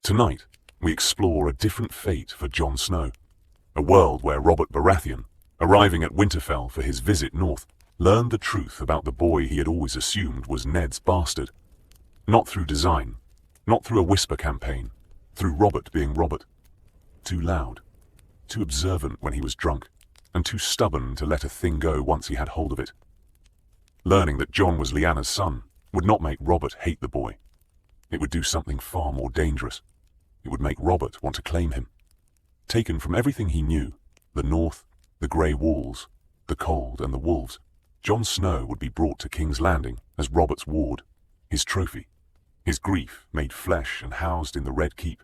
Tonight, we explore a different fate for Jon Snow, a world where Robert Baratheon, arriving at Winterfell for his visit north, learned the truth about the boy he had always assumed was Ned's bastard. Not through design, not through a whisper campaign, through Robert being Robert. Too loud, too observant when he was drunk, and too stubborn to let a thing go once he had hold of it. Learning that Jon was Lyanna's son would not make Robert hate the boy. It would do something far more dangerous. It would make Robert want to claim him. Taken from everything he knew, the north, the grey walls, the cold and the wolves, Jon Snow would be brought to King's Landing as Robert's ward, his trophy, his grief made flesh and housed in the Red Keep.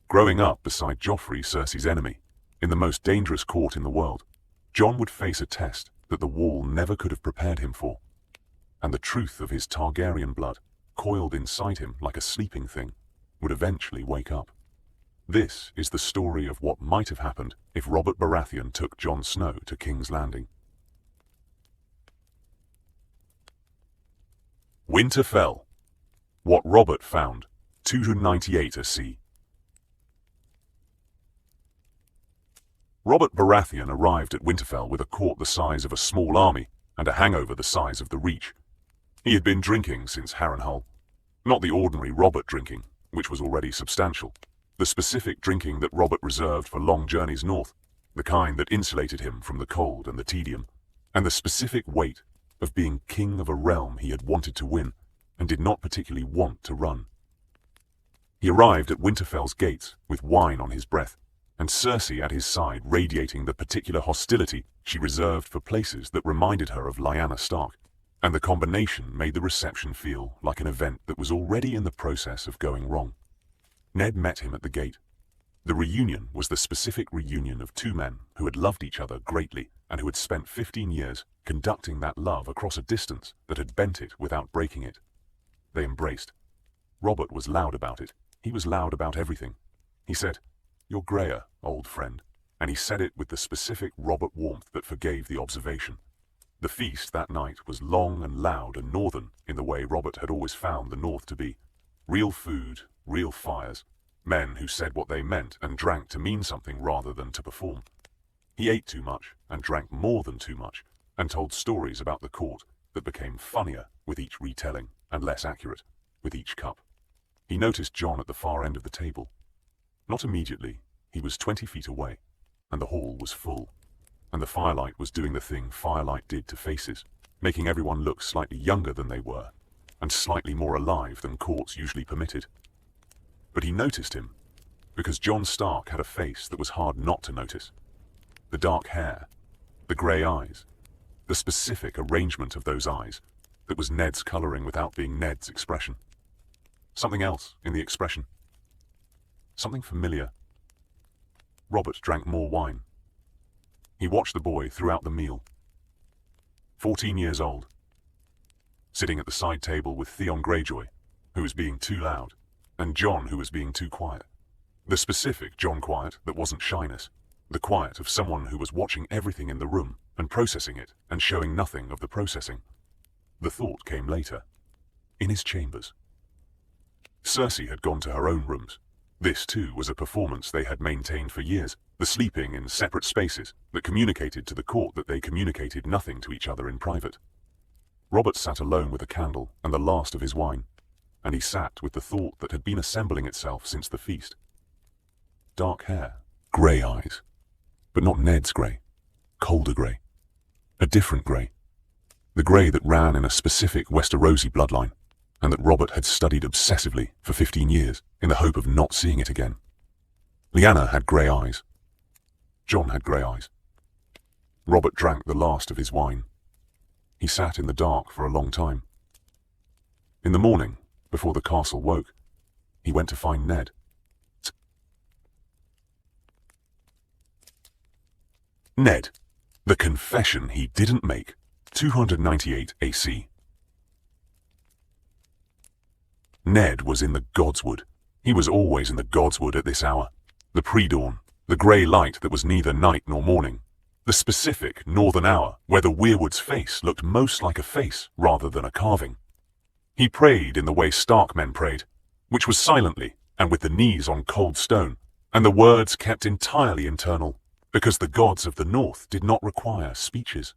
Growing up beside Joffrey, Cersei's enemy, in the most dangerous court in the world, Jon would face a test that the wall never could have prepared him for. And the truth of his Targaryen blood, coiled inside him like a sleeping thing, would eventually wake up. This is the story of what might have happened if Robert Baratheon took Jon Snow to King's Landing. Winterfell. What Robert found, 298 AC. Robert Baratheon arrived at Winterfell with a court the size of a small army and a hangover the size of the Reach. He had been drinking since Harrenhal. Not the ordinary Robert drinking, which was already substantial. The specific drinking that Robert reserved for long journeys north, the kind that insulated him from the cold and the tedium, and the specific weight of being king of a realm he had wanted to win and did not particularly want to run. He arrived at Winterfell's gates with wine on his breath, and Cersei at his side radiating the particular hostility she reserved for places that reminded her of Lyanna Stark, and the combination made the reception feel like an event that was already in the process of going wrong. Ned met him at the gate. The reunion was the specific reunion of two men who had loved each other greatly and who had spent 15 years conducting that love across a distance that had bent it without breaking it. They embraced. Robert was loud about it. He was loud about everything. He said, "You're greyer, old friend," and he said it with the specific Robert warmth that forgave the observation. The feast that night was long and loud and northern in the way Robert had always found the north to be. Real food, real fires, men who said what they meant and drank to mean something rather than to perform. He ate too much and drank more than too much and told stories about the court that became funnier with each retelling and less accurate with each cup. He noticed Jon at the far end of the table. Not immediately. He was 20 feet away, and the hall was full, and the firelight was doing the thing firelight did to faces, making everyone look slightly younger than they were, and slightly more alive than courts usually permitted. But he noticed him, because Jon Stark had a face that was hard not to notice. The dark hair, the grey eyes, the specific arrangement of those eyes that was Ned's colouring without being Ned's expression. Something else in the expression. Something familiar. Robert drank more wine. He watched the boy throughout the meal. 14 years old. Sitting at the side table with Theon Greyjoy, who was being too loud, and Jon, who was being too quiet. The specific Jon quiet that wasn't shyness. The quiet of someone who was watching everything in the room and processing it and showing nothing of the processing. The thought came later. In his chambers. Cersei had gone to her own rooms. This, too, was a performance they had maintained for years, the sleeping in separate spaces that communicated to the court that they communicated nothing to each other in private. Robert sat alone with a candle and the last of his wine, and he sat with the thought that had been assembling itself since the feast. Dark hair, grey eyes, but not Ned's grey, colder grey, a different grey, the grey that ran in a specific Westerosi bloodline, and that Robert had studied obsessively for 15 years in the hope of not seeing it again. Lyanna had grey eyes. Jon had grey eyes. Robert drank the last of his wine. He sat in the dark for a long time. In the morning, before the castle woke, he went to find Ned. Ned, the confession he didn't make, 298 AC. Ned was in the Godswood. He was always in the Godswood at this hour. The pre-dawn, the grey light that was neither night nor morning. The specific northern hour where the weirwood's face looked most like a face rather than a carving. He prayed in the way Stark men prayed, which was silently and with the knees on cold stone, and the words kept entirely internal, because the gods of the north did not require speeches.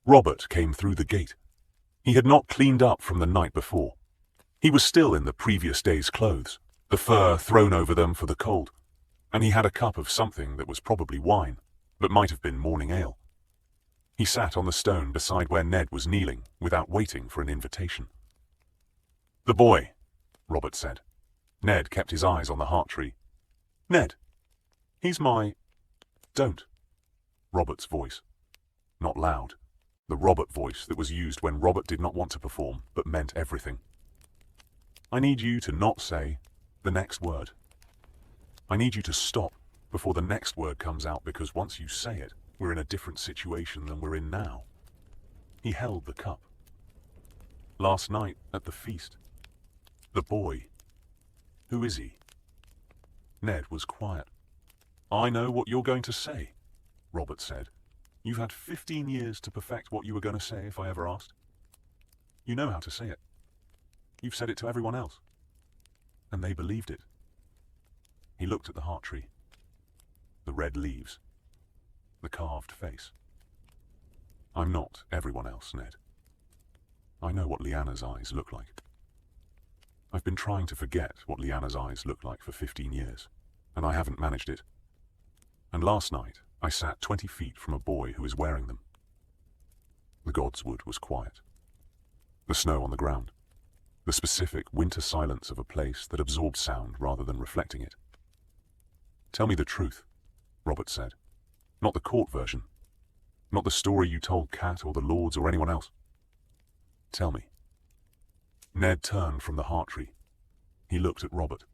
Robert came through the gate. He had not cleaned up from the night before. He was still in the previous day's clothes, the fur thrown over them for the cold, and he had a cup of something that was probably wine, but might have been morning ale. He sat on the stone beside where Ned was kneeling, without waiting for an invitation. "The boy," Robert said. Ned kept his eyes on the heart tree. "Ned, he's my—" "Don't." Robert's voice. Not loud. The Robert voice that was used when Robert did not want to perform, but meant everything. "I need you to not say the next word. I need you to stop before the next word comes out, because once you say it, we're in a different situation than we're in now." He held the cup. "Last night at the feast. The boy. Who is he?" Ned was quiet. "I know what you're going to say," Robert said. "You've had 15 years to perfect what you were going to say if I ever asked. You know how to say it. You've said it to everyone else. And they believed it." He looked at the heart tree. The red leaves. The carved face. "I'm not everyone else, Ned. I know what Lyanna's eyes look like. I've been trying to forget what Lyanna's eyes look like for 15 years, and I haven't managed it. And last night, I sat 20 feet from a boy who was wearing them." The godswood was quiet. The snow on the ground. The specific winter silence of a place that absorbed sound rather than reflecting it. "Tell me the truth," Robert said. "Not the court version. Not the story you told Kat or the lords or anyone else. Tell me." Ned turned from the heart tree. He looked at Robert.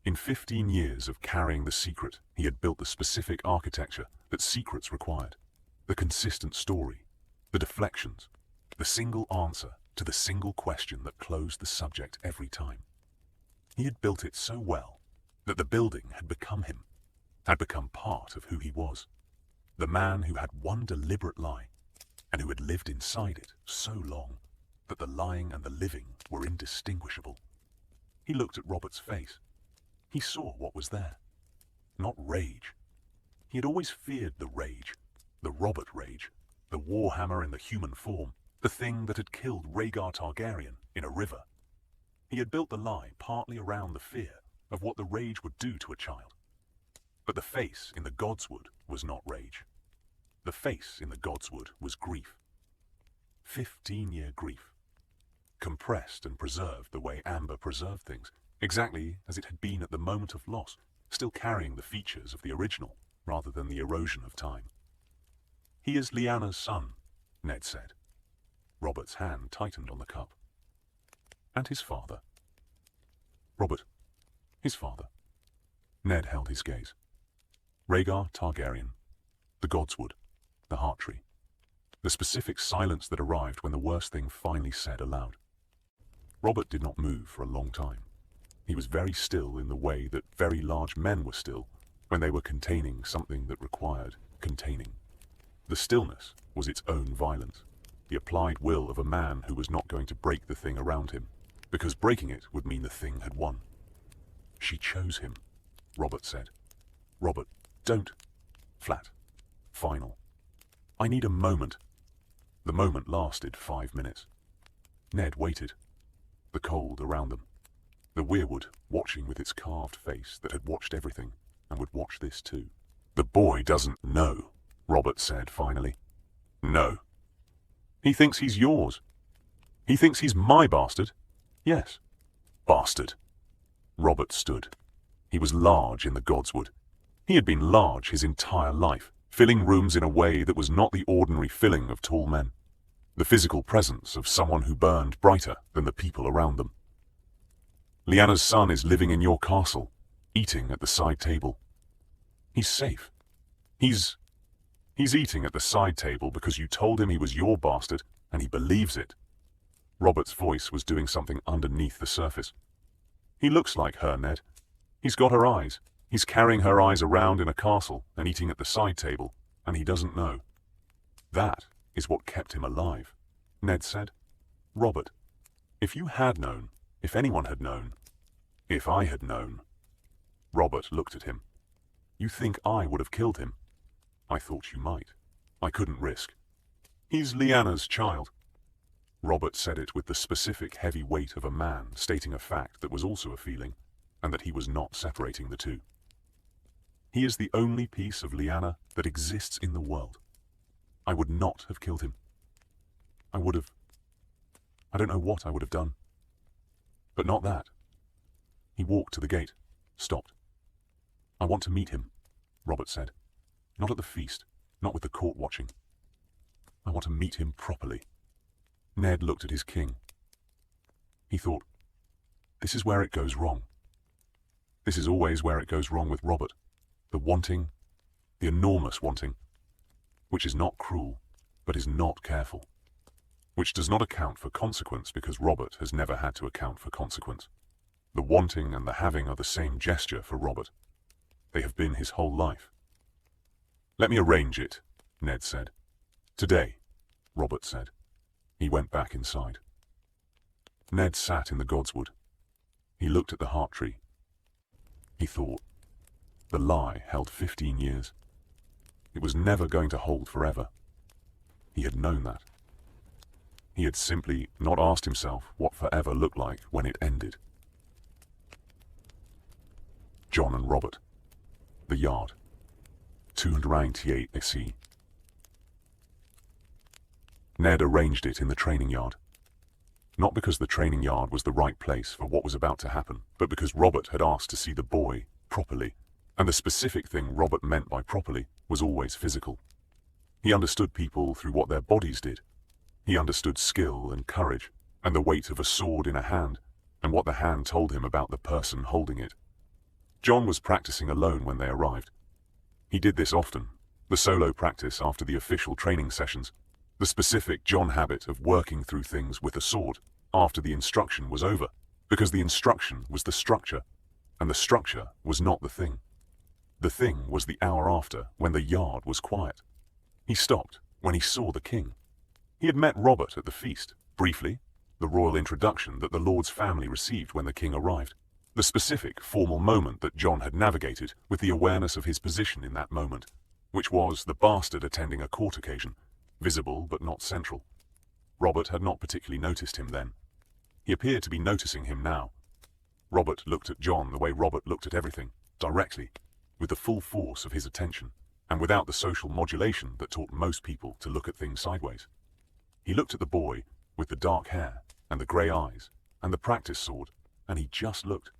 In 15 years of carrying the secret, he had built the specific architecture that secrets required. The consistent story, the deflections, the single answer to the single question that closed the subject every time. He had built it so well that the building had become him, had become part of who he was. The man who had one deliberate lie, and who had lived inside it so long that the lying and the living were indistinguishable. He looked at Robert's face. He saw what was there. Not rage. He had always feared the rage, the Robert rage, the warhammer in the human form, the thing that had killed Rhaegar Targaryen in a river. He had built the lie partly around the fear of what the rage would do to a child. But the face in the godswood was not rage. The face in the godswood was grief. 15-year grief. Compressed and preserved the way amber preserved things, exactly as it had been at the moment of loss, still carrying the features of the original, rather than the erosion of time. "He is Lyanna's son," Ned said. Robert's hand tightened on the cup. "And his father." "Robert, his father." Ned held his gaze. Rhaegar Targaryen. The godswood. The heart tree. The specific silence that arrived when the worst thing finally said aloud. Robert did not move for a long time. He was very still in the way that very large men were still when they were containing something that required containing. The stillness was its own violence, the applied will of a man who was not going to break the thing around him, because breaking it would mean the thing had won. "She chose him," Robert said. "Robert, don't." Flat. Final. "I need a moment." The moment lasted 5 minutes. Ned waited. The cold around them. The weirwood watching with its carved face that had watched everything and would watch this too. "The boy doesn't know," Robert said finally. "No. He thinks he's yours. He thinks he's my bastard." "Yes." "Bastard." Robert stood. He was large in the godswood. He had been large his entire life, filling rooms in a way that was not the ordinary filling of tall men. The physical presence of someone who burned brighter than the people around them. "Lyanna's son is living in your castle, eating at the side table. He's safe. He's eating at the side table because you told him he was your bastard, and he believes it." Robert's voice was doing something underneath the surface. "He looks like her, Ned. He's got her eyes. He's carrying her eyes around in a castle and eating at the side table, and he doesn't know. That is what kept him alive," Ned said. "Robert, if you had known, if anyone had known, If I had known. Robert looked at him. You think I would have killed him? I thought you might. I couldn't risk. He's Lyanna's child. Robert said it with the specific heavy weight of a man stating a fact that was also a feeling, and that he was not separating the two. He is the only piece of Lyanna that exists in the world. I would not have killed him. I don't know what I would have done. But not that. He walked to the gate, stopped. I want to meet him, Robert said. Not at the feast, not with the court watching. I want to meet him properly. Ned looked at his king. He thought, this is where it goes wrong. This is always where it goes wrong with Robert. The wanting, the enormous wanting, which is not cruel, but is not careful. Which does not account for consequence because Robert has never had to account for consequence. The wanting and the having are the same gesture for Robert. They have been his whole life. Let me arrange it, Ned said. Today, Robert said. He went back inside. Ned sat in the godswood. He looked at the heart tree. He thought, the lie held 15 years. It was never going to hold forever. He had known that. He had simply not asked himself what forever looked like when it ended. Jon and Robert. The yard. 298 AC. Ned arranged it in the training yard. Not because the training yard was the right place for what was about to happen, but because Robert had asked to see the boy properly, and the specific thing Robert meant by properly was always physical. He understood people through what their bodies did. He understood skill and courage, and the weight of a sword in a hand, and what the hand told him about the person holding it. Jon was practicing alone when they arrived. He did this often, the solo practice after the official training sessions, the specific Jon habit of working through things with a sword after the instruction was over, because the instruction was the structure, and the structure was not the thing. The thing was the hour after, when the yard was quiet. He stopped when he saw the king. He had met Robert at the feast, briefly, the royal introduction that the Lord's family received when the king arrived, the specific, formal moment that Jon had navigated with the awareness of his position in that moment, which was the bastard attending a court occasion, visible but not central. Robert had not particularly noticed him then. He appeared to be noticing him now. Robert looked at Jon the way Robert looked at everything, directly, with the full force of his attention, and without the social modulation that taught most people to look at things sideways. He looked at the boy with the dark hair and the grey eyes and the practice sword, and he just looked,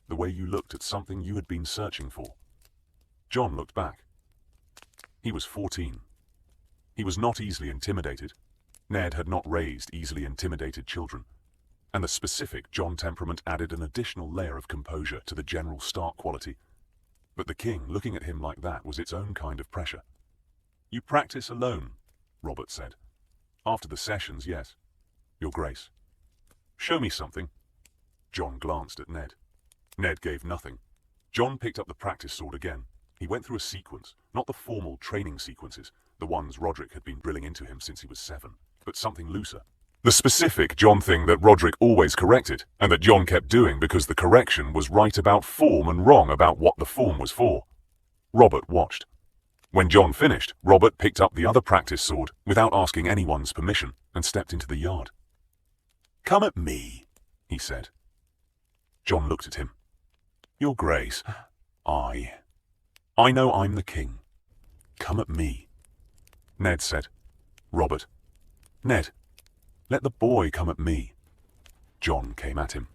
the way you looked at something you had been searching for. Jon looked back. He was 14. He was not easily intimidated. Ned had not raised easily intimidated children, and the specific Jon temperament added an additional layer of composure to the general stark quality. But the king looking at him like that was its own kind of pressure. You practice alone, Robert said. After the sessions, yes. Your Grace. Show me something. Jon glanced at Ned. Ned gave nothing. Jon picked up the practice sword again. He went through a sequence, not the formal training sequences, the ones Roderick had been drilling into him since he was 7, but something looser. The specific Jon thing that Roderick always corrected, and that Jon kept doing because the correction was right about form and wrong about what the form was for. Robert watched. When Jon finished, Robert picked up the other practice sword without asking anyone's permission and stepped into the yard. Come at me, he said. Jon looked at him. Your Grace, I know I'm the king. Come at me. Ned said. Robert. Ned, let the boy come at me. Jon came at him.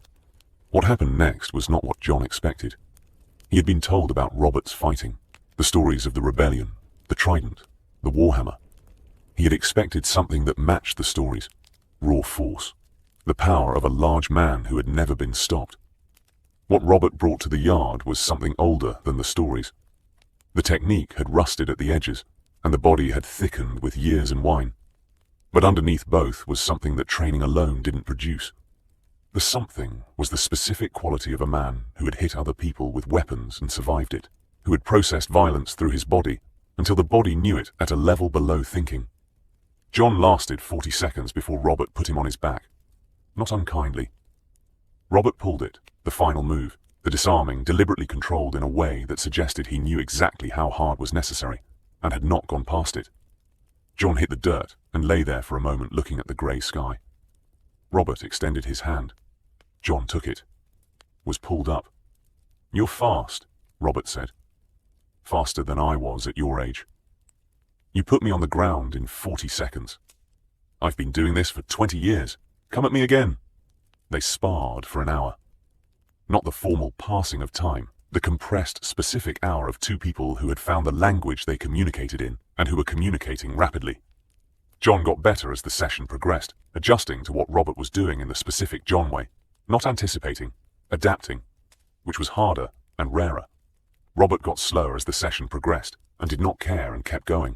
What happened next was not what Jon expected. He had been told about Robert's fighting, the stories of the rebellion, the trident, the warhammer. He had expected something that matched the stories, raw force, the power of a large man who had never been stopped. What Robert brought to the yard was something older than the stories. The technique had rusted at the edges, and the body had thickened with years and wine. But underneath both was something that training alone didn't produce. The something was the specific quality of a man who had hit other people with weapons and survived it, who had processed violence through his body until the body knew it at a level below thinking. Jon lasted 40 seconds before Robert put him on his back. Not unkindly. Robert pulled it, the final move, the disarming deliberately controlled in a way that suggested he knew exactly how hard was necessary, and had not gone past it. Jon hit the dirt and lay there for a moment looking at the grey sky. Robert extended his hand. Jon took it. Was pulled up. "You're fast," Robert said. "Faster than I was at your age. You put me on the ground in 40 seconds. I've been doing this for 20 years. Come at me again." They sparred for an hour. Not the formal passing of time, the compressed, specific hour of two people who had found the language they communicated in, and who were communicating rapidly. Jon got better as the session progressed, adjusting to what Robert was doing in the specific Jon way, not anticipating, adapting, which was harder and rarer. Robert got slower as the session progressed, and did not care and kept going.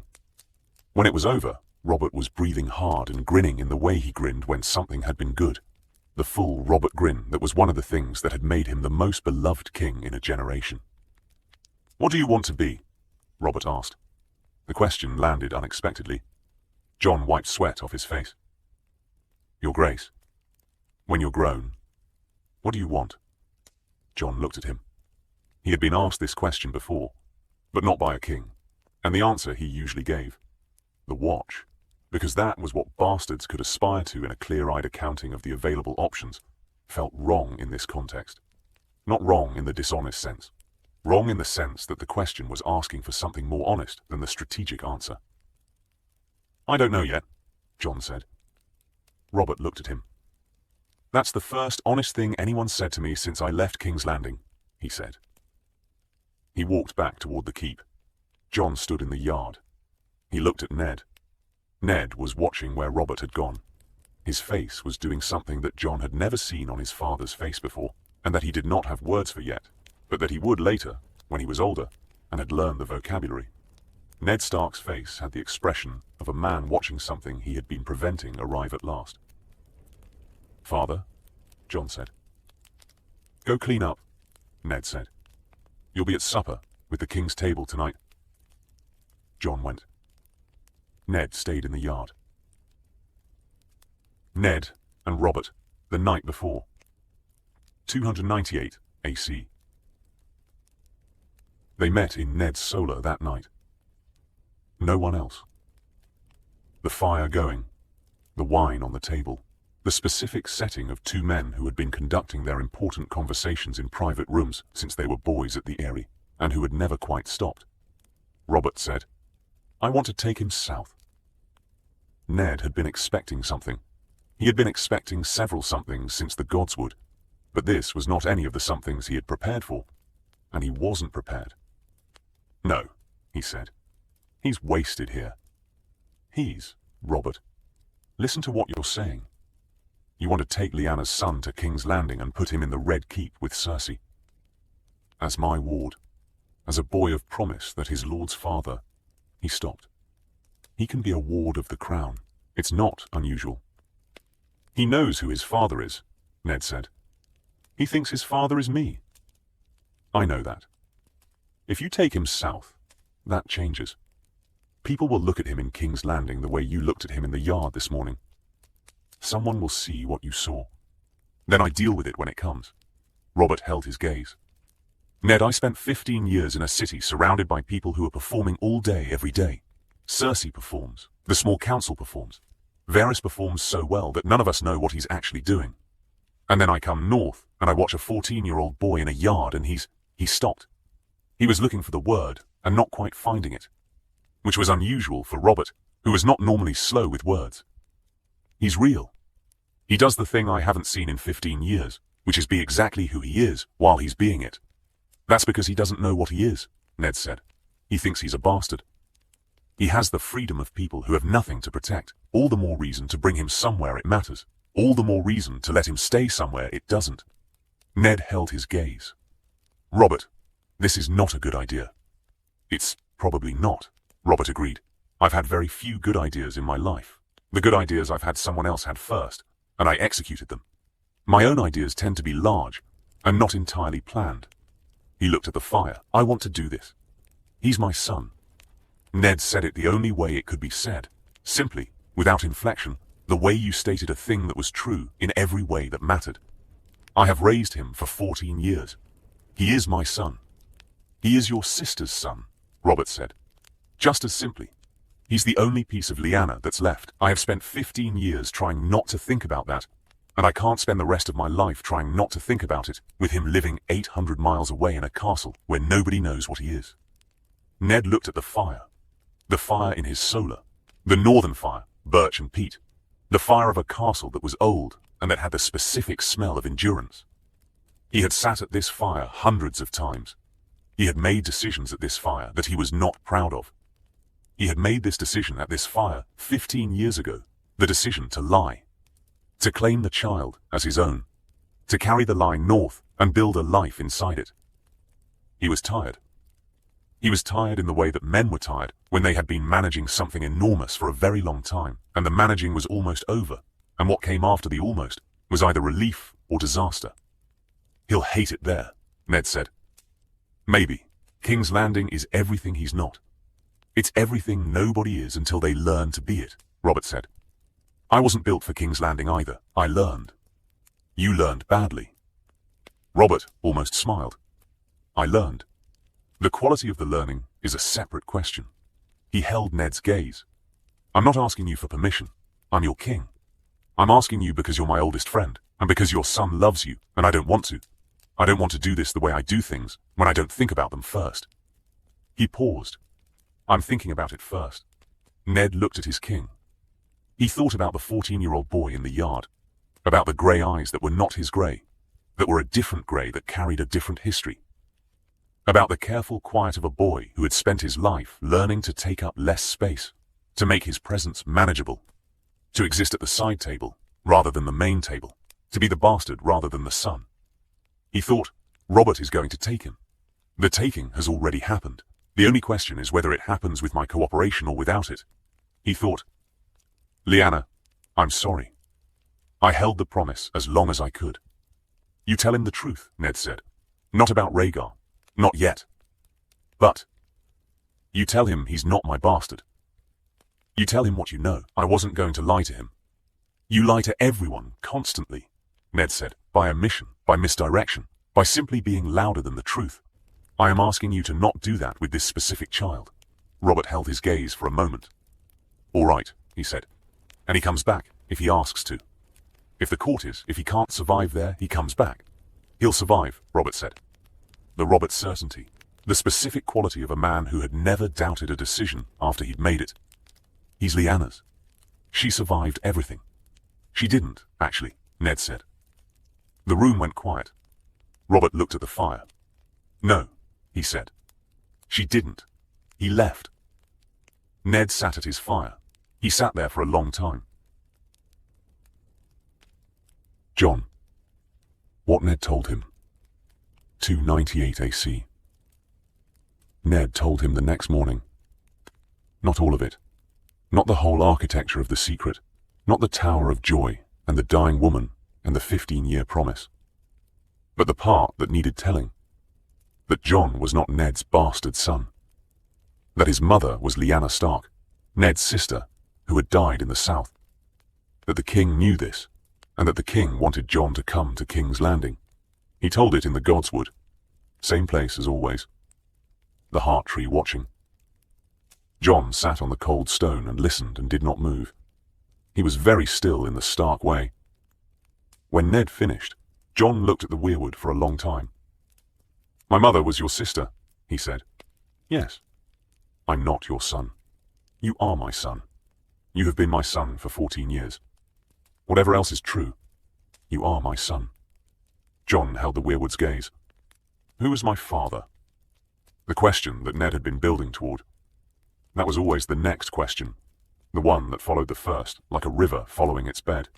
When it was over, Robert was breathing hard and grinning in the way he grinned when something had been good. The full Robert grin that was one of the things that had made him the most beloved king in a generation. "What do you want to be?" Robert asked. The question landed unexpectedly. Jon wiped sweat off his face. "Your Grace, when you're grown, what do you want?" Jon looked at him. He had been asked this question before, but not by a king, and the answer he usually gave. The watch. Because that was what bastards could aspire to in a clear-eyed accounting of the available options, felt wrong in this context. Not wrong in the dishonest sense. Wrong in the sense that the question was asking for something more honest than the strategic answer. "I don't know yet," Jon said. Robert looked at him. "That's the first honest thing anyone said to me since I left King's Landing," he said. He walked back toward the keep. Jon stood in the yard. He looked at Ned. Ned was watching where Robert had gone. His face was doing something that Jon had never seen on his father's face before, and that he did not have words for yet, but that he would later, when he was older, and had learned the vocabulary. Ned Stark's face had the expression of a man watching something he had been preventing arrive at last. "Father," Jon said. "Go clean up," Ned said. "You'll be at supper with the king's table tonight." Jon went. Ned stayed in the yard. Ned and Robert, the night before. 298 AC. They met in Ned's solar that night. No one else. The fire going, the wine on the table, the specific setting of two men who had been conducting their important conversations in private rooms since they were boys at the Eyrie, and who had never quite stopped. Robert said, "I want to take him south." Ned had been expecting something. He had been expecting several somethings since the gods would, but this was not any of the somethings he had prepared for, and he wasn't prepared. "No," he said. "He's wasted here." "He's, Robert. Listen to what you're saying. You want to take Lyanna's son to King's Landing and put him in the Red Keep with Cersei. As my ward, as a boy of promise that his lord's father..." He stopped. "He can be a ward of the crown. It's not unusual." "He knows who his father is," Ned said. "He thinks his father is me." "I know that. If you take him south, that changes. People will look at him in King's Landing the way you looked at him in the yard this morning. Someone will see what you saw. Then I deal with it when it comes." Robert held his gaze. "Ned, I spent 15 years in a city surrounded by people who are performing all day, every day. Cersei performs. The small council performs. Varys performs so well that none of us know what he's actually doing. And then I come north, and I watch a 14-year-old boy in a yard, and he stopped. He was looking for the word, and not quite finding it. Which was unusual for Robert, who was not normally slow with words. He's real. He does the thing I haven't seen in 15 years, which is be exactly who he is while he's being it. That's because he doesn't know what he is," Ned said. "He thinks he's a bastard. He has the freedom of people who have nothing to protect. All the more reason to bring him somewhere it matters. All the more reason to let him stay somewhere it doesn't." Ned held his gaze. "Robert, this is not a good idea." "It's probably not," Robert agreed. "I've had very few good ideas in my life. The good ideas I've had someone else had first, and I executed them. My own ideas tend to be large, and not entirely planned." He looked at the fire. "I want to do this. He's my son." Ned said it the only way it could be said, simply, without inflection, the way you stated a thing that was true in every way that mattered. I have raised him for 14 years. He is my son. He is your sister's son, Robert said. Just as simply. He's the only piece of Lyanna that's left. I have spent 15 years trying not to think about that, and I can't spend the rest of my life trying not to think about it, with him living 800 miles away in a castle where nobody knows what he is. Ned looked at the fire in his solar, the northern fire, birch and peat, the fire of a castle that was old and that had the specific smell of endurance. He had sat at this fire hundreds of times. He had made decisions at this fire that he was not proud of. He had made this decision at this fire 15 years ago, the decision to lie, to claim the child as his own, to carry the line north and build a life inside it. He was tired. He was tired in the way that men were tired when they had been managing something enormous for a very long time, and the managing was almost over, and what came after the almost was either relief or disaster. He'll hate it there, Ned said. Maybe. King's Landing is everything he's not. It's everything nobody is until they learn to be it, Robert said. I wasn't built for King's Landing either. I learned. You learned badly. Robert almost smiled. I learned. The quality of the learning is a separate question. He held Ned's gaze. I'm not asking you for permission. I'm your king. I'm asking you because you're my oldest friend, and because your son loves you, and I don't want to. I don't want to do this the way I do things, when I don't think about them first. He paused. I'm thinking about it first. Ned looked at his king. He thought about the 14-year-old boy in the yard, about the grey eyes that were not his grey, that were a different grey that carried a different history, about the careful quiet of a boy who had spent his life learning to take up less space, to make his presence manageable, to exist at the side table rather than the main table, to be the bastard rather than the son. He thought, Robert is going to take him. The taking has already happened. The only question is whether it happens with my cooperation or without it. He thought, Lyanna, I'm sorry. I held the promise as long as I could. You tell him the truth, Ned said. Not about Rhaegar. Not yet. But you tell him he's not my bastard. You tell him what you know. I wasn't going to lie to him. You lie to everyone, constantly, Ned said, by omission, by misdirection, by simply being louder than the truth. I am asking you to not do that with this specific child. Robert held his gaze for a moment. All right, he said. And he comes back, if he asks to. If the court is, if he can't survive there, he comes back. He'll survive, Robert said. The Robert certainty, the specific quality of a man who had never doubted a decision after he'd made it. He's Lyanna's. She survived everything. She didn't, actually, Ned said. The room went quiet. Robert looked at the fire. No, he said. She didn't. He left. Ned sat at his fire. He sat there for a long time. Jon. What Ned told him. 298 AC. Ned told him the next morning. Not all of it. Not the whole architecture of the secret. Not the Tower of Joy and the dying woman and the 15-year promise. But the part that needed telling. That Jon was not Ned's bastard son. That his mother was Lyanna Stark, Ned's sister, who had died in the south. That the king knew this, and that the king wanted Jon to come to King's Landing. He told it in the Godswood. Same place as always. The heart tree watching. Jon sat on the cold stone and listened and did not move. He was very still in the Stark way. When Ned finished, Jon looked at the weirwood for a long time. My mother was your sister, he said. Yes. I'm not your son. You are my son. You have been my son for 14 years. Whatever else is true, you are my son. Jon held the weirwood's gaze. Who is my father? The question that Ned had been building toward. That was always the next question, the one that followed the first, like a river following its bed.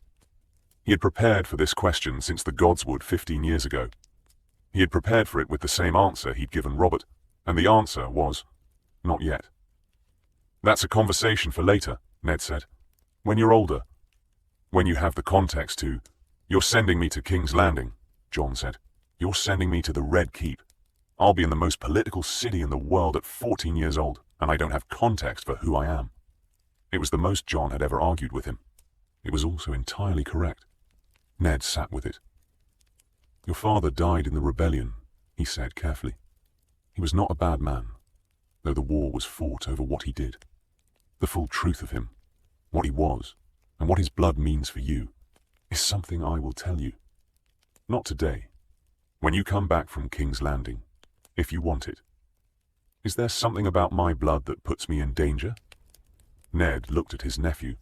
He had prepared for this question since the Godswood 15 years ago. He had prepared for it with the same answer he'd given Robert, and the answer was, not yet. That's a conversation for later, Ned said. When you're older. When you have the context to, you're sending me to King's Landing, Jon said. You're sending me to the Red Keep. I'll be in the most political city in the world at 14 years old, and I don't have context for who I am. It was the most Jon had ever argued with him. It was also entirely correct. Ned sat with it. Your father died in the rebellion, he said carefully. He was not a bad man, though the war was fought over what he did. The full truth of him, what he was, and what his blood means for you, is something I will tell you. Not today. When you come back from King's Landing, if you want it. Is there something about my blood that puts me in danger? Ned looked at his nephew,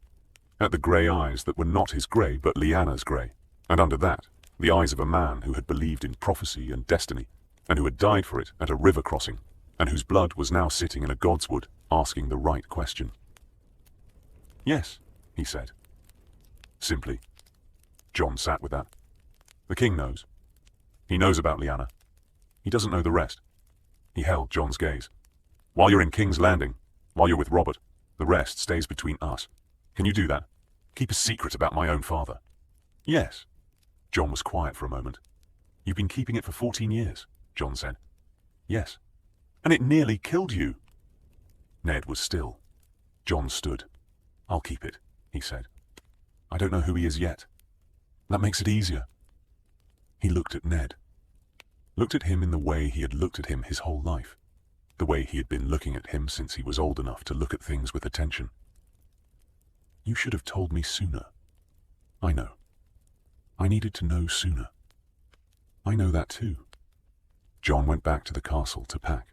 at the grey eyes that were not his grey but Lyanna's grey, and under that, the eyes of a man who had believed in prophecy and destiny, and who had died for it at a river crossing, and whose blood was now sitting in a godswood, asking the right question. Yes, he said. Simply. Jon sat with that. The king knows. He knows about Lyanna. He doesn't know the rest. He held Jon's gaze. While you're in King's Landing, while you're with Robert, the rest stays between us. Can you do that? Keep a secret about my own father. Yes. Jon was quiet for a moment. You've been keeping it for 14 years, Jon said. Yes. And it nearly killed you. Ned was still. Jon stood. I'll keep it, he said. I don't know who he is yet. That makes it easier. He looked at Ned. Looked at him in the way he had looked at him his whole life. The way he had been looking at him since he was old enough to look at things with attention. You should have told me sooner. I know. I needed to know sooner. I know that too. Jon went back to the castle to pack.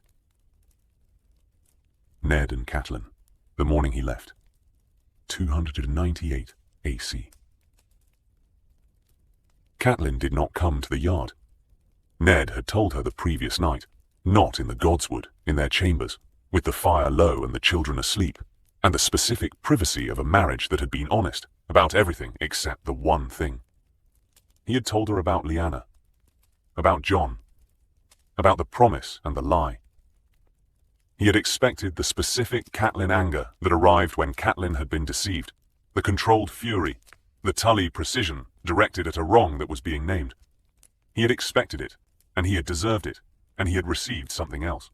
Ned and Catelyn, the morning he left. 298 AC. Catelyn did not come to the yard. Ned had told her the previous night, not in the godswood, in their chambers, with the fire low and the children asleep, and the specific privacy of a marriage that had been honest about everything except the one thing. He had told her about Lyanna, about Jon, about the promise and the lie. He had expected the specific Catelyn anger that arrived when Catelyn had been deceived, the controlled fury, the Tully precision directed at a wrong that was being named. He had expected it, and he had deserved it, and he had received something else.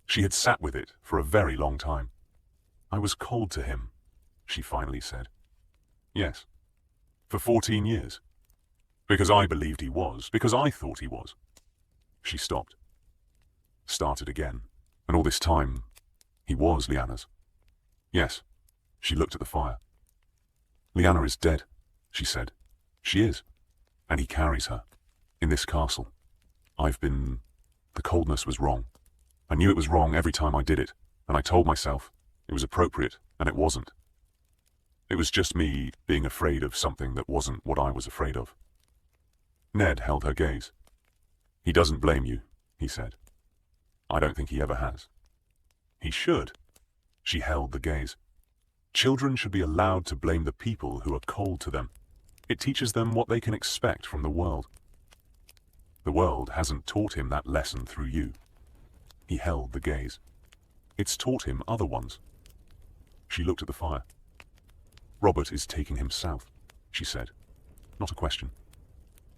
She had sat with it for a very long time. I was cold to him, she finally said. Yes, for 14 years. Because I believed he was, because I thought he was. She stopped. Started again, and all this time, he was Lyanna's. Yes, she looked at the fire. Lyanna is dead, she said. She is, and he carries her, in this castle. The coldness was wrong. I knew it was wrong every time I did it, and I told myself it was appropriate, and it wasn't. It was just me being afraid of something that wasn't what I was afraid of. Ned held her gaze. He doesn't blame you, he said. I don't think he ever has. He should. She held the gaze. Children should be allowed to blame the people who are cold to them. It teaches them what they can expect from the world. The world hasn't taught him that lesson through you. He held the gaze. It's taught him other ones. She looked at the fire. Robert is taking him south, she said. Not a question.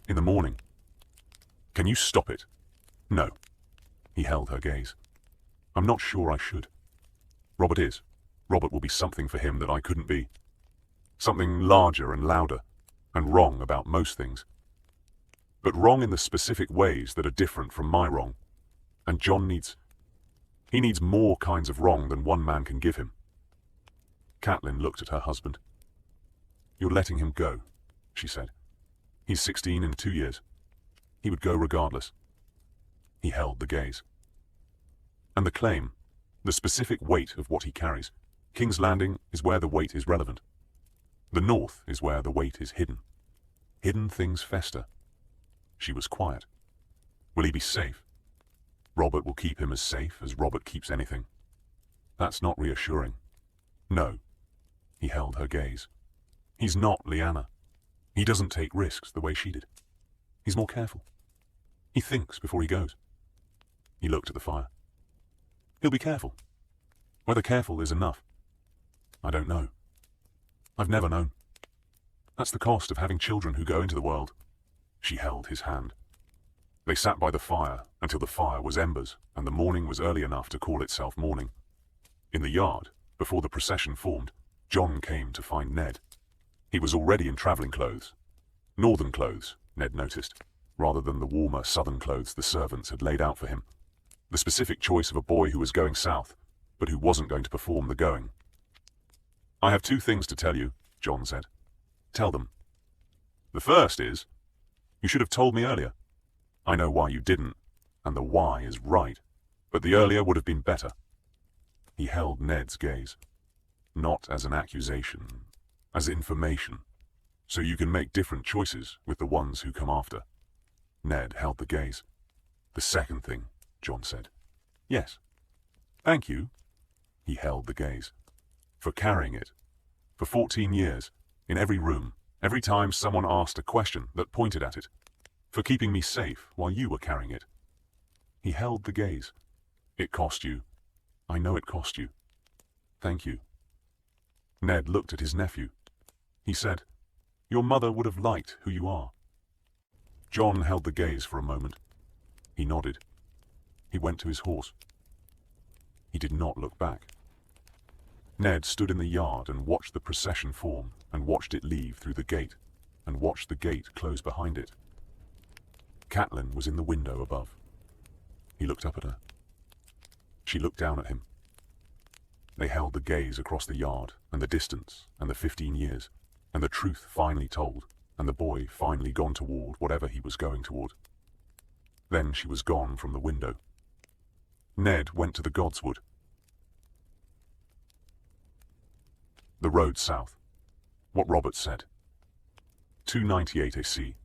In the morning. Can you stop it? No. He held her gaze. I'm not sure I should. Robert is. Robert will be something for him that I couldn't be. Something larger and louder, and wrong about most things. But wrong in the specific ways that are different from my wrong. And Jon needs more kinds of wrong than one man can give him. Catelyn looked at her husband. You're letting him go, she said. He's 16 in 2 years. He would go regardless. He held the gaze. And the claim, the specific weight of what he carries. King's Landing is where the weight is relevant. The North is where the weight is hidden. Hidden things fester. She was quiet. Will he be safe? Robert will keep him as safe as Robert keeps anything. That's not reassuring. No. He held her gaze. He's not Lyanna. He doesn't take risks the way she did. He's more careful. He thinks before he goes. He looked at the fire. He'll be careful. Whether careful is enough, I don't know. I've never known. That's the cost of having children who go into the world. She held his hand. They sat by the fire until the fire was embers and the morning was early enough to call itself morning. In the yard, before the procession formed, Jon came to find Ned. He was already in travelling clothes. Northern clothes, Ned noticed. rather than the warmer southern clothes the servants had laid out for him. The specific choice of a boy who was going south, but who wasn't going to perform the going. "I have 2 things to tell you," Jon said. "Tell them." "The first is, you should have told me earlier. I know why you didn't, and the why is right, but the earlier would have been better." He held Ned's gaze. "Not as an accusation, as information, so you can make different choices with the ones who come after." Ned held the gaze. "The second thing," Jon said. "Yes." "Thank you." He held the gaze. "For carrying it. For 14 years, in every room, every time someone asked a question that pointed at it. For keeping me safe while you were carrying it." He held the gaze. "It cost you. I know it cost you. Thank you." Ned looked at his nephew. He said, "Your mother would have liked who you are." Jon held the gaze for a moment. He nodded. He went to his horse. He did not look back. Ned stood in the yard and watched the procession form, and watched it leave through the gate, and watched the gate close behind it. Catelyn was in the window above. He looked up at her. She looked down at him. They held the gaze across the yard, and the distance, and the 15 years, and the truth finally told, and the boy finally gone toward whatever he was going toward. Then she was gone from the window. Ned went to the Godswood. The road south. What Robert said. 298 AC.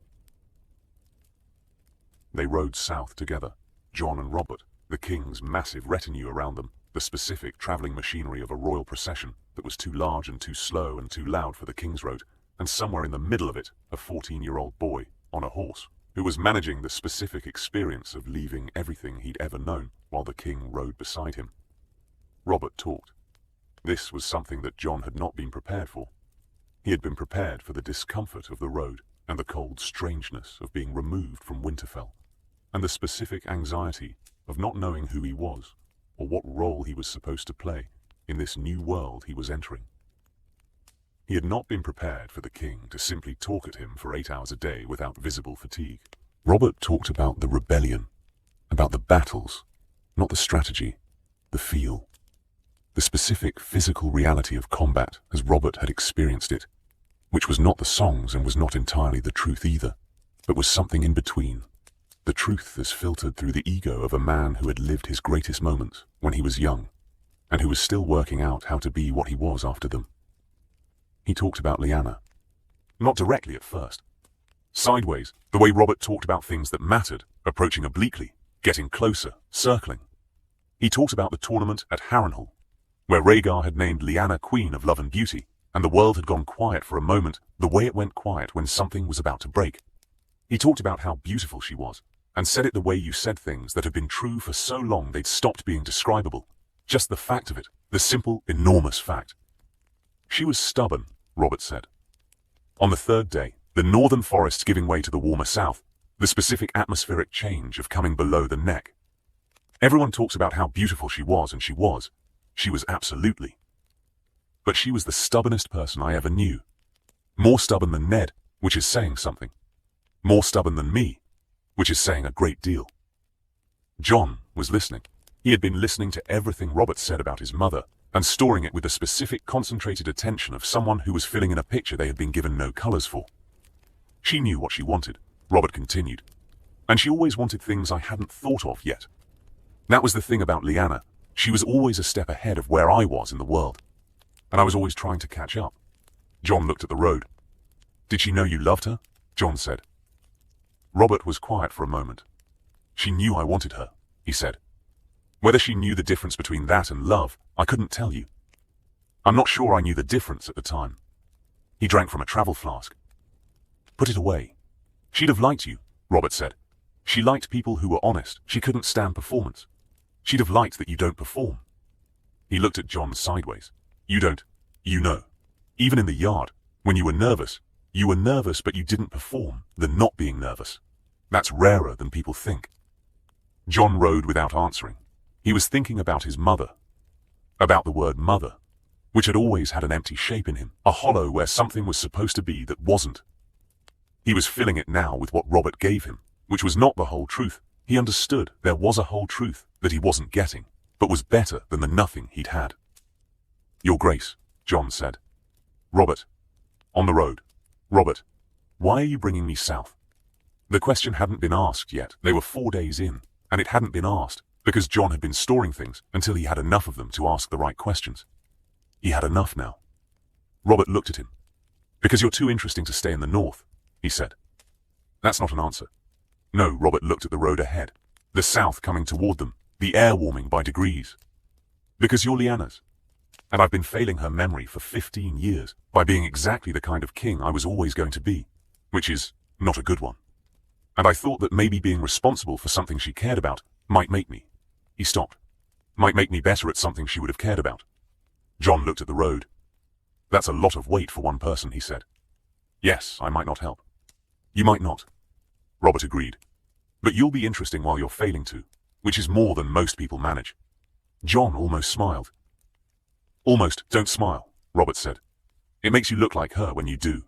They rode south together, Jon and Robert, the king's massive retinue around them, the specific travelling machinery of a royal procession that was too large and too slow and too loud for the king's road, and somewhere in the middle of it, a 14-year-old boy, on a horse, who was managing the specific experience of leaving everything he'd ever known while the king rode beside him. Robert talked. This was something that Jon had not been prepared for. He had been prepared for the discomfort of the road and the cold strangeness of being removed from Winterfell, and the specific anxiety of not knowing who he was or what role he was supposed to play in this new world he was entering. He had not been prepared for the king to simply talk at him for 8 hours a day without visible fatigue. Robert talked about the rebellion, about the battles, not the strategy, the feel, the specific physical reality of combat as Robert had experienced it, which was not the songs and was not entirely the truth either, but was something in between. The truth as filtered through the ego of a man who had lived his greatest moments when he was young, and who was still working out how to be what he was after them. He talked about Lyanna. Not directly at first. Sideways, the way Robert talked about things that mattered, approaching obliquely, getting closer, circling. He talked about the tournament at Harrenhal, where Rhaegar had named Lyanna Queen of Love and Beauty, and the world had gone quiet for a moment, the way it went quiet when something was about to break. He talked about how beautiful she was, and said it the way you said things that had been true for so long they'd stopped being describable. Just the fact of it, the simple, enormous fact. She was stubborn, Robert said. On the 3rd day, the northern forests giving way to the warmer south, the specific atmospheric change of coming below the neck. Everyone talks about how beautiful she was, and she was. She was absolutely. But she was the stubbornest person I ever knew. More stubborn than Ned, which is saying something. More stubborn than me, which is saying a great deal. Jon was listening. He had been listening to everything Robert said about his mother, and storing it with the specific concentrated attention of someone who was filling in a picture they had been given no colors for. She knew what she wanted, Robert continued, and she always wanted things I hadn't thought of yet. That was the thing about Lyanna. She was always a step ahead of where I was in the world, and I was always trying to catch up. Jon looked at the road. Did she know you loved her? Jon said. Robert was quiet for a moment. She knew I wanted her, he said. Whether she knew the difference between that and love, I couldn't tell you. I'm not sure I knew the difference at the time. He drank from a travel flask. Put it away. She'd have liked you, Robert said. She liked people who were honest. She couldn't stand performance. She'd have liked that you don't perform. He looked at Jon sideways. You don't. You know. Even in the yard, when you were nervous but you didn't perform, than not being nervous. That's rarer than people think. Jon rode without answering. He was thinking about his mother. About the word mother, which had always had an empty shape in him, a hollow where something was supposed to be that wasn't. He was filling it now with what Robert gave him, which was not the whole truth. He understood there was a whole truth that he wasn't getting, but was better than the nothing he'd had. "Your Grace," Jon said. "Robert. On the road. Robert, why are you bringing me south?" The question hadn't been asked yet. They were 4 days in, and it hadn't been asked because Jon had been storing things until he had enough of them to ask the right questions. He had enough now. Robert looked at him. "Because you're too interesting to stay in the north," he said. "That's not an answer." No, Robert looked at the road ahead. The south coming toward them, the air warming by degrees. "Because you're Lyanna's. And I've been failing her memory for 15 years by being exactly the kind of king I was always going to be, which is not a good one. And I thought that maybe being responsible for something she cared about might make me." He stopped. "Might make me better at something she would have cared about." Jon looked at the road. "That's a lot of weight for one person," he said. "Yes, I might not help." "You might not," Robert agreed. "But you'll be interesting while you're failing to, which is more than most people manage." Jon almost smiled. "Almost, don't smile," Robert said. "It makes you look like her when you do."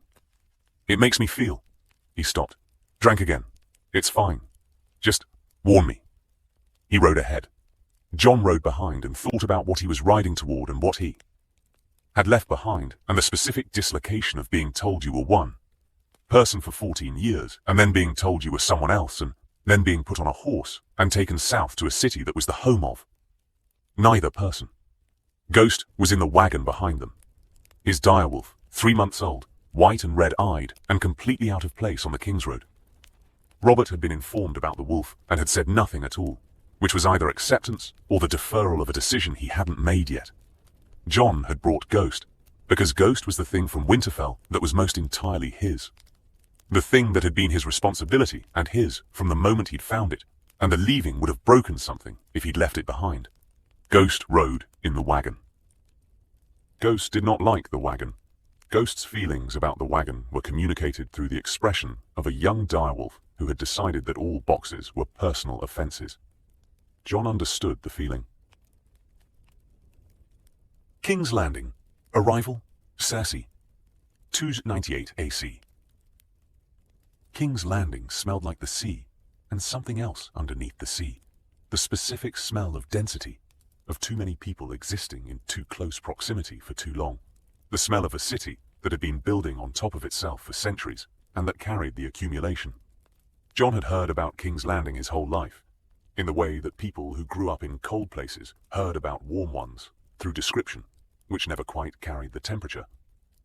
"It makes me feel." He stopped. "Drank again. It's fine. Just warn me." He rode ahead. Jon rode behind and thought about what he was riding toward and what he had left behind, and the specific dislocation of being told you were one person for 14 years, and then being told you were someone else, and then being put on a horse and taken south to a city that was the home of neither person. Ghost was in the wagon behind them. His direwolf, 3 months old, white and red-eyed, and completely out of place on the King's Road. Robert had been informed about the wolf and had said nothing at all, which was either acceptance or the deferral of a decision he hadn't made yet. Jon had brought Ghost, because Ghost was the thing from Winterfell that was most entirely his. The thing that had been his responsibility and his from the moment he'd found it, and the leaving would have broken something if he'd left it behind. Ghost rode in the wagon. Ghost did not like the wagon. Ghost's feelings about the wagon were communicated through the expression of a young direwolf who had decided that all boxes were personal offenses. Jon understood the feeling. King's Landing. Arrival, Cersei. 298 AC. King's Landing smelled like the sea, and something else underneath the sea. The specific smell of density, of too many people existing in too close proximity for too long. The smell of a city that had been building on top of itself for centuries, and that carried the accumulation. Jon had heard about King's Landing his whole life, in the way that people who grew up in cold places heard about warm ones, through description, which never quite carried the temperature.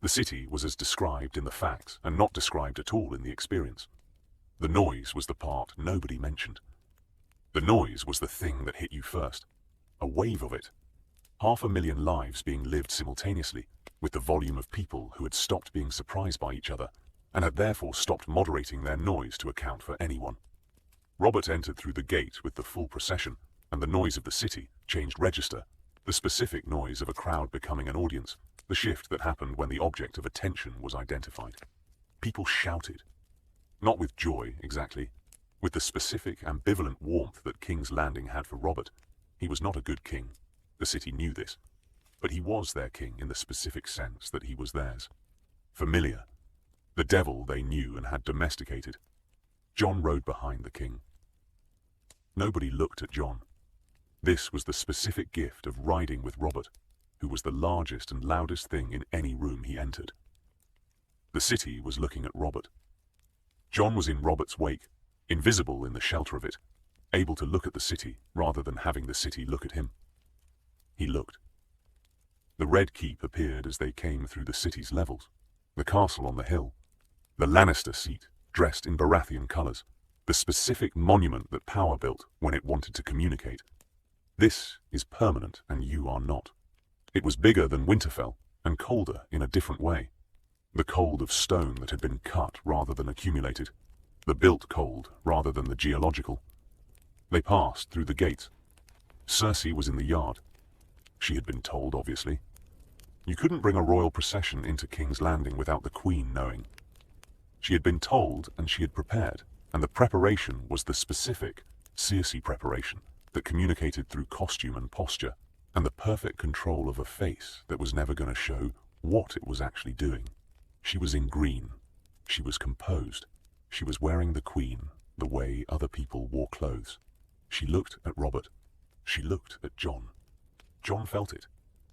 The city was as described in the facts, and not described at all in the experience. The noise was the part nobody mentioned. The noise was the thing that hit you first. A wave of it. 500,000 lives being lived simultaneously, with the volume of people who had stopped being surprised by each other, and had therefore stopped moderating their noise to account for anyone. Robert entered through the gate with the full procession, and the noise of the city changed register, the specific noise of a crowd becoming an audience, the shift that happened when the object of attention was identified. People shouted. Not with joy, exactly. With the specific, ambivalent warmth that King's Landing had for Robert. He was not a good king. The city knew this. But he was their king in the specific sense that he was theirs. Familiar. The devil they knew and had domesticated. Jon rode behind the king. Nobody looked at Jon. This was the specific gift of riding with Robert, who was the largest and loudest thing in any room he entered. The city was looking at Robert. Jon was in Robert's wake, invisible in the shelter of it, able to look at the city rather than having the city look at him. He looked. The Red Keep appeared as they came through the city's levels, the castle on the hill, the Lannister seat dressed in Baratheon colors, the specific monument that power built when it wanted to communicate. This is permanent and you are not. It was bigger than Winterfell and colder in a different way. The cold of stone that had been cut rather than accumulated, the built cold rather than the geological. They passed through the gates. Cersei was in the yard. She had been told, obviously. You couldn't bring a royal procession into King's Landing without the Queen knowing. She had been told and she had prepared, and the preparation was the specific Cersei preparation that communicated through costume and posture, and the perfect control of a face that was never going to show what it was actually doing. She was in green. She was composed. She was wearing the Queen, the way other people wore clothes. She looked at Robert. She looked at Jon. Jon felt it.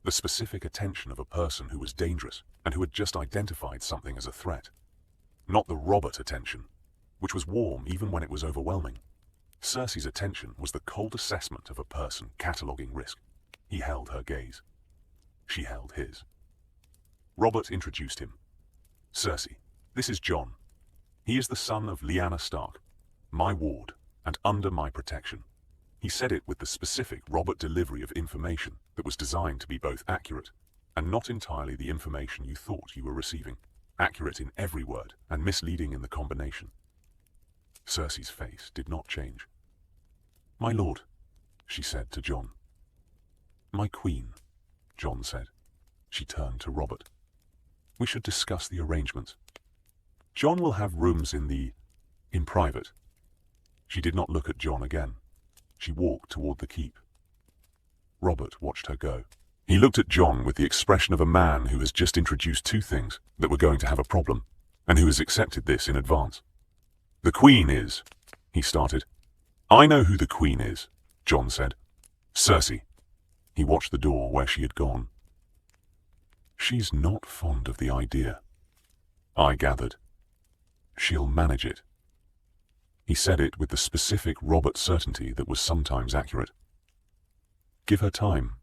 The specific attention of a person who was dangerous and who had just identified something as a threat. Not the Robert attention, which was warm even when it was overwhelming. Cersei's attention was the cold assessment of a person cataloguing risk. He held her gaze. She held his. Robert introduced him. Cersei, this is Jon. He is the son of Lyanna Stark, my ward, and under my protection. He said it with the specific Robert delivery of information that was designed to be both accurate and not entirely the information you thought you were receiving. Accurate in every word and misleading in the combination. Cersei's face did not change. My lord, she said to Jon. My queen, Jon said. She turned to Robert. We should discuss the arrangements. Jon will have rooms in private. She did not look at Jon again. She walked toward the keep. Robert watched her go. He looked at Jon with the expression of a man who has just introduced two things that were going to have a problem, and who has accepted this in advance. The queen is, he started. I know who the queen is, Jon said. Cersei. He watched the door where she had gone. She's not fond of the idea, I gathered. She'll manage it. He said it with the specific Robert certainty that was sometimes accurate. Give her time.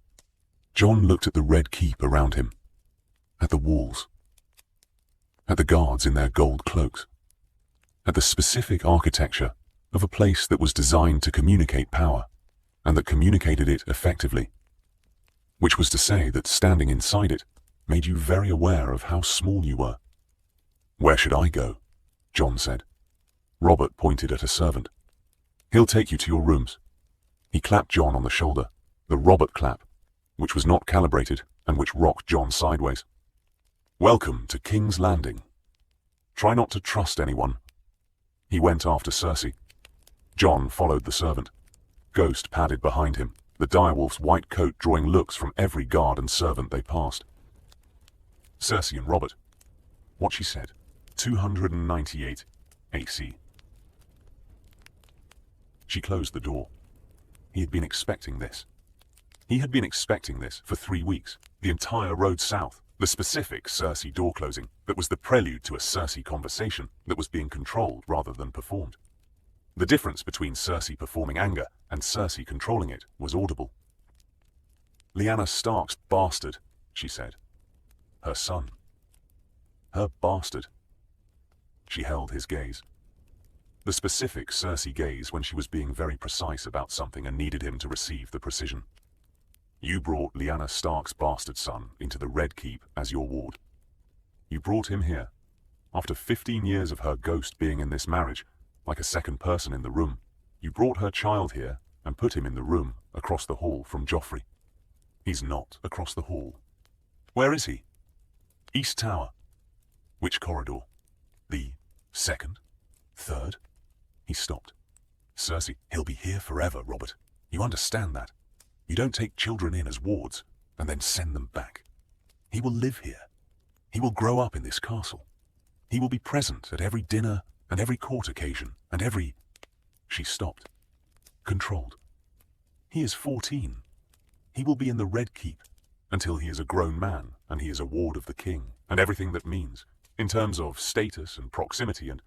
Jon looked at the red keep around him, at the walls, at the guards in their gold cloaks, at the specific architecture of a place that was designed to communicate power, and that communicated it effectively, which was to say that standing inside it made you very aware of how small you were. Where should I go? Jon said. Robert pointed at a servant. He'll take you to your rooms. He clapped Jon on the shoulder, the Robert clap, which was not calibrated and which rocked Jon sideways. Welcome to King's Landing. Try not to trust anyone. He went after Cersei. Jon followed the servant. Ghost padded behind him, the direwolf's white coat drawing looks from every guard and servant they passed. Cersei and Robert. What she said. 298 AC. She closed the door. He had been expecting this. He had been expecting this for 3 weeks. The entire road south. The specific Cersei door closing that was the prelude to a Cersei conversation that was being controlled rather than performed. The difference between Cersei performing anger and Cersei controlling it was audible. Lyanna Stark's bastard, she said. Her son. Her bastard. She held his gaze. The specific Cersei gaze when she was being very precise about something and needed him to receive the precision. You brought Lyanna Stark's bastard son into the Red Keep as your ward. You brought him here. After 15 years of her ghost being in this marriage, like a second person in the room, you brought her child here and put him in the room across the hall from Joffrey. He's not across the hall. Where is he? East Tower. Which corridor? The second? Third? He stopped. Cersei, he'll be here forever, Robert. You understand that? You don't take children in as wards and then send them back. He will live here. He will grow up in this castle. He will be present at every dinner and every court occasion and every... She stopped. Controlled. He is 14. He will be in the Red Keep until he is a grown man and he is a ward of the king and everything that means, in terms of status and proximity and...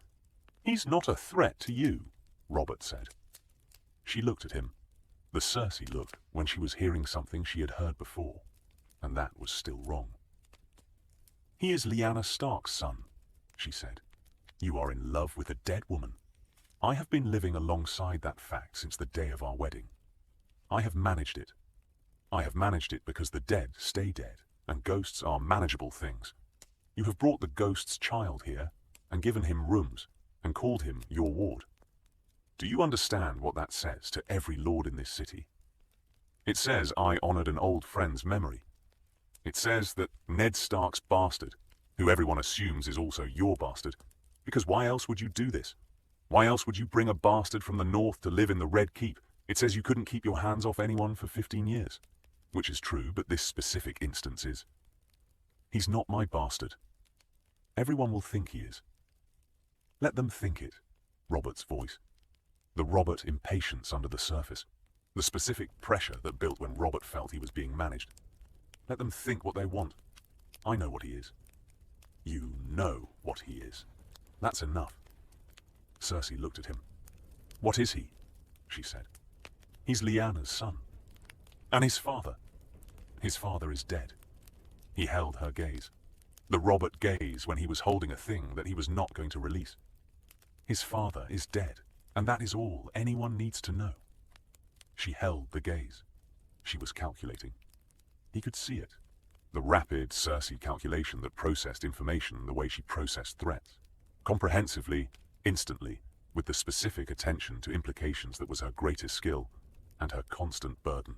He's not a threat to you, Robert said. She looked at him. The Cersei look when she was hearing something she had heard before, and that was still wrong. He is Lyanna Stark's son, she said. You are in love with a dead woman. I have been living alongside that fact since the day of our wedding. I have managed it. I have managed it because the dead stay dead, and ghosts are manageable things. You have brought the ghost's child here, and given him rooms, and called him your ward. Do you understand what that says to every lord in this city? It says I honored an old friend's memory. It says that Ned Stark's bastard, who everyone assumes is also your bastard, because why else would you do this? Why else would you bring a bastard from the north to live in the Red Keep? It says you couldn't keep your hands off anyone for 15 years. Which is true, but this specific instance is. He's not my bastard. Everyone will think he is. Let them think it, Robert's voice. The Robert impatience under the surface. The specific pressure that built when Robert felt he was being managed. Let them think what they want. I know what he is. You know what he is. That's enough. Cersei looked at him. What is he? She said. He's Lyanna's son. And his father. His father is dead. He held her gaze. The Robert gaze when he was holding a thing that he was not going to release. His father is dead, and that is all anyone needs to know. She held the gaze. She was calculating. He could see it. The rapid Cersei calculation that processed information the way she processed threats. Comprehensively, instantly, with the specific attention to implications that was her greatest skill and her constant burden.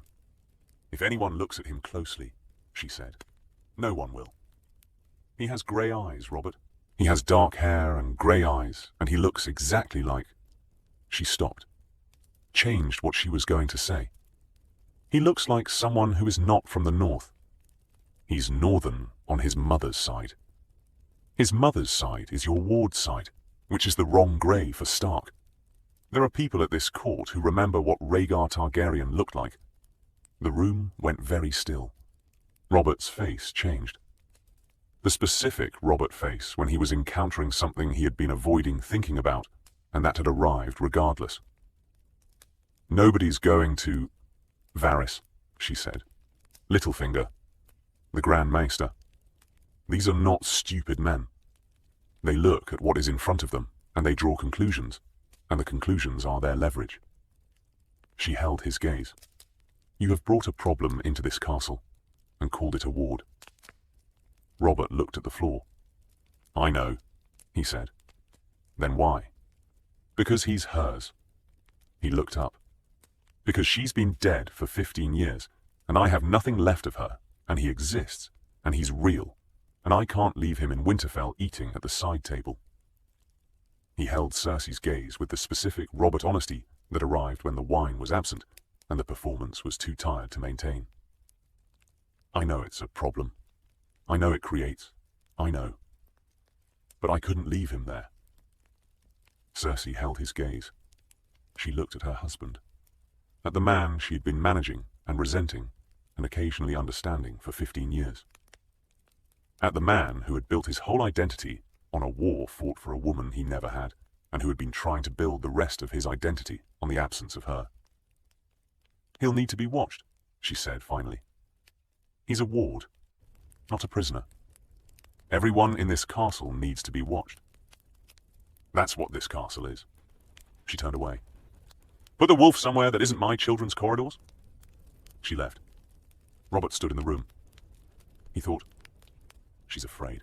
If anyone looks at him closely, she said, no one will. He has grey eyes, Robert. He has dark hair and grey eyes, and he looks exactly like... She stopped. Changed what she was going to say. He looks like someone who is not from the north. He's northern on his mother's side. His mother's side is your ward's side, which is the wrong grey for Stark. There are people at this court who remember what Rhaegar Targaryen looked like. The room went very still. Robert's face changed. The specific Robert face when he was encountering something he had been avoiding thinking about, and that had arrived regardless. Nobody's going to... Varys, she said. Littlefinger. The Grand Maester. These are not stupid men. They look at what is in front of them, and they draw conclusions, and the conclusions are their leverage. She held his gaze. You have brought a problem into this castle, and called it a ward. Robert looked at the floor. I know, he said. Then why? Because he's hers. He looked up. Because she's been dead for 15 years, and I have nothing left of her, and he exists, and he's real, and I can't leave him in Winterfell eating at the side table. He held Cersei's gaze with the specific Robert honesty that arrived when the wine was absent, and the performance was too tired to maintain. I know it's a problem. I know it creates. I know. But I couldn't leave him there. Cersei held his gaze. She looked at her husband. At the man she had been managing and resenting and occasionally understanding for 15 years. At the man who had built his whole identity on a war fought for a woman he never had, and who had been trying to build the rest of his identity on the absence of her. He'll need to be watched, she said finally. He's a ward, not a prisoner. Everyone in this castle needs to be watched. That's what this castle is. She turned away. Put the wolf somewhere that isn't my children's corridors. She left. Robert stood in the room. He thought, she's afraid.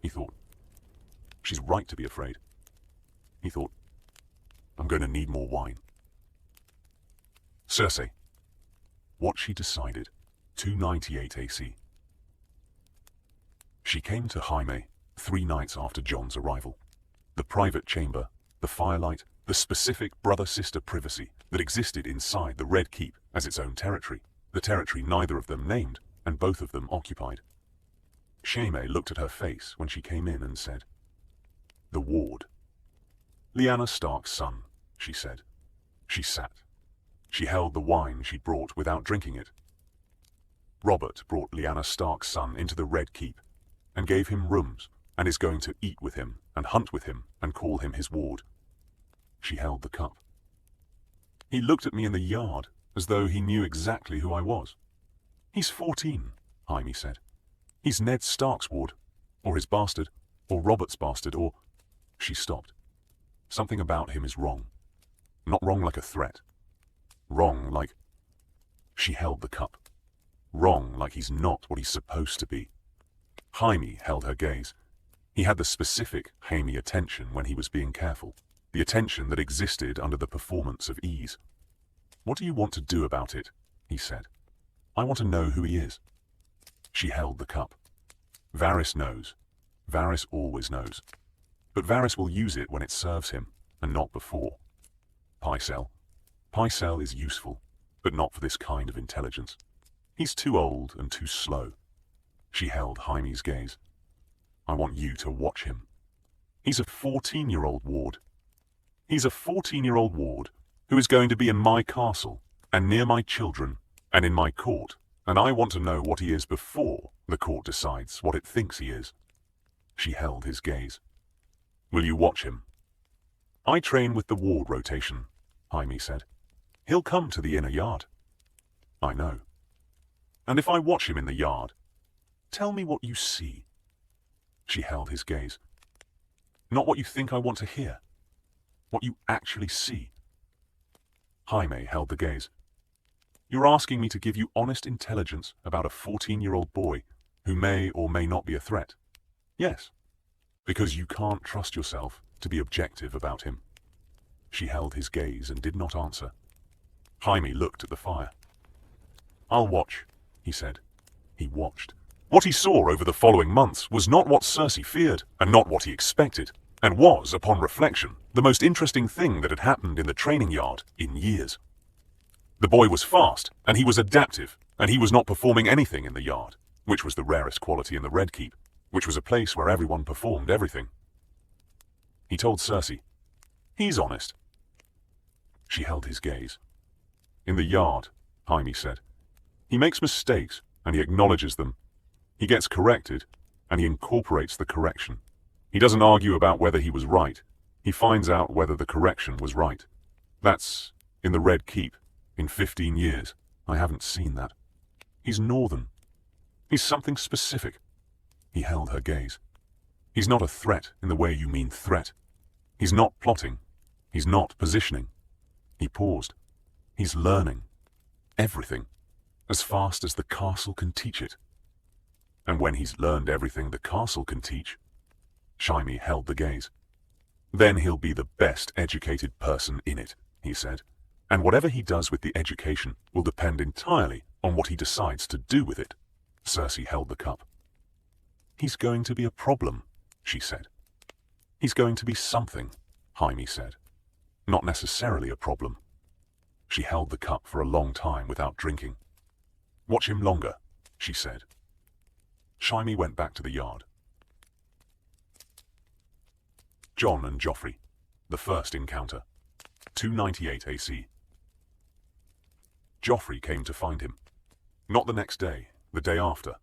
He thought, she's right to be afraid. He thought, I'm going to need more wine. Cersei. What she decided. 298 AC. She came to Jaime 3 nights after Jon's arrival. The private chamber, the firelight, the specific brother-sister privacy that existed inside the Red Keep as its own territory, the territory neither of them named and both of them occupied. Jaime looked at her face when she came in and said, the ward. Lyanna Stark's son, she said. She sat. She held the wine she'd brought without drinking it. Robert brought Lyanna Stark's son into the Red Keep and gave him rooms and is going to eat with him and hunt with him and call him his ward. She held the cup. He looked at me in the yard as though he knew exactly who I was. He's 14, Jaime said. He's Ned Stark's ward, or his bastard, or Robert's bastard, or... She stopped. Something about him is wrong. Not wrong like a threat. Wrong like... She held the cup. Wrong like he's not what he's supposed to be. Jaime held her gaze. He had the specific Jaime attention when he was being careful. The attention that existed under the performance of ease. What do you want to do about it? He said. I want to know who he is. She held the cup. Varys knows. Varys always knows. But Varys will use it when it serves him, and not before. Pycelle. Pycelle is useful, but not for this kind of intelligence. He's too old and too slow. She held Jaime's gaze. I want you to watch him. He's a 14-year-old ward. He's a 14-year-old ward who is going to be in my castle and near my children and in my court, and I want to know what he is before the court decides what it thinks he is. She held his gaze. Will you watch him? I train with the ward rotation, Jaime said. He'll come to the inner yard. I know. And if I watch him in the yard, tell me what you see. She held his gaze. Not what you think I want to hear. What you actually see. Jaime held the gaze. You're asking me to give you honest intelligence about a 14-year-old boy who may or may not be a threat. Yes, because you can't trust yourself to be objective about him. She held his gaze and did not answer. Jaime looked at the fire. I'll watch, he said. He watched. What he saw over the following months was not what Cersei feared, and not what he expected, and was, upon reflection, the most interesting thing that had happened in the training yard in years. The boy was fast, and he was adaptive, and he was not performing anything in the yard, which was the rarest quality in the Red Keep, which was a place where everyone performed everything. He told Cersei, he's honest. She held his gaze. In the yard, Jaime said, he makes mistakes, and he acknowledges them. He gets corrected, and he incorporates the correction. He doesn't argue about whether he was right. He finds out whether the correction was right. That's in the Red Keep. In 15 years, I haven't seen that. He's northern. He's something specific. He held her gaze. He's not a threat in the way you mean threat. He's not plotting. He's not positioning. He paused. He's learning. Everything. As fast as the castle can teach it. And when he's learned everything the castle can teach, Jaime held the gaze. Then he'll be the best educated person in it, he said. And whatever he does with the education will depend entirely on what he decides to do with it. Cersei held the cup. He's going to be a problem, she said. He's going to be something, Jaime said. Not necessarily a problem. She held the cup for a long time without drinking. Watch him longer, she said. Jaime went back to the yard. Jon and Joffrey. The first encounter. 298 AC. Joffrey came to find him. Not the next day, the day after.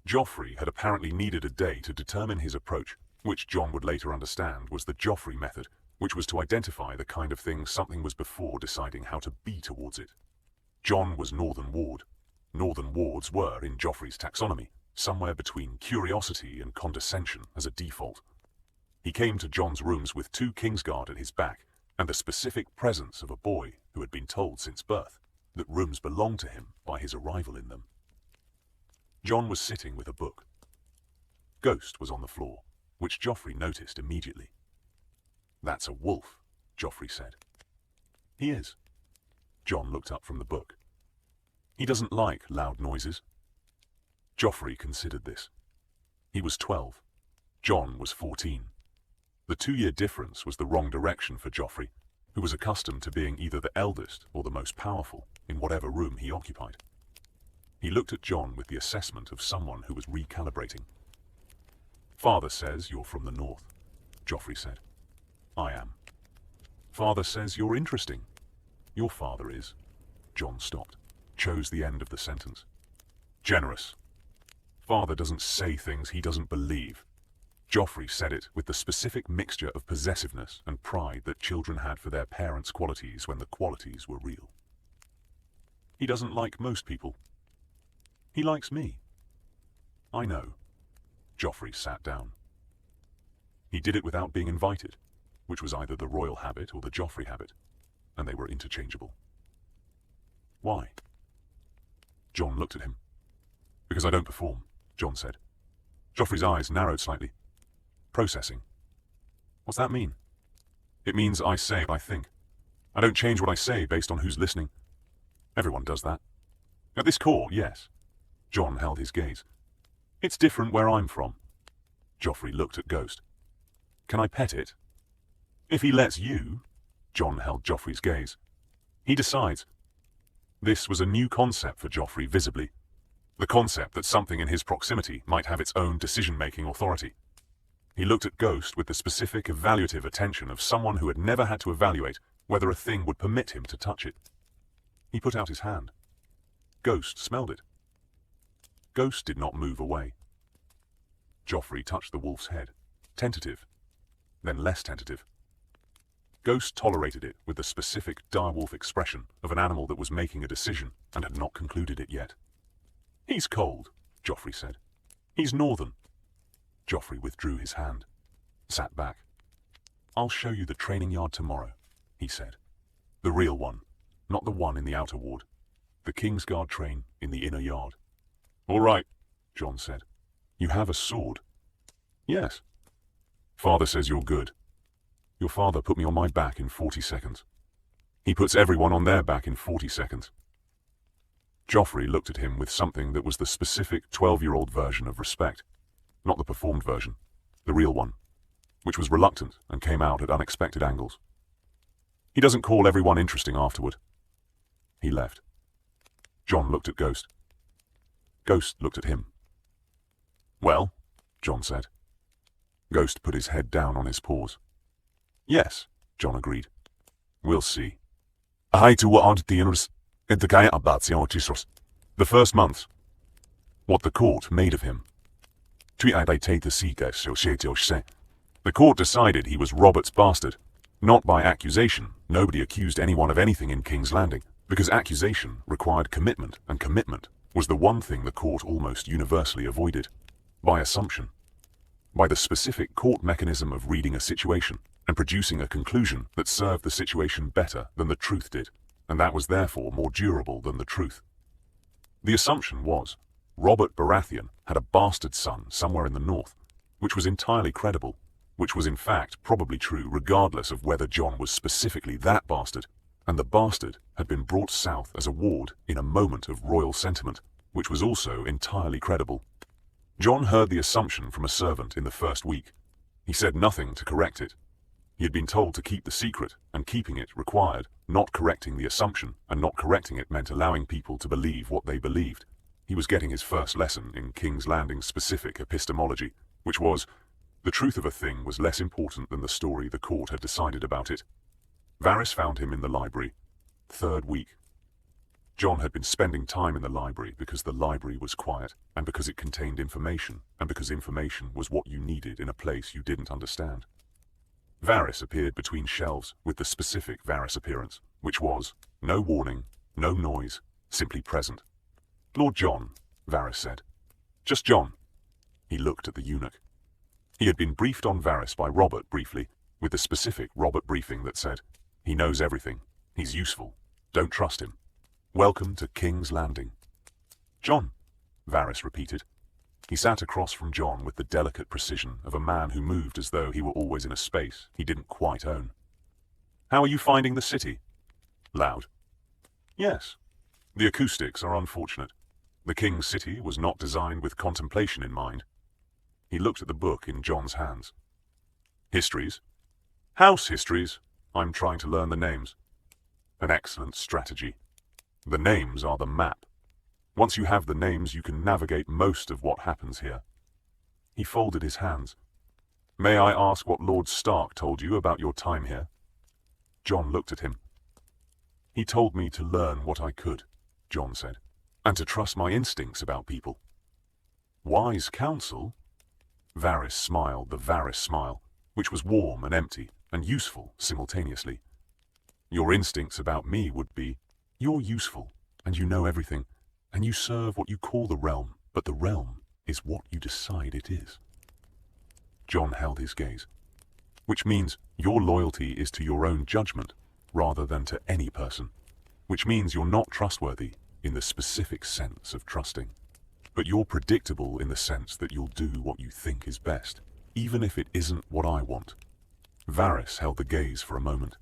Joffrey had apparently needed a day to determine his approach, which Jon would later understand was the Joffrey method, which was to identify the kind of thing something was before deciding how to be towards it. Jon was Northern Ward. Northern Wards were, in Joffrey's taxonomy, somewhere between curiosity and condescension as a default. He came to Jon's rooms with 2 Kingsguard at his back, and the specific presence of a boy who had been told since birth that rooms belonged to him by his arrival in them. Jon was sitting with a book. Ghost was on the floor, which Joffrey noticed immediately. That's a wolf, Joffrey said. He is. Jon looked up from the book. He doesn't like loud noises. Joffrey considered this. He was 12. Jon was 14. The 2-year difference was the wrong direction for Joffrey, who was accustomed to being either the eldest or the most powerful in whatever room he occupied. He looked at Jon with the assessment of someone who was recalibrating. Father says you're from the north, Joffrey said. I am. Father says you're interesting. Your father is. Jon stopped, chose the end of the sentence. Generous. Father doesn't say things he doesn't believe. Joffrey said it with the specific mixture of possessiveness and pride that children had for their parents' qualities when the qualities were real. He doesn't like most people. He likes me. I know. Joffrey sat down. He did it without being invited, which was either the royal habit or the Joffrey habit, and they were interchangeable. Why? Jon looked at him. Because I don't perform, Jon said. Joffrey's eyes narrowed slightly. Processing. What's that mean? It means I say what I think. I don't change what I say based on who's listening. Everyone does that. At this core, yes. Jon held his gaze. It's different where I'm from. Joffrey looked at Ghost. Can I pet it? If he lets you. Jon held Joffrey's gaze. He decides. This was a new concept for Joffrey visibly. The concept that something in his proximity might have its own decision-making authority. He looked at Ghost with the specific evaluative attention of someone who had never had to evaluate whether a thing would permit him to touch it. He put out his hand. Ghost smelled it. Ghost did not move away. Joffrey touched the wolf's head, tentative, then less tentative. Ghost tolerated it with the specific direwolf expression of an animal that was making a decision and had not concluded it yet. "He's cold," Joffrey said. "He's northern." Joffrey withdrew his hand, sat back. "I'll show you the training yard tomorrow," he said. "The real one, not the one in the outer ward. The Kingsguard train in the inner yard." "All right," Jon said. "You have a sword?" "Yes." "Father says you're good." "Your father put me on my back in 40 seconds. He puts everyone on their back in 40 seconds. Joffrey looked at him with something that was the specific 12-year-old version of respect, not the performed version, the real one, which was reluctant and came out at unexpected angles. "He doesn't call everyone interesting afterward." He left. Jon looked at Ghost. Ghost looked at him. "Well," Jon said. Ghost put his head down on his paws. "Yes," Jon agreed. "We'll see." The first months. What the court made of him. The court decided he was Robert's bastard. Not by accusation. Nobody accused anyone of anything in King's Landing, because accusation required commitment, and commitment was the one thing the court almost universally avoided. By assumption. By the specific court mechanism of reading a situation and producing a conclusion that served the situation better than the truth did, and that was therefore more durable than the truth. The assumption was, Robert Baratheon had a bastard son somewhere in the north, which was entirely credible, which was in fact probably true regardless of whether Jon was specifically that bastard, and the bastard had been brought south as a ward in a moment of royal sentiment, which was also entirely credible. Jon heard the assumption from a servant in the first week. He said nothing to correct it. He had been told to keep the secret, and keeping it required not correcting the assumption, and not correcting it meant allowing people to believe what they believed. He was getting his first lesson in King's Landing's specific epistemology, which was, the truth of a thing was less important than the story the court had decided about it. Varys found him in the library, third week. Jon had been spending time in the library because the library was quiet, and because it contained information, and because information was what you needed in a place you didn't understand. Varys appeared between shelves with the specific Varys appearance, which was, no warning, no noise, simply present. "Lord Jon," Varys said. "Just Jon." He looked at the eunuch. He had been briefed on Varys by Robert briefly, with the specific Robert briefing that said, "He knows everything. He's useful. Don't trust him. Welcome to King's Landing." "Jon," Varys repeated. He sat across from Jon with the delicate precision of a man who moved as though he were always in a space he didn't quite own. "How are you finding the city?" "Loud." "Yes. The acoustics are unfortunate. The King's City was not designed with contemplation in mind." He looked at the book in Jon's hands. "Histories?" "House histories. I'm trying to learn the names." "An excellent strategy. The names are the map. Once you have the names, you can navigate most of what happens here." He folded his hands. "May I ask what Lord Stark told you about your time here?" Jon looked at him. "He told me to learn what I could," Jon said, "and to trust my instincts about people." "Wise counsel?" Varys smiled the Varys smile, which was warm and empty and useful simultaneously. "Your instincts about me would be, you're useful, and you know everything, and you serve what you call the realm, but the realm is what you decide it is." Jon held his gaze. "Which means your loyalty is to your own judgment, rather than to any person. Which means you're not trustworthy in the specific sense of trusting. But you're predictable in the sense that you'll do what you think is best, even if it isn't what I want." Varys held the gaze for a moment.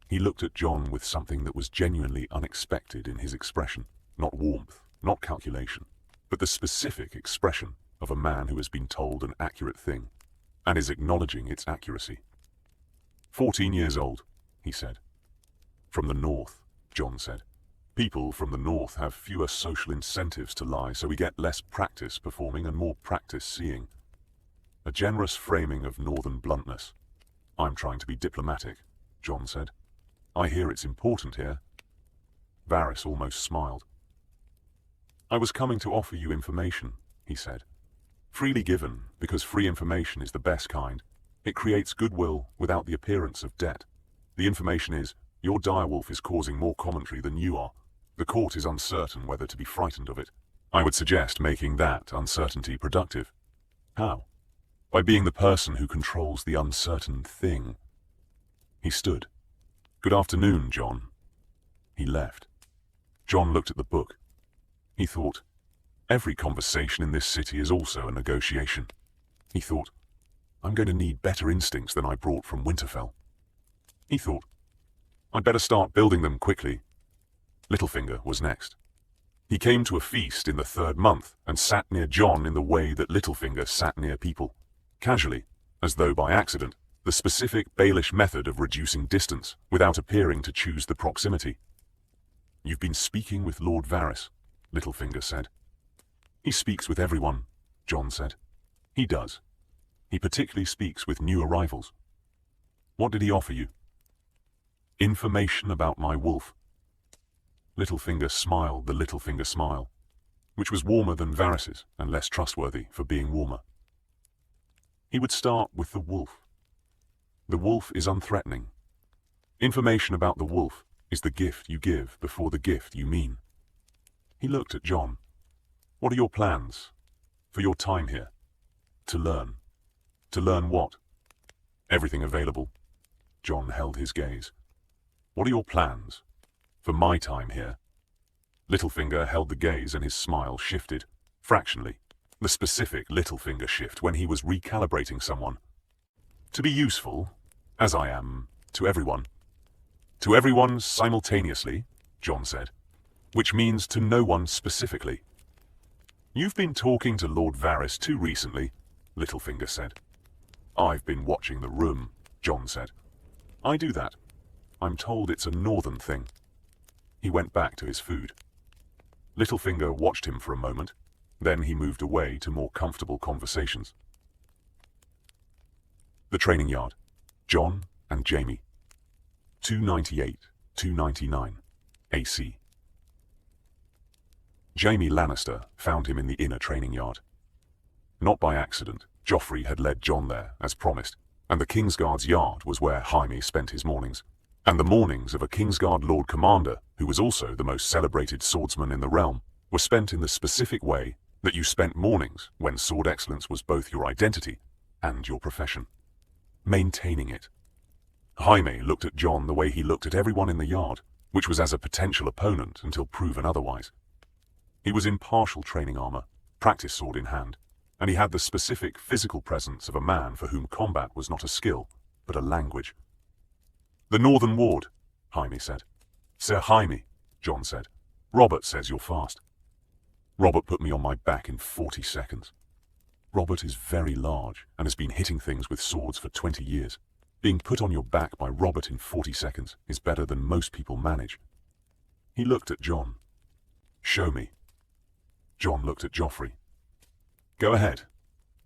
He looked at Jon with something that was genuinely unexpected in his expression. Not warmth, not calculation, but the specific expression of a man who has been told an accurate thing, and is acknowledging its accuracy. 14 years old, he said. From the north, Jon said. People from the north have fewer social incentives to lie, so we get less practice performing and more practice seeing. A generous framing of northern bluntness. I'm trying to be diplomatic, Jon said. I hear it's important here. Varys almost smiled. I was coming to offer you information, he said. Freely given, because free information is the best kind. It creates goodwill without the appearance of debt. The information is, your direwolf is causing more commentary than you are. The court is uncertain whether to be frightened of it. I would suggest making that uncertainty productive. How? By being the person who controls the uncertain thing. He stood. Good afternoon, Jon. He left. Jon looked at the book. He thought, every conversation in this city is also a negotiation. He thought, I'm going to need better instincts than I brought from Winterfell. He thought, I'd better start building them quickly. Littlefinger was next. He came to a feast in the 3rd month and sat near Jon in the way that Littlefinger sat near people. Casually, as though by accident, the specific Baelish method of reducing distance without appearing to choose the proximity. You've been speaking with Lord Varys, Littlefinger said. He speaks with everyone, Jon said. He does. He particularly speaks with new arrivals. What did he offer you? Information about my wolf. Littlefinger smiled the Littlefinger smile, which was warmer than Varys's and less trustworthy for being warmer. He would start with the wolf. The wolf is unthreatening. Information about the wolf is the gift you give before the gift you mean. He looked at Jon. What are your plans for your time here? To learn. To learn what? Everything available. Jon held his gaze. What are your plans for my time here? Littlefinger held the gaze and his smile shifted, fractionally. The specific Littlefinger shift when he was recalibrating someone. To be useful, as I am, to everyone. To everyone simultaneously, Jon said, which means to no one specifically. You've been talking to Lord Varys too recently, Littlefinger said. I've been watching the room, Jon said. I do that. I'm told it's a northern thing. He went back to his food. Littlefinger watched him for a moment. Then he moved away to more comfortable conversations. The training yard. Jon and Jaime. 298, 299, AC. Jaime Lannister found him in the inner training yard. Not by accident, Joffrey had led Jon there, as promised, and the Kingsguard's yard was where Jaime spent his mornings, and the mornings of a Kingsguard Lord Commander, who was also the most celebrated swordsman in the realm, were spent in the specific way that you spent mornings when sword excellence was both your identity and your profession. Maintaining it. Jaime looked at Jon the way he looked at everyone in the yard, which was as a potential opponent until proven otherwise. He was in partial training armor, practice sword in hand, and he had the specific physical presence of a man for whom combat was not a skill, but a language. The Northern Ward, Jaime said. Sir Jaime, Jon said. Robert says you're fast. Robert put me on my back in 40 seconds. Robert is very large and has been hitting things with swords for 20 years. Being put on your back by Robert in 40 seconds is better than most people manage. He looked at Jon. Show me. Jon looked at Joffrey. Go ahead,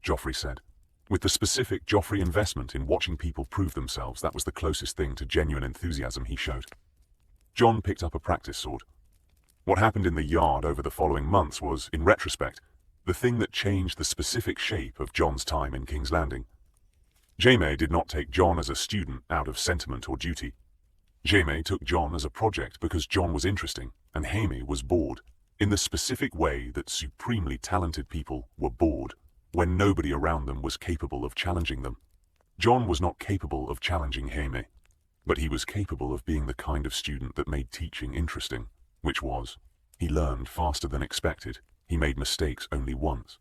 Joffrey said. With the specific Joffrey investment in watching people prove themselves, that was the closest thing to genuine enthusiasm he showed. Jon picked up a practice sword. What happened in the yard over the following months was, in retrospect, the thing that changed the specific shape of Jon's time in King's Landing. Jaime did not take Jon as a student out of sentiment or duty. Jaime took Jon as a project because Jon was interesting and Jaime was bored, in the specific way that supremely talented people were bored when nobody around them was capable of challenging them. Jon was not capable of challenging Jaime, but he was capable of being the kind of student that made teaching interesting. Which was, he learned faster than expected, he made mistakes only once,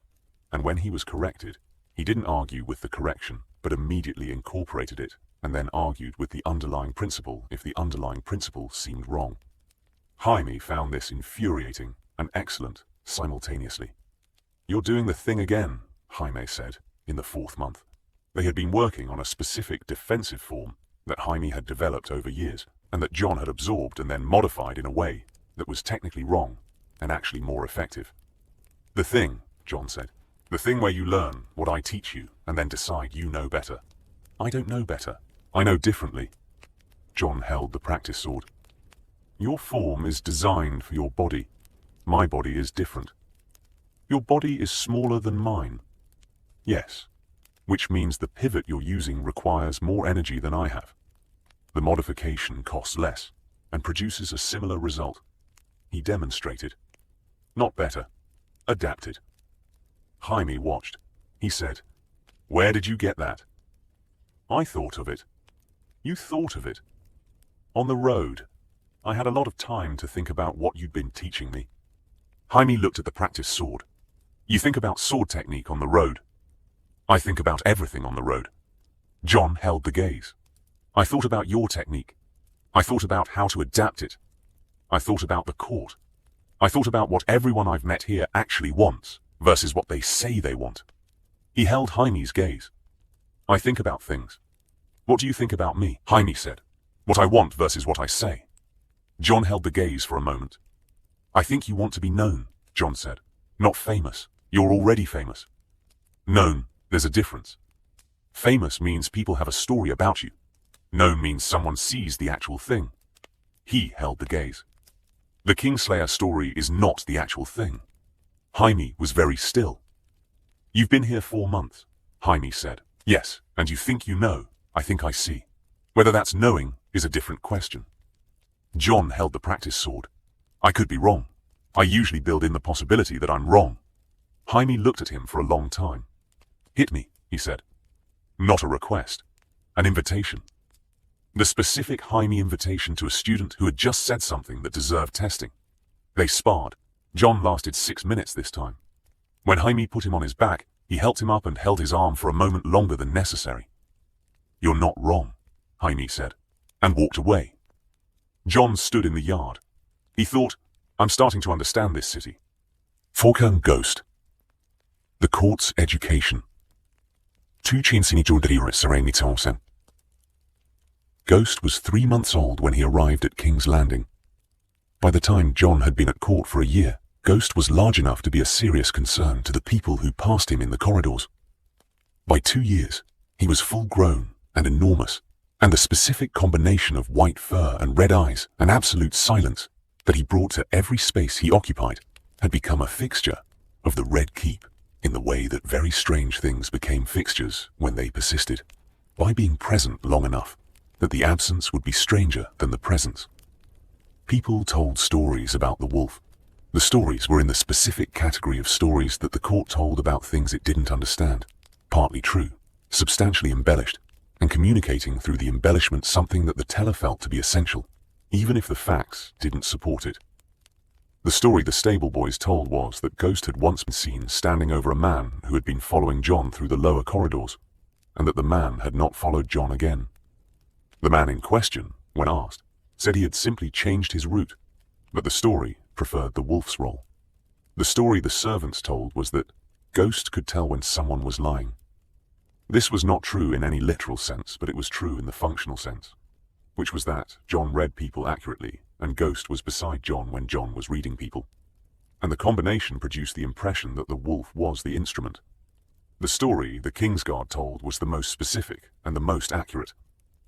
and when he was corrected, he didn't argue with the correction, but immediately incorporated it, and then argued with the underlying principle if the underlying principle seemed wrong. Jaime found this infuriating and excellent simultaneously. You're doing the thing again, Jaime said, in the 4th month. They had been working on a specific defensive form that Jaime had developed over years, and that Jon had absorbed and then modified in a way that was technically wrong and actually more effective. The thing, Jon said, The thing where you learn what I teach you and then decide you know better. I don't know better. I know differently. Jon held the practice sword. Your form is designed for your body. My body is different. Your body is smaller than mine. Yes, which means the pivot you're using requires more energy than I have. The modification costs less and produces a similar result. He demonstrated. Not better. Adapted. Jaime watched. He said, "Where did you get that?" "I thought of it." "You thought of it?" "On the road. I had a lot of time to think about what you'd been teaching me." Jaime looked at the practice sword. "You think about sword technique on the road." "I think about everything on the road." Jon held the gaze. "I thought about your technique. I thought about how to adapt it. I thought about the court. I thought about what everyone I've met here actually wants versus what they say they want." He held Jaime's gaze. "I think about things. What do you think about me?" Jaime said. "What I want versus what I say." Jon held the gaze for a moment. "I think you want to be known," Jon said. "Not famous. You're already famous." "Known, there's a difference. Famous means people have a story about you. Known means someone sees the actual thing." He held the gaze. "The Kingslayer story is not the actual thing." Jaime was very still. "You've been here 4 months," Jaime said. "Yes, and you think you know. I think I see. Whether that's knowing is a different question." Jon held the practice sword. "I could be wrong. I usually build in the possibility that I'm wrong." Jaime looked at him for a long time. "Hit me," he said. "Not a request. An invitation." The specific Jaime invitation to a student who had just said something that deserved testing. They sparred. Jon lasted 6 minutes this time. When Jaime put him on his back, he helped him up and held his arm for a moment longer than necessary. "You're not wrong," Jaime said, and walked away. Jon stood in the yard. He thought, "I'm starting to understand this city." Falcon Ghost. The court's education. Ghost was 3 months old when he arrived at King's Landing. By the time Jon had been at court for a year, Ghost was large enough to be a serious concern to the people who passed him in the corridors. By 2 years, he was full-grown and enormous, and the specific combination of white fur and red eyes and absolute silence that he brought to every space he occupied had become a fixture of the Red Keep in the way that very strange things became fixtures when they persisted, by being present long enough that the absence would be stranger than the presence. People told stories about the wolf. The stories were in the specific category of stories that the court told about things it didn't understand, partly true, substantially embellished, and communicating through the embellishment something that the teller felt to be essential, even if the facts didn't support it. The story the stable boys told was that Ghost had once been seen standing over a man who had been following Jon through the lower corridors, and that the man had not followed Jon again. The man in question, when asked, said he had simply changed his route, but the story preferred the wolf's role. The story the servants told was that Ghost could tell when someone was lying. This was not true in any literal sense, but it was true in the functional sense, which was that Jon read people accurately, and Ghost was beside Jon when Jon was reading people. And the combination produced the impression that the wolf was the instrument. The story the Kingsguard told was the most specific and the most accurate.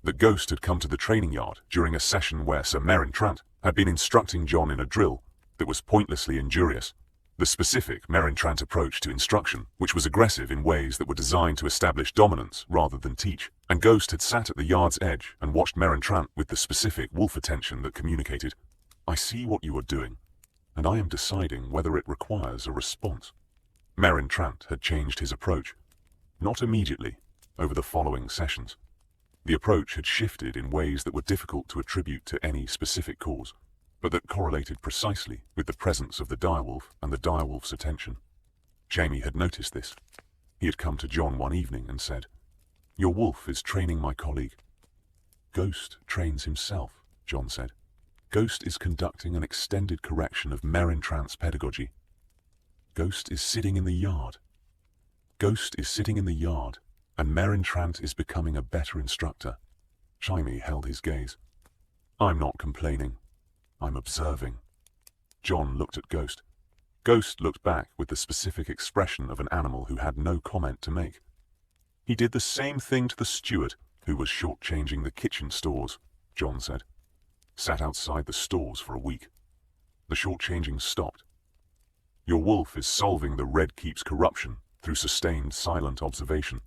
That Ghost had come to the training yard during a session where Sir Meryn Trant had been instructing Jon in a drill that was pointlessly injurious. The specific Meryn Trant approach to instruction, which was aggressive in ways that were designed to establish dominance rather than teach. And Ghost had sat at the yard's edge and watched Meryn Trant with the specific wolf attention that communicated, "I see what you are doing, and I am deciding whether it requires a response." Meryn Trant had changed his approach. Not immediately, over the following sessions. The approach had shifted in ways that were difficult to attribute to any specific cause, but that correlated precisely with the presence of the direwolf and the direwolf's attention. Jaime had noticed this. He had come to Jon one evening and said, "Your wolf is training my colleague." "Ghost trains himself," Jon said. "Ghost is conducting an extended correction of Meryn Trant's pedagogy. Ghost is sitting in the yard. Ghost is sitting in the yard, and Meryn Trant is becoming a better instructor." Jaime held his gaze. "I'm not complaining. I'm observing." Jon looked at Ghost. Ghost looked back with the specific expression of an animal who had no comment to make. He did the same thing to the steward who was shortchanging the kitchen stores, Jon said. Sat outside the stores for a week. The shortchanging stopped. Your wolf is solving the Red Keep's corruption through sustained silent observation.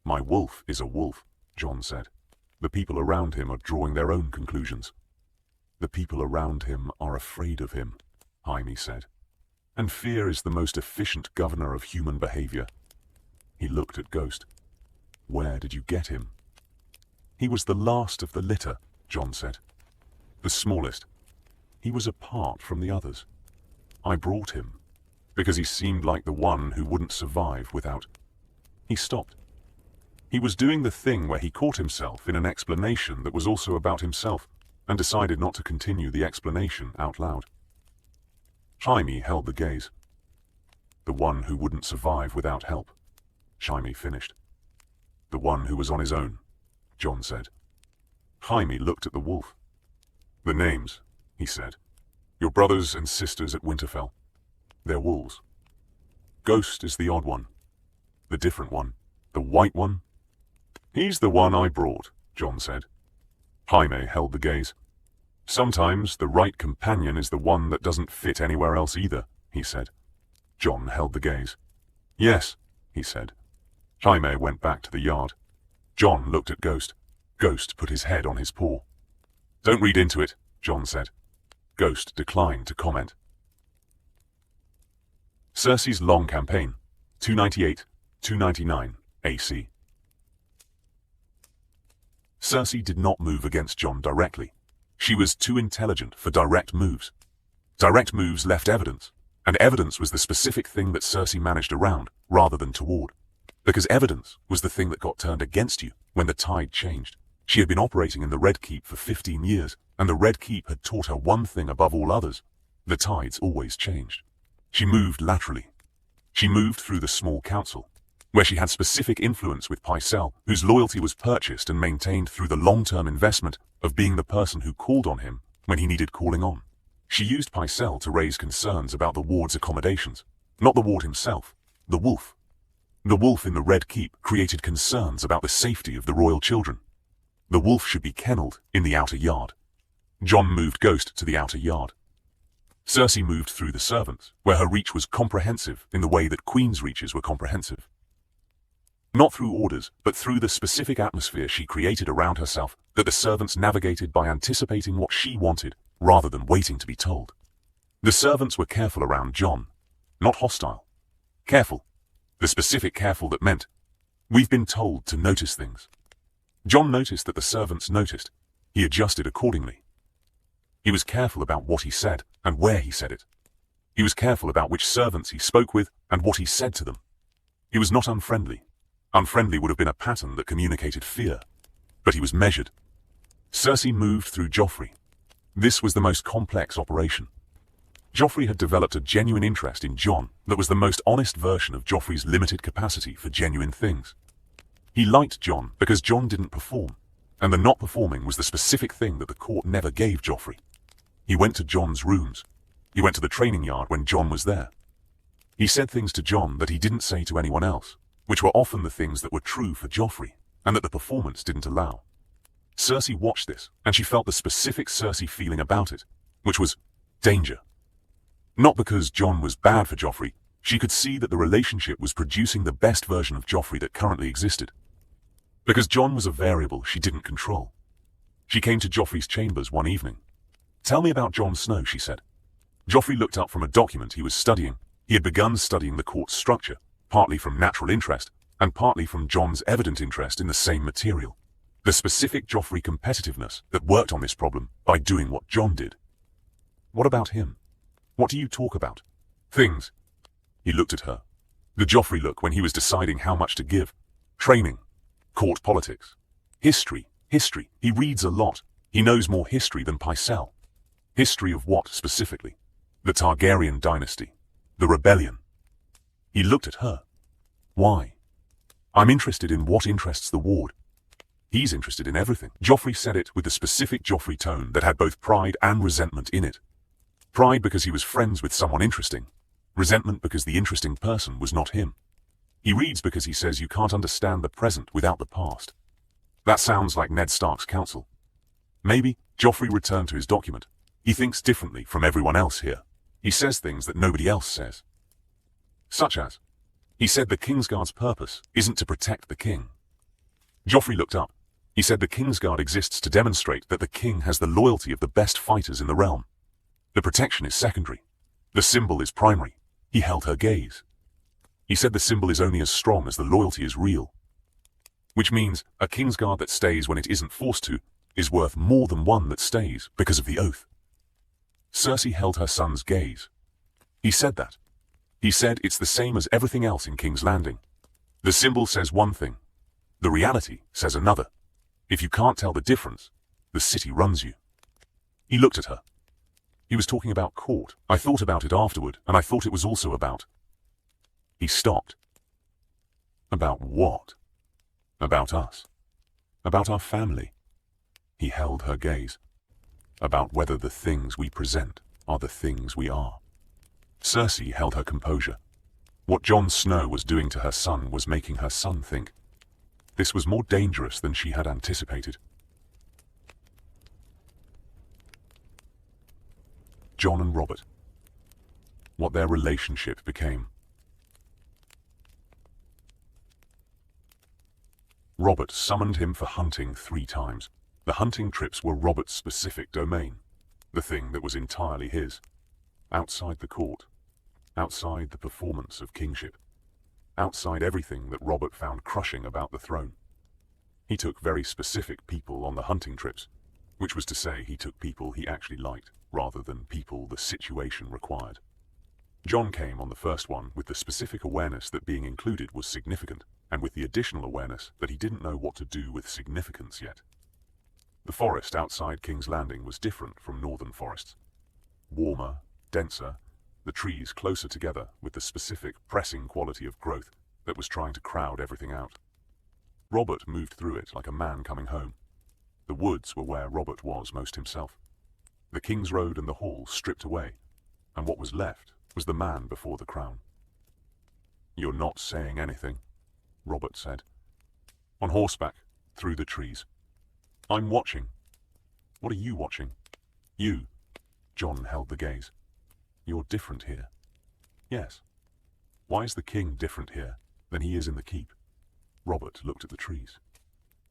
My wolf is a wolf, Jon said. The people around him are drawing their own conclusions. The people around him are afraid of him, Jaime said. And fear is the most efficient governor of human behavior. He looked at Ghost. Where did you get him? He was the last of the litter, Jon said. The smallest. He was apart from the others. I brought him, because he seemed like the one who wouldn't survive without. He stopped. He was doing the thing where he caught himself in an explanation that was also about himself, and decided not to continue the explanation out loud. Jaime held the gaze. The one who wouldn't survive without help, Jaime finished. The one who was on his own, Jon said. Jaime looked at the wolf. The names, he said. Your brothers and sisters at Winterfell. They're wolves. Ghost is the odd one. The different one. The white one. He's the one I brought, Jon said. Jaime held the gaze. Sometimes the right companion is the one that doesn't fit anywhere else either, he said. Jon held the gaze. Yes, he said. Jaime went back to the yard. Jon looked at Ghost. Ghost put his head on his paw. Don't read into it, Jon said. Ghost declined to comment. Cersei's long campaign, 298-299 AC. Cersei did not move against Jon directly. She was too intelligent for direct moves. Direct moves left evidence, and evidence was the specific thing that Cersei managed around rather than toward. Because evidence was the thing that got turned against you when the tide changed. She had been operating in the Red Keep for 15 years, and the Red Keep had taught her one thing above all others. The tides always changed. She moved laterally. She moved through the small council, where she had specific influence with Pycelle, whose loyalty was purchased and maintained through the long-term investment of being the person who called on him when he needed calling on. She used Pycelle to raise concerns about the ward's accommodations, not the ward himself, the wolf. The wolf in the Red Keep created concerns about the safety of the royal children. The wolf should be kennelled in the outer yard. Jon moved Ghost to the outer yard. Cersei moved through the servants, where her reach was comprehensive in the way that Queen's reaches were comprehensive. Not through orders, but through the specific atmosphere she created around herself that the servants navigated by anticipating what she wanted, rather than waiting to be told. The servants were careful around Jon, not hostile. Careful. The specific careful that meant, we've been told to notice things. Jon noticed that the servants noticed. He adjusted accordingly. He was careful about what he said and where he said it. He was careful about which servants he spoke with and what he said to them. He was not unfriendly. Unfriendly would have been a pattern that communicated fear. But he was measured. Cersei moved through Joffrey. This was the most complex operation. Joffrey had developed a genuine interest in Jon that was the most honest version of Joffrey's limited capacity for genuine things. He liked Jon because Jon didn't perform, and the not performing was the specific thing that the court never gave Joffrey. He went to Jon's rooms. He went to the training yard when Jon was there. He said things to Jon that he didn't say to anyone else, which were often the things that were true for Joffrey, and that the performance didn't allow. Cersei watched this, and she felt the specific Cersei feeling about it, which was danger. Not because Jon was bad for Joffrey, she could see that the relationship was producing the best version of Joffrey that currently existed. Because Jon was a variable she didn't control. She came to Joffrey's chambers one evening. Tell me about Jon Snow, she said. Joffrey looked up from a document he was studying. He had begun studying the court's structure, partly from natural interest, and partly from Jon's evident interest in the same material. The specific Joffrey competitiveness that worked on this problem by doing what Jon did. What about him? What do you talk about? Things. He looked at her. The Joffrey look when he was deciding how much to give. Training. Court politics. History. History. He reads a lot. He knows more history than Pycelle. History of what, specifically? The Targaryen dynasty. The rebellion. He looked at her. Why? I'm interested in what interests the ward. He's interested in everything. Joffrey said it with the specific Joffrey tone that had both pride and resentment in it. Pride because he was friends with someone interesting. Resentment because the interesting person was not him. He reads because he says you can't understand the present without the past. That sounds like Ned Stark's counsel. Maybe Joffrey returned to his document. He thinks differently from everyone else here. He says things that nobody else says. Such as, he said the Kingsguard's purpose isn't to protect the king. Joffrey looked up. He said the Kingsguard exists to demonstrate that the king has the loyalty of the best fighters in the realm. The protection is secondary. The symbol is primary. He held her gaze. He said the symbol is only as strong as the loyalty is real. Which means a Kingsguard that stays when it isn't forced to is worth more than one that stays because of the oath. Cersei held her son's gaze. He said that. He said it's the same as everything else in King's Landing. The symbol says one thing. The reality says another. If you can't tell the difference, the city runs you. He looked at her. He was talking about court. I thought about it afterward, and I thought it was also about... He stopped. About what? About us. About our family. He held her gaze. About whether the things we present are the things we are. Cersei held her composure. What Jon Snow was doing to her son was making her son think. This was more dangerous than she had anticipated. Jon and Robert. What their relationship became. Robert summoned him for hunting 3 times. The hunting trips were Robert's specific domain, the thing that was entirely his. Outside the court, outside the performance of kingship, outside everything that Robert found crushing about the throne. He took very specific people on the hunting trips, which was to say he took people he actually liked, rather than people the situation required. Jon came on the first one with the specific awareness that being included was significant, and with the additional awareness that he didn't know what to do with significance yet. The forest outside King's Landing was different from northern forests. Warmer, denser, the trees closer together with the specific pressing quality of growth that was trying to crowd everything out. Robert moved through it like a man coming home. The woods were where Robert was most himself. The King's Road and the Hall stripped away, and what was left was the man before the crown. "You're not saying anything," Robert said. "On horseback, through the trees. I'm watching." "What are you watching?" "You." Jon held the gaze. "You're different here." "Yes." "Why is the king different here than he is in the keep?" Robert looked at the trees.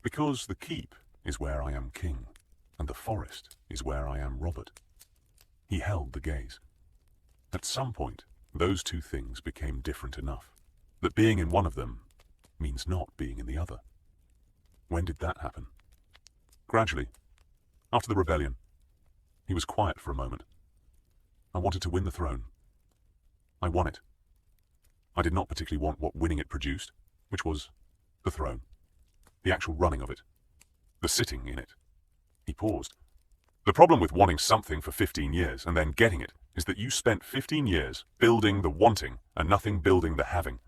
"Because the keep is where I am king, and the forest is where I am Robert." He held the gaze. At some point, those two things became different enough, that being in one of them means not being in the other. When did that happen? Gradually, after the rebellion. He was quiet for a moment. "I wanted to win the throne. I won it. I did not particularly want what winning it produced, which was the throne. The actual running of it. The sitting in it." He paused. "The problem with wanting something for 15 years and then getting it is that you spent 15 years building the wanting and nothing building the having.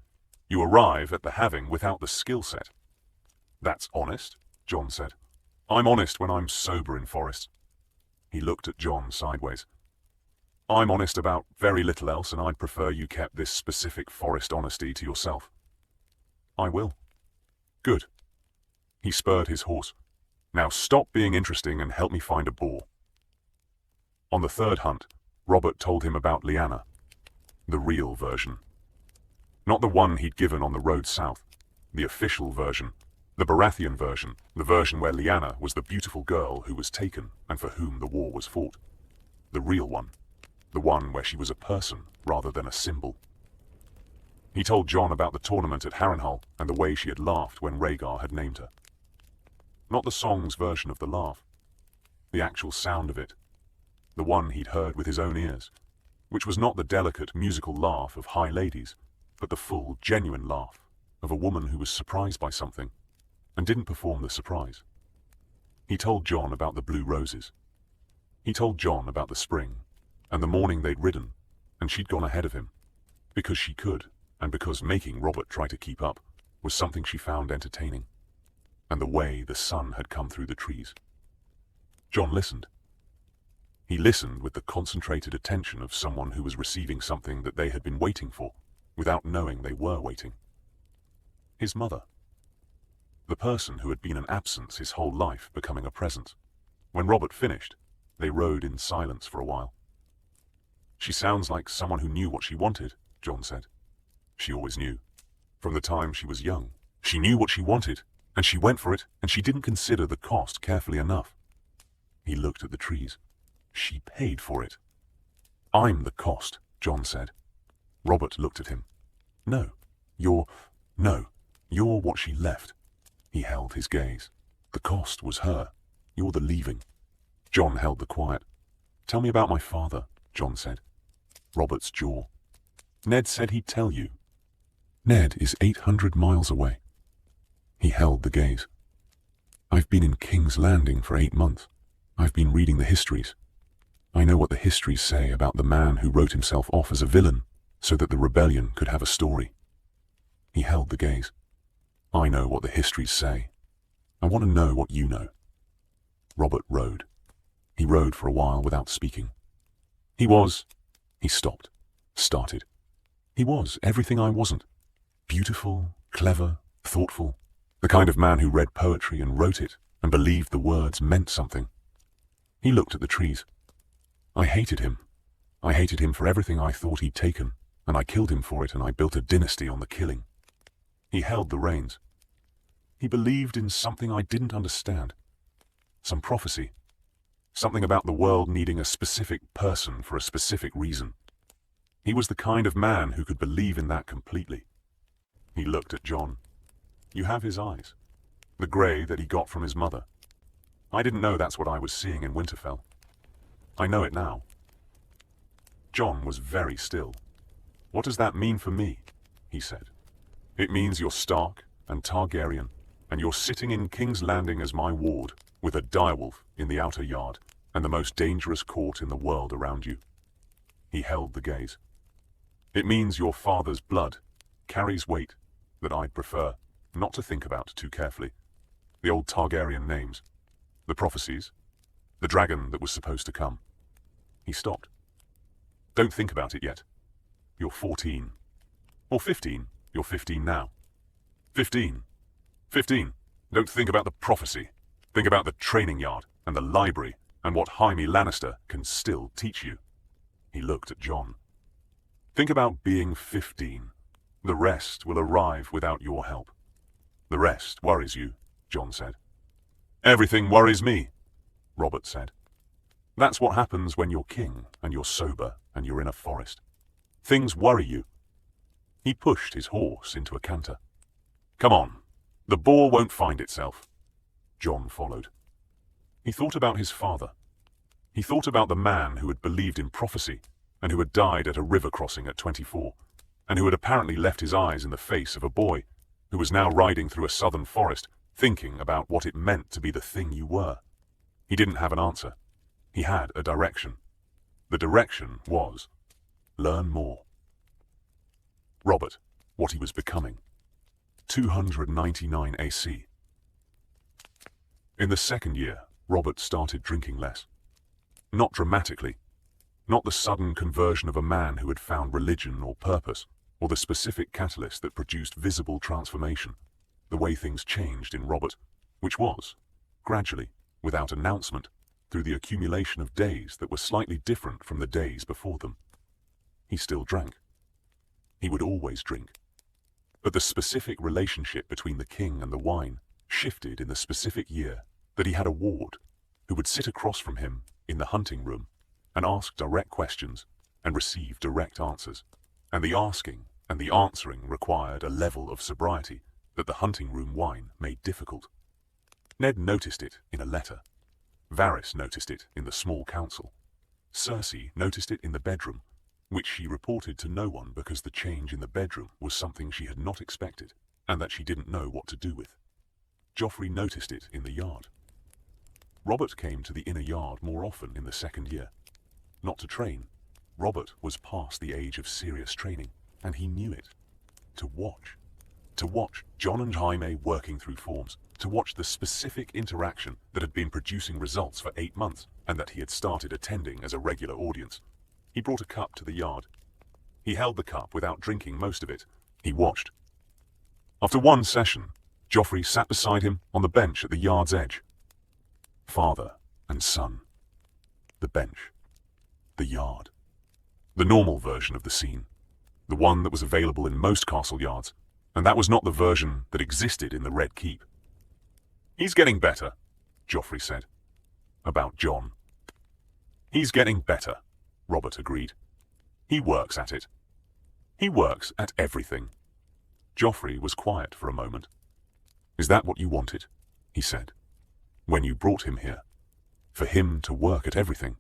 You arrive at the having without the skill set." "That's honest," Jon said. "I'm honest when I'm sober in forests." He looked at Jon sideways. "I'm honest about very little else, and I'd prefer you kept this specific forest honesty to yourself." "I will." "Good." He spurred his horse. "Now stop being interesting and help me find a boar." On the third hunt, Robert told him about Lyanna. The real version. Not the one he'd given on the road south. The official version. The Baratheon version. The version where Lyanna was the beautiful girl who was taken and for whom the war was fought. The real one. The one where she was a person rather than a symbol. He told Jon about the tournament at Harrenhal and the way she had laughed when Rhaegar had named her. Not the song's version of the laugh. The actual sound of it. The one he'd heard with his own ears, which was not the delicate musical laugh of high ladies, but the full, genuine laugh of a woman who was surprised by something and didn't perform the surprise. He told Jon about the blue roses. He told Jon about the spring and the morning they'd ridden, and she'd gone ahead of him, because she could, and because making Robert try to keep up was something she found entertaining, and the way the sun had come through the trees. Jon listened. He listened with the concentrated attention of someone who was receiving something that they had been waiting for, without knowing they were waiting. His mother. The person who had been an absence his whole life becoming a presence. When Robert finished, they rode in silence for a while. "She sounds like someone who knew what she wanted," Jon said. "She always knew. From the time she was young. She knew what she wanted, and she went for it, and she didn't consider the cost carefully enough." He looked at the trees. "She paid for it." "I'm the cost," Jon said. Robert looked at him. No, you're what she left." He held his gaze. "The cost was her. You're the leaving." Jon held the quiet. "Tell me about my father," Jon said. Robert's jaw. "Ned said he'd tell you." "Ned is 800 miles away." He held the gaze. "I've been in King's Landing for 8 months. I've been reading the histories. I know what the histories say about the man who wrote himself off as a villain so that the rebellion could have a story." He held the gaze. "I know what the histories say. I want to know what you know." Robert rode. He rode for a while without speaking. He stopped, started. "He was everything I wasn't. Beautiful, clever, thoughtful. The kind of man who read poetry and wrote it and believed the words meant something." He looked at the trees. "I hated him. I hated him for everything I thought he'd taken, and I killed him for it, and I built a dynasty on the killing." He held the reins. "He believed in something I didn't understand. Some prophecy. Something about the world needing a specific person for a specific reason. He was the kind of man who could believe in that completely." He looked at Jon. "You have his eyes. The grey that he got from his mother. I didn't know that's what I was seeing in Winterfell. I know it now." Jon was very still. "What does that mean for me?" he said. "It means you're Stark and Targaryen, and you're sitting in King's Landing as my ward, with a direwolf in the outer yard, and the most dangerous court in the world around you." He held the gaze. "It means your father's blood carries weight that I'd prefer not to think about too carefully. The old Targaryen names, the prophecies, the dragon that was supposed to come." He stopped. "Don't think about it yet. You're 14. Or 15. You're 15 now. 15. 15. Don't think about the prophecy. Think about the training yard and the library and what Jaime Lannister can still teach you." He looked at Jon. "Think about being 15. The rest will arrive without your help." "The rest worries you," Jon said. "Everything worries me," Robert said. "That's what happens when you're king and you're sober and you're in a forest. Things worry you." He pushed his horse into a canter. "Come on. The boar won't find itself." Jon followed. He thought about his father. He thought about the man who had believed in prophecy and who had died at a river crossing at 24, and who had apparently left his eyes in the face of a boy who was now riding through a southern forest, thinking about what it meant to be the thing you were. He didn't have an answer. He had a direction. The direction was, learn more. Robert, what he was becoming. 299 AC. In the second year, Robert started drinking less. Not dramatically. Not the sudden conversion of a man who had found religion or purpose, or the specific catalyst that produced visible transformation. The way things changed in Robert, which was, gradually, without announcement, through the accumulation of days that were slightly different from the days before them. He still drank. He would always drink. But the specific relationship between the king and the wine shifted in the specific year that he had a ward who would sit across from him in the hunting room and ask direct questions and receive direct answers. And the asking and the answering required a level of sobriety that the hunting room wine made difficult. Ned noticed it in a letter. Varys noticed it in the small council. Cersei noticed it in the bedroom, which she reported to no one because the change in the bedroom was something she had not expected and that she didn't know what to do with. Joffrey noticed it in the yard. Robert came to the inner yard more often in the second year. Not to train. Robert was past the age of serious training, and he knew it. To watch. to watch Jon and Jaime working through forms, to watch the specific interaction that had been producing results for 8 months and that he had started attending as a regular audience. He brought a cup to the yard. He held the cup without drinking most of it. He watched. After one session, Joffrey sat beside him on the bench at the yard's edge. Father and son. The bench. The yard. The normal version of the scene. The one that was available in most castle yards, and that was not the version that existed in the Red Keep. He's getting better, Joffrey said. About Jon. He's getting better, Robert agreed. He works at it. He works at everything. Joffrey was quiet for a moment. Is that what you wanted? He said. When you brought him here. For him to work at everything.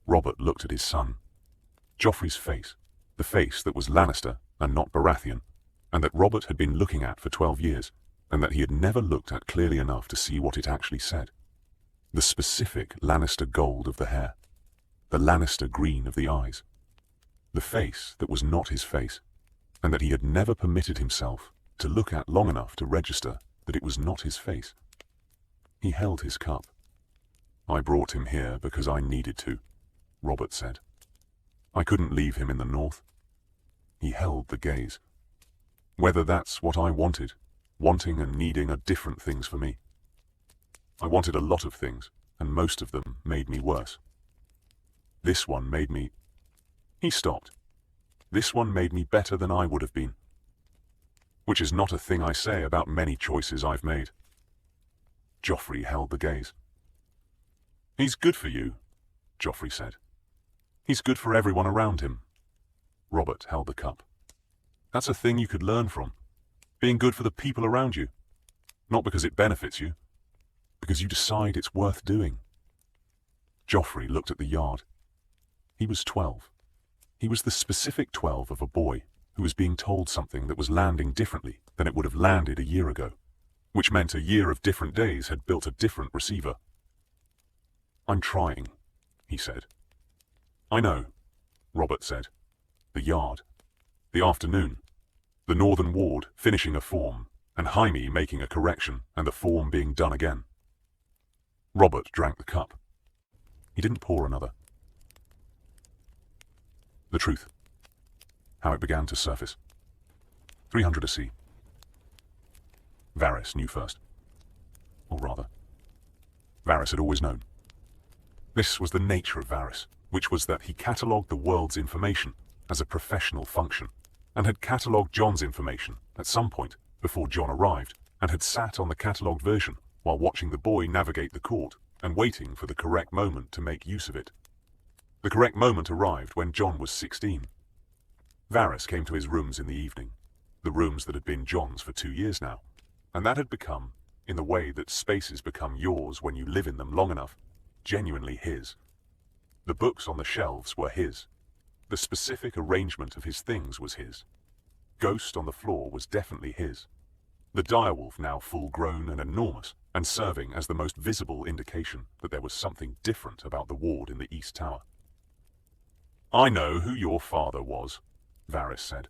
Robert looked at his son. Joffrey's face. The face that was Lannister and not Baratheon, and that Robert had been looking at for 12 years, and that he had never looked at clearly enough to see what it actually said. The specific Lannister gold of the hair. The Lannister green of the eyes. The face that was not his face, and that he had never permitted himself to look at long enough to register that it was not his face. He held his cup. I brought him here because I needed to, Robert said. I couldn't leave him in the north. He held the gaze. Whether that's what I wanted, wanting and needing are different things for me. I wanted a lot of things, and most of them made me worse. This one made me... He stopped. This one made me better than I would have been. Which is not a thing I say about many choices I've made. Joffrey held the gaze. He's good for you, Joffrey said. He's good for everyone around him. Robert held the cup. That's a thing you could learn from. Being good for the people around you. Not because it benefits you. Because you decide it's worth doing. Joffrey looked at the yard. He was 12. He was the specific 12 of a boy who was being told something that was landing differently than it would have landed a year ago, which meant a year of different days had built a different receiver. I'm trying, he said. I know, Robert said. The yard. The afternoon. The northern ward finishing a form, and Jaime making a correction and the form being done again. Robert drank the cup. He didn't pour another. The truth. How it began to surface. 300 A.C. Varys knew first. Or rather, Varys had always known. This was the nature of Varys, which was that he catalogued the world's information as a professional function, and had catalogued Jon's information at some point before Jon arrived, and had sat on the catalogued version while watching the boy navigate the court and waiting for the correct moment to make use of it. The correct moment arrived when Jon was 16. Varys came to his rooms in the evening, the rooms that had been Jon's for 2 years now, and that had become, in the way that spaces become yours when you live in them long enough, genuinely his. The books on the shelves were his. The specific arrangement of his things was his. Ghost on the floor was definitely his. The direwolf now full-grown and enormous, and serving as the most visible indication that there was something different about the ward in the East Tower. I know who your father was, Varys said.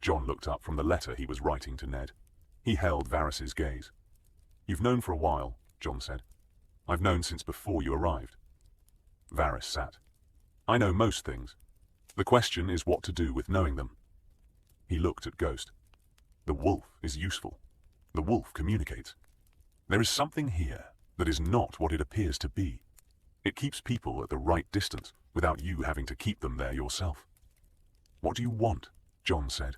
Jon looked up from the letter he was writing to Ned. He held Varys's gaze. You've known for a while, Jon said. I've known since before you arrived. Varys sat. I know most things. The question is what to do with knowing them. He looked at Ghost. The wolf is useful. The wolf communicates. There is something here that is not what it appears to be. It keeps people at the right distance without you having to keep them there yourself. What do you want? Jon said.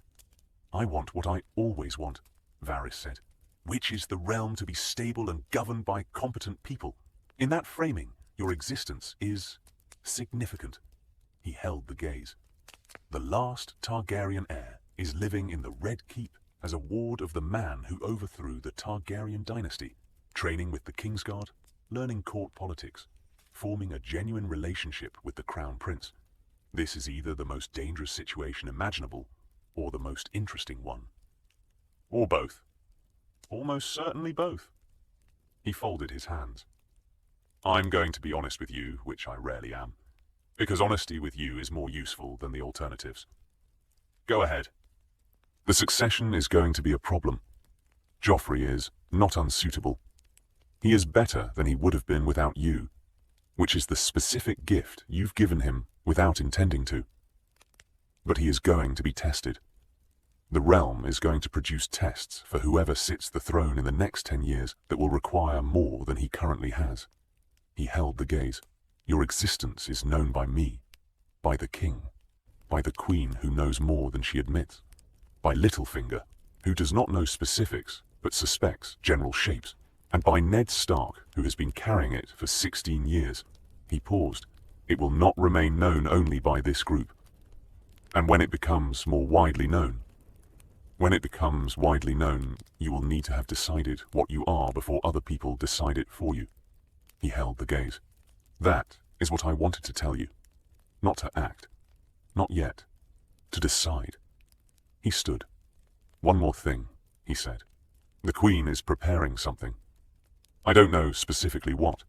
I want what I always want, Varys said, which is the realm to be stable and governed by competent people. In that framing, your existence is significant. He held the gaze. The last Targaryen heir is living in the Red Keep as a ward of the man who overthrew the Targaryen dynasty, training with the Kingsguard, learning court politics, forming a genuine relationship with the Crown Prince. This is either the most dangerous situation imaginable, or the most interesting one. Or both. Almost certainly both. He folded his hands. I'm going to be honest with you, which I rarely am, because honesty with you is more useful than the alternatives. Go ahead. The succession is going to be a problem. Joffrey is not unsuitable. He is better than he would have been without you, which is the specific gift you've given him without intending to. But he is going to be tested. The realm is going to produce tests for whoever sits the throne in the next 10 years that will require more than he currently has. He held the gaze. Your existence is known by me, by the king, by the queen who knows more than she admits, by Littlefinger, who does not know specifics but suspects general shapes, and by Ned Stark, who has been carrying it for 16 years. He paused. It will not remain known only by this group. And when it becomes more widely known, you will need to have decided what you are before other people decide it for you. He held the gaze. That is what I wanted to tell you. Not to act. Not yet. To decide. He stood. One more thing, he said. The Queen is preparing something. I don't know specifically what.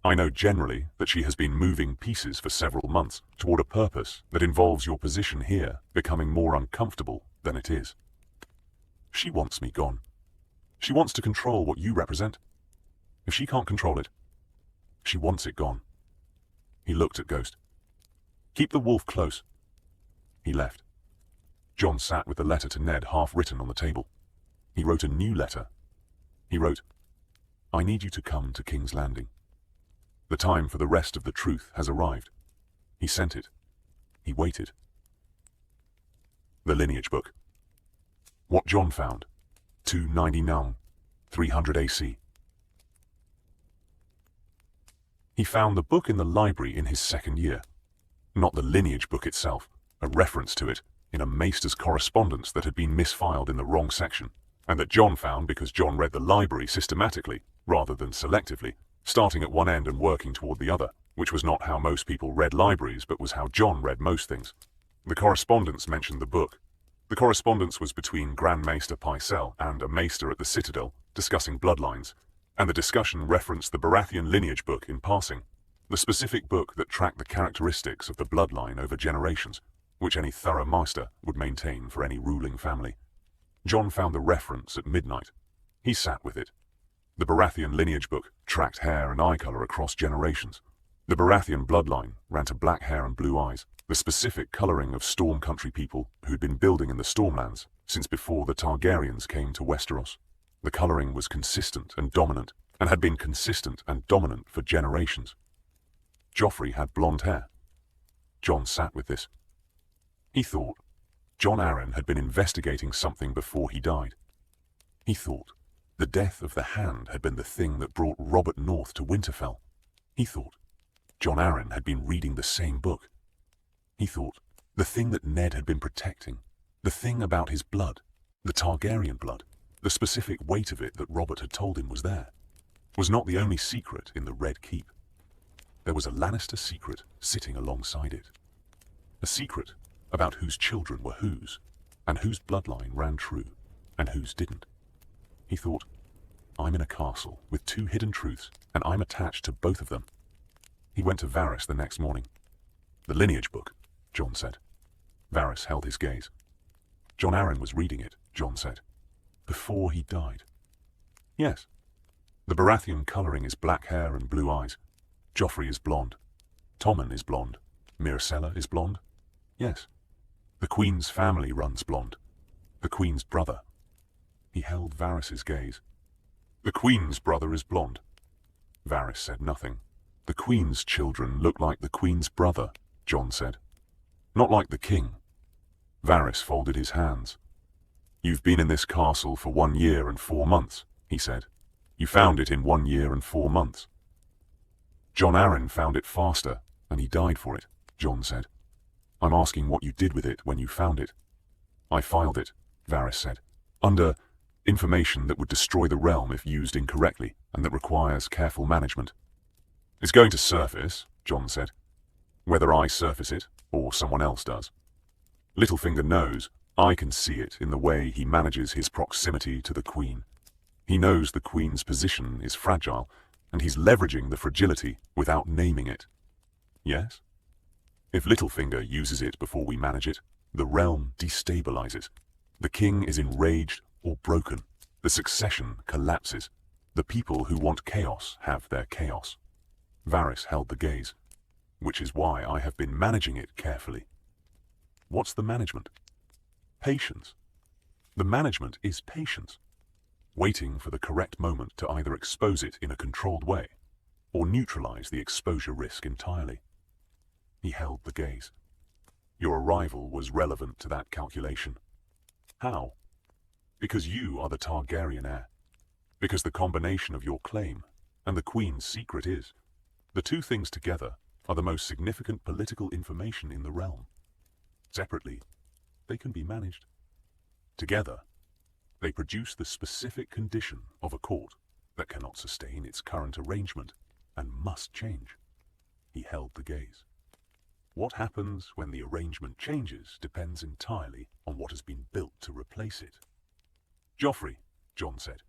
I know generally that she has been moving pieces for several months toward a purpose that involves your position here becoming more uncomfortable than it is. She wants me gone. She wants to control what you represent. If she can't control it, she wants it gone. He looked at Ghost. Keep the wolf close. He left. Jon sat with the letter to Ned half written on the table. He wrote a new letter. He wrote, I need you to come to King's Landing. The time for the rest of the truth has arrived. He sent it. He waited. The lineage book. What Jon found. 299, 300 AC. He found the book in the library in his second year. Not the lineage book itself, a reference to it in a maester's correspondence that had been misfiled in the wrong section, and that Jon found because Jon read the library systematically, rather than selectively, starting at one end and working toward the other, which was not how most people read libraries, but was how Jon read most things. The correspondence mentioned the book. The correspondence was between Grand Maester Pycelle and a maester at the Citadel, discussing bloodlines, and the discussion referenced the Baratheon lineage book in passing, the specific book that tracked the characteristics of the bloodline over generations, which any thorough master would maintain for any ruling family. Jon found the reference at midnight. He sat with it. The Baratheon lineage book tracked hair and eye color across generations. The Baratheon bloodline ran to black hair and blue eyes, the specific coloring of Storm Country people who'd been building in the Stormlands since before the Targaryens came to Westeros. The coloring was consistent and dominant, and had been consistent and dominant for generations. Joffrey had blonde hair. Jon sat with this. He thought Jon Arryn had been investigating something before he died. He thought the death of the Hand had been the thing that brought Robert north to Winterfell. He thought Jon Arryn had been reading the same book. He thought the thing that Ned had been protecting, the thing about his blood, the Targaryen blood, the specific weight of it that Robert had told him was there, was not the only secret in the Red Keep. There was a Lannister secret sitting alongside it. A secret about whose children were whose, and whose bloodline ran true, and whose didn't. He thought, I'm in a castle with two hidden truths, and I'm attached to both of them. He went to Varys the next morning. The lineage book, Jon said. Varys held his gaze. Jon Arryn was reading it, Jon said. Before he died. Yes. The Baratheon coloring is black hair and blue eyes. Joffrey is blonde. Tommen is blonde. Myrcella is blonde. Yes. The Queen's family runs blonde. The Queen's brother. He held Varys's gaze. The Queen's brother is blonde. Varys said nothing. The Queen's children look like the Queen's brother, Jon said. Not like the king. Varys folded his hands. You've been in this castle for 1 year and 4 months, he said. You found it in 1 year and 4 months. Jon Arryn found it faster, and he died for it, Jon said. I'm asking what you did with it when you found it. I filed it, Varys said, under information that would destroy the realm if used incorrectly, and that requires careful management. It's going to surface, Jon said. Whether I surface it, or someone else does. Littlefinger knows I can see it in the way he manages his proximity to the Queen. He knows the Queen's position is fragile, and he's leveraging the fragility without naming it. Yes? If Littlefinger uses it before we manage it, the realm destabilizes. The king is enraged or broken. The succession collapses. The people who want chaos have their chaos. Varys held the gaze, which is why I have been managing it carefully. What's the management? Patience. The management is patience. Waiting for the correct moment to either expose it in a controlled way or neutralize the exposure risk entirely. He held the gaze. Your arrival was relevant to that calculation. How? Because you are the Targaryen heir. Because the combination of your claim and the Queen's secret is, the two things together are the most significant political information in the realm. Separately, they can be managed. Together, they produce the specific condition of a court that cannot sustain its current arrangement and must change. He held the gaze. What happens when the arrangement changes depends entirely on what has been built to replace it. Joffrey, Jon said.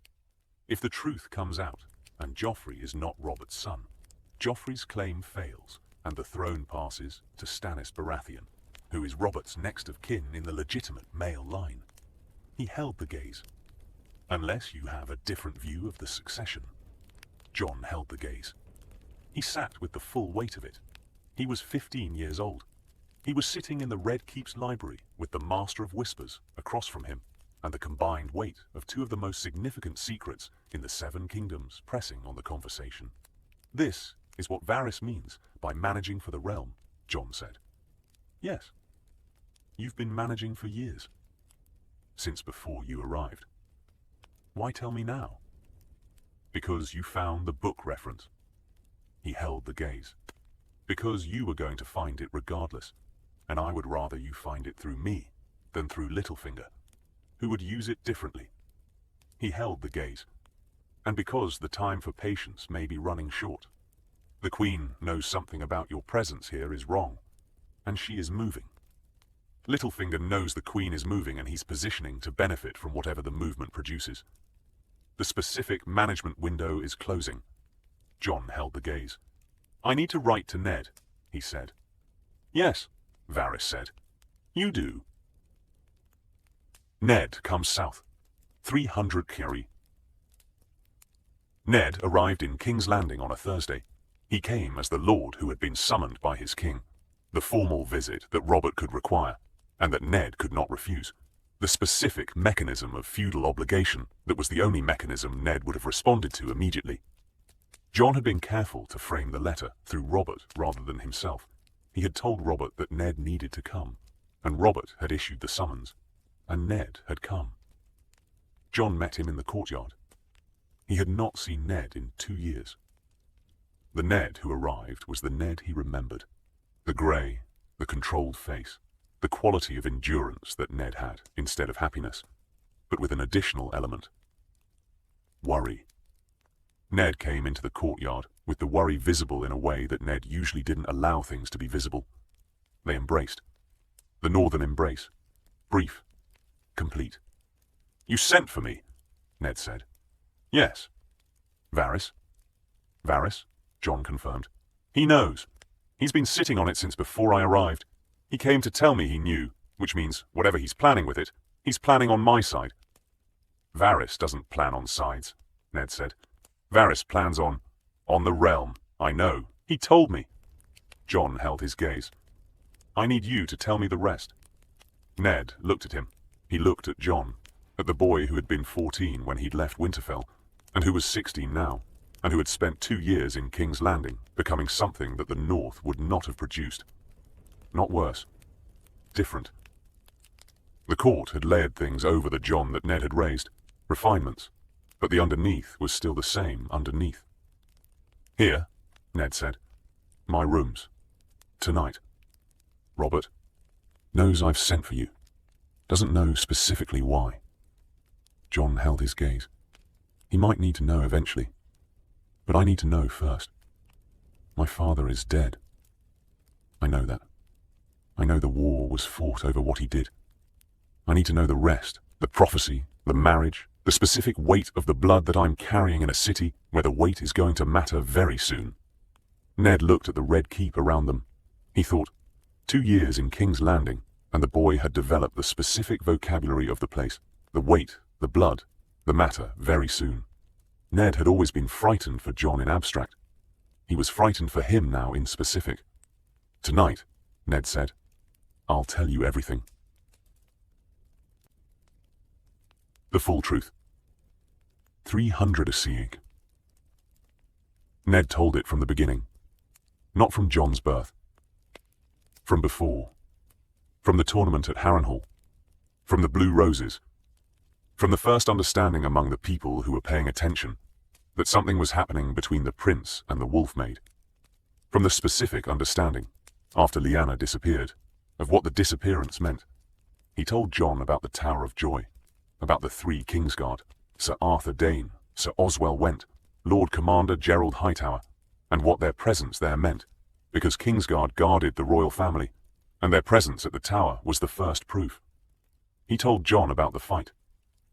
If the truth comes out, and Joffrey is not Robert's son, Joffrey's claim fails, and the throne passes to Stannis Baratheon, who is Robert's next of kin in the legitimate male line. He held the gaze. Unless you have a different view of the succession. Jon held the gaze. He sat with the full weight of it. He was 15 years old. He was sitting in the Red Keep's library with the Master of Whispers across from him, and the combined weight of two of the most significant secrets in the Seven Kingdoms pressing on the conversation. This is what Varys means by managing for the realm, Jon said. Yes. You've been managing for years. Since before you arrived. Why tell me now? Because you found the book reference. He held the gaze. Because you were going to find it regardless, and I would rather you find it through me than through Littlefinger, who would use it differently. He held the gaze. And because the time for patience may be running short. The Queen knows something about your presence here is wrong, and she is moving. Littlefinger knows the Queen is moving and he's positioning to benefit from whatever the movement produces. The specific management window is closing. Jon held the gaze. I need to write to Ned, he said. Yes, Varys said. You do. Ned comes south. 300 Kiri. Ned arrived in King's Landing on a Thursday. He came as the lord who had been summoned by his king. The formal visit that Robert could require, and that Ned could not refuse. The specific mechanism of feudal obligation that was the only mechanism Ned would have responded to immediately. Jon had been careful to frame the letter through Robert rather than himself. He had told Robert that Ned needed to come, and Robert had issued the summons, and Ned had come. Jon met him in the courtyard. He had not seen Ned in 2 years. The Ned who arrived was the Ned he remembered. The grey, the controlled face, the quality of endurance that Ned had instead of happiness, but with an additional element. Worry. Ned came into the courtyard with the worry visible in a way that Ned usually didn't allow things to be visible. They embraced. The northern embrace. Brief. Complete. You sent for me, Ned said. Yes. Varys? Varys, Jon confirmed. He knows. He's been sitting on it since before I arrived. He came to tell me he knew, which means whatever he's planning with it, he's planning on my side. Varys doesn't plan on sides, Ned said. Varys plans on the realm. I know. He told me. Jon held his gaze. I need you to tell me the rest. Ned looked at him. He looked at Jon, at the boy who had been 14 when he'd left Winterfell, and who was 16 now, and who had spent 2 years in King's Landing, becoming something that the North would not have produced. Not worse. Different. The court had layered things over the Jon that Ned had raised, refinements, but the underneath was still the same underneath. Here, Ned said. My rooms. Tonight. Robert knows I've sent for you. Doesn't know specifically why. Jon held his gaze. He might need to know eventually, but I need to know first. My father is dead. I know that. I know the war was fought over what he did. I need to know the rest, the prophecy, the marriage, the specific weight of the blood that I'm carrying in a city where the weight is going to matter very soon. Ned looked at the Red Keep around them. He thought, 2 years in King's Landing, and the boy had developed the specific vocabulary of the place, the weight, the blood, the matter, very soon. Ned had always been frightened for Jon in abstract. He was frightened for him now in specific. "Tonight," Ned said, "I'll tell you everything. The full truth. 300 a sieg." Ned told it from the beginning. Not from Jon's birth. From before. From the tournament at Harrenhal. From the Blue Roses. From the first understanding among the people who were paying attention that something was happening between the prince and the wolf maid. From the specific understanding, after Lyanna disappeared, of what the disappearance meant. He told Jon about the Tower of Joy, about the 3 Kingsguard, Sir Arthur Dane, Sir Oswell Went, Lord Commander Gerald Hightower, and what their presence there meant, because Kingsguard guarded the royal family, and their presence at the tower was the first proof. He told Jon about the fight,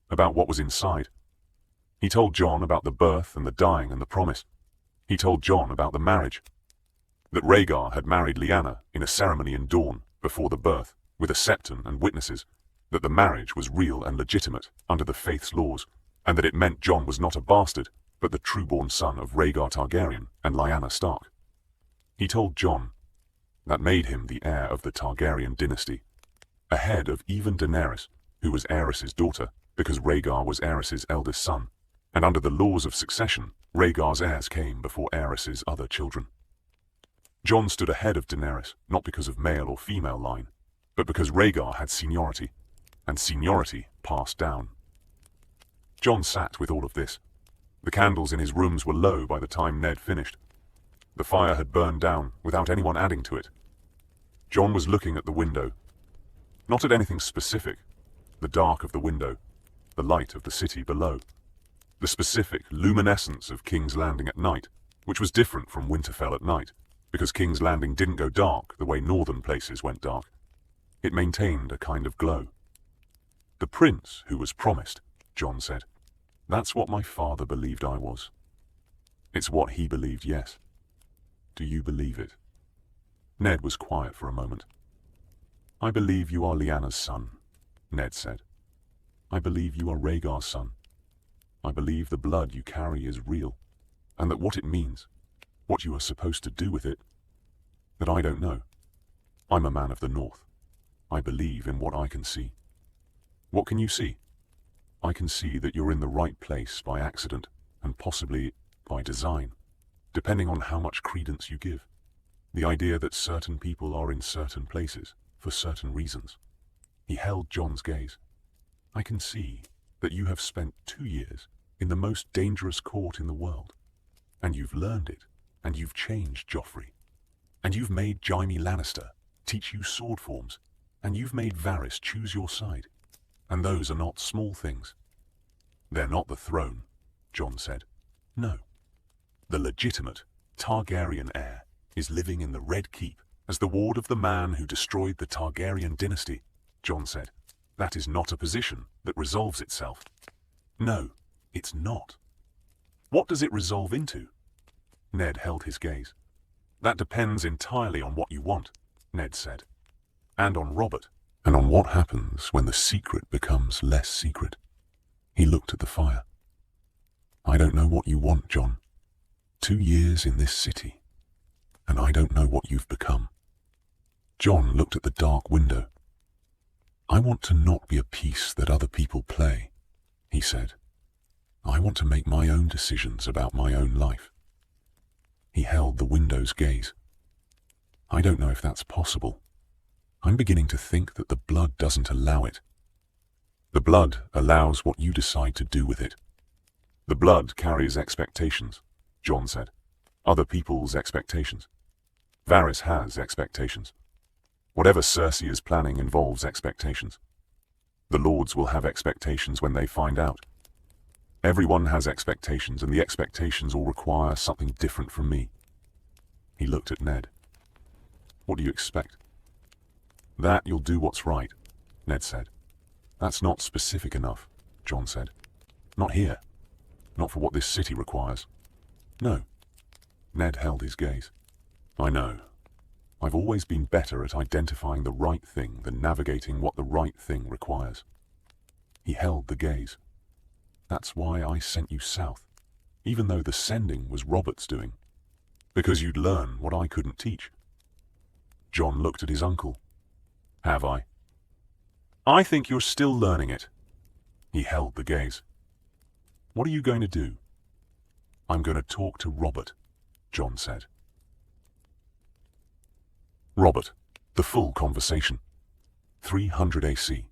about what was inside. He told Jon about the birth and the dying and the promise. He told Jon about the marriage. That Rhaegar had married Lyanna in a ceremony in Dorne before the birth, with a septon and witnesses, that the marriage was real and legitimate under the faith's laws, and that it meant Jon was not a bastard, but the true-born son of Rhaegar Targaryen and Lyanna Stark. He told Jon that made him the heir of the Targaryen dynasty, ahead of even Daenerys, who was Aerys's daughter, because Rhaegar was Aerys's eldest son, and under the laws of succession, Rhaegar's heirs came before Aerys's other children. Jon stood ahead of Daenerys, not because of male or female line, but because Rhaegar had seniority, and seniority passed down. Jon sat with all of this. The candles in his rooms were low by the time Ned finished. The fire had burned down without anyone adding to it. Jon was looking at the window. Not at anything specific. The dark of the window. The light of the city below. The specific luminescence of King's Landing at night, which was different from Winterfell at night, because King's Landing didn't go dark the way northern places went dark. It maintained a kind of glow. "The prince who was promised," Jon said. "That's what my father believed I was. It's what he believed, yes. Do you believe it?" Ned was quiet for a moment. "I believe you are Lyanna's son," Ned said. "I believe you are Rhaegar's son. I believe the blood you carry is real, and that what it means, what you are supposed to do with it, that I don't know. I'm a man of the North. I believe in what I can see." "What can you see?" "I can see that you're in the right place by accident, and possibly by design, depending on how much credence you give. The idea that certain people are in certain places, for certain reasons." He held Jon's gaze. "I can see that you have spent 2 years in the most dangerous court in the world, and you've learned it, and you've changed Joffrey, and you've made Jaime Lannister teach you sword forms, and you've made Varys choose your side, and those are not small things." "They're not the throne," Jon said. "No. The legitimate Targaryen heir is living in the Red Keep as the ward of the man who destroyed the Targaryen dynasty," Jon said. "That is not a position that resolves itself." "No, it's not." "What does it resolve into?" Ned held his gaze. "That depends entirely on what you want," Ned said. "And on Robert, and on what happens when the secret becomes less secret." He looked at the fire. "I don't know what you want, Jon. 2 years in this city, and I don't know what you've become." Jon looked at the dark window. "I want to not be a piece that other people play," he said. "I want to make my own decisions about my own life." He held the window's gaze. "I don't know if that's possible. I'm beginning to think that the blood doesn't allow it." "The blood allows what you decide to do with it. The blood carries expectations," Jon said. "Other people's expectations. Varys has expectations. Whatever Cersei is planning involves expectations. The Lords will have expectations when they find out. Everyone has expectations, and the expectations all require something different from me." He looked at Ned. "What do you expect?" "That you'll do what's right," Ned said. "That's not specific enough," Jon said. "Not here. Not for what this city requires." "No." Ned held his gaze. "I know. I've always been better at identifying the right thing than navigating what the right thing requires. He held the gaze. That's why I sent you south, even though the sending was Robert's doing. Because you'd learn what I couldn't teach. Jon looked at his uncle. Have I? I think you're still learning it. He held the gaze. What are you going to do? I'm going to talk to Robert, Jon said. Robert, the full conversation. 300 AC.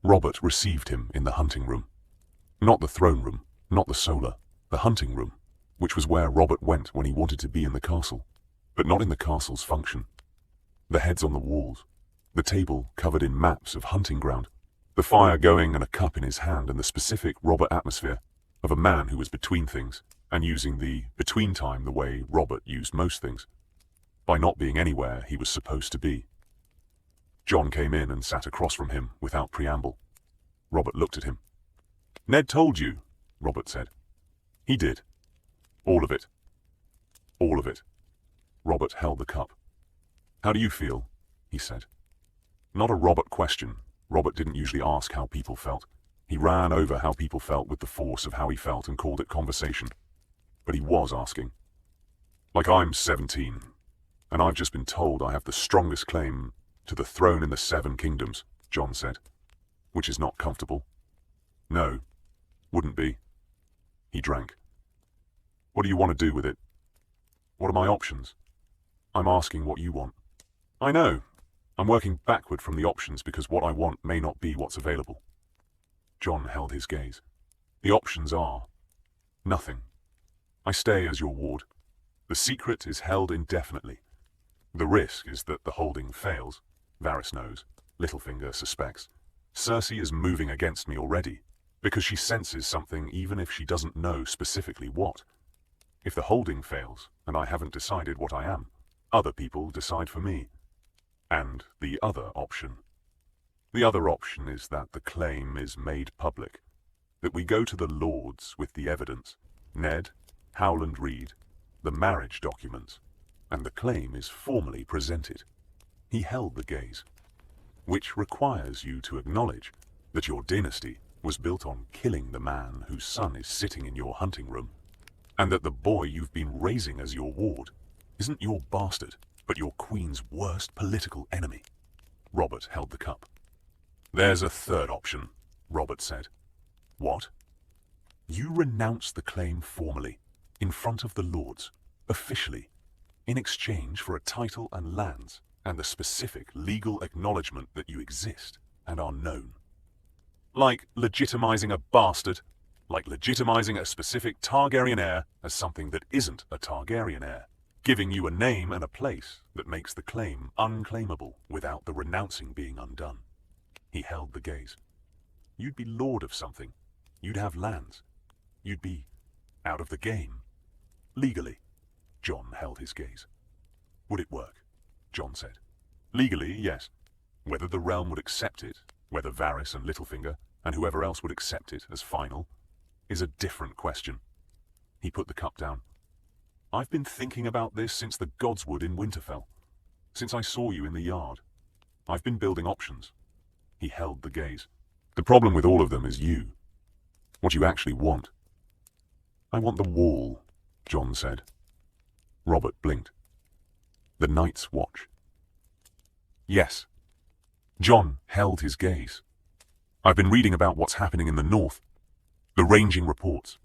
Robert received him in the hunting room. Not the throne room, not the solar, the hunting room, which was where Robert went when he wanted to be in the castle, but not in the castle's function. The heads on the walls, the table covered in maps of hunting ground, the fire going and a cup in his hand, and the specific Robert atmosphere of a man who was between things and using the between time the way Robert used most things, by not being anywhere he was supposed to be. Jon came in and sat across from him without preamble. Robert looked at him. Ned told you, Robert said. He did. All of it. All of it. Robert held the cup. How do you feel? He said. Not a Robert question. Robert didn't usually ask how people felt. He ran over how people felt with the force of how he felt and called it conversation. But he was asking. Like I'm 17, and I've just been told I have the strongest claim to the throne in the 7 kingdoms, Jon said, which is not comfortable. No, wouldn't be. He drank. What do you want to do with it? What are my options? I'm asking what you want. I know. I'm working backward from the options because what I want may not be what's available. Jon held his gaze. The options are nothing. I stay as your ward. The secret is held indefinitely. The risk is that the holding fails. Varys knows. Littlefinger suspects. Cersei is moving against me already, because she senses something even if she doesn't know specifically what. If the holding fails, and I haven't decided what I am, other people decide for me. And the other option. The other option is that the claim is made public, that we go to the Lords with the evidence, Ned, Howland Reed, the marriage documents, and the claim is formally presented. He held the gaze, which requires you to acknowledge that your dynasty was built on killing the man whose son is sitting in your hunting room, and that the boy you've been raising as your ward isn't your bastard, but your queen's worst political enemy. Robert held the cup. There's a third option, Robert said. What? You renounce the claim formally, in front of the Lords, officially, in exchange for a title and lands, and the specific legal acknowledgement that you exist and are known. Like legitimizing a bastard, like legitimizing a specific Targaryen heir as something that isn't a Targaryen heir, giving you a name and a place that makes the claim unclaimable without the renouncing being undone. He held the gaze. You'd be lord of something. You'd have lands. You'd be out of the game. Legally. Jon held his gaze. Would it work? Jon said. Legally, yes. Whether the realm would accept it, whether Varys and Littlefinger, and whoever else would accept it as final, is a different question. He put the cup down. I've been thinking about this since the Godswood in Winterfell. Since I saw you in the yard. I've been building options. He held the gaze. The problem with all of them is you. What you actually want. I want the wall, Jon said. Robert blinked. The Night's Watch. Yes. Jon held his gaze. I've been reading about what's happening in the north. The ranging reports.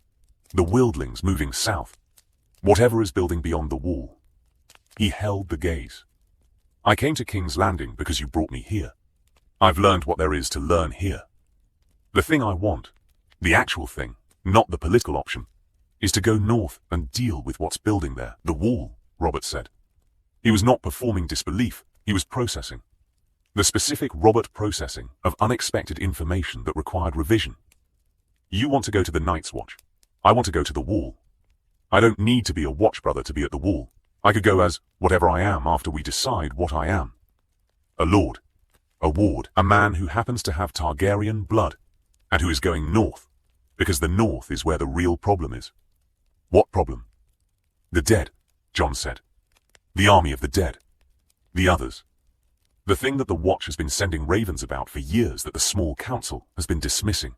The wildlings moving south. Whatever is building beyond the wall. He held the gaze. I came to King's Landing because you brought me here. I've learned what there is to learn here. The thing I want, the actual thing, not the political option, is to go north and deal with what's building there. The wall, Robert said. He was not performing disbelief, he was processing. The specific Robert processing of unexpected information that required revision. You want to go to the Night's Watch. I want to go to the wall. I don't need to be a watch brother to be at the wall. I could go as whatever I am after we decide what I am. A lord, a ward, a man who happens to have Targaryen blood, and who is going north, because the north is where the real problem is. What problem? The dead, Jon said. The army of the dead. The others. The thing that the Watch has been sending ravens about for years that the small council has been dismissing.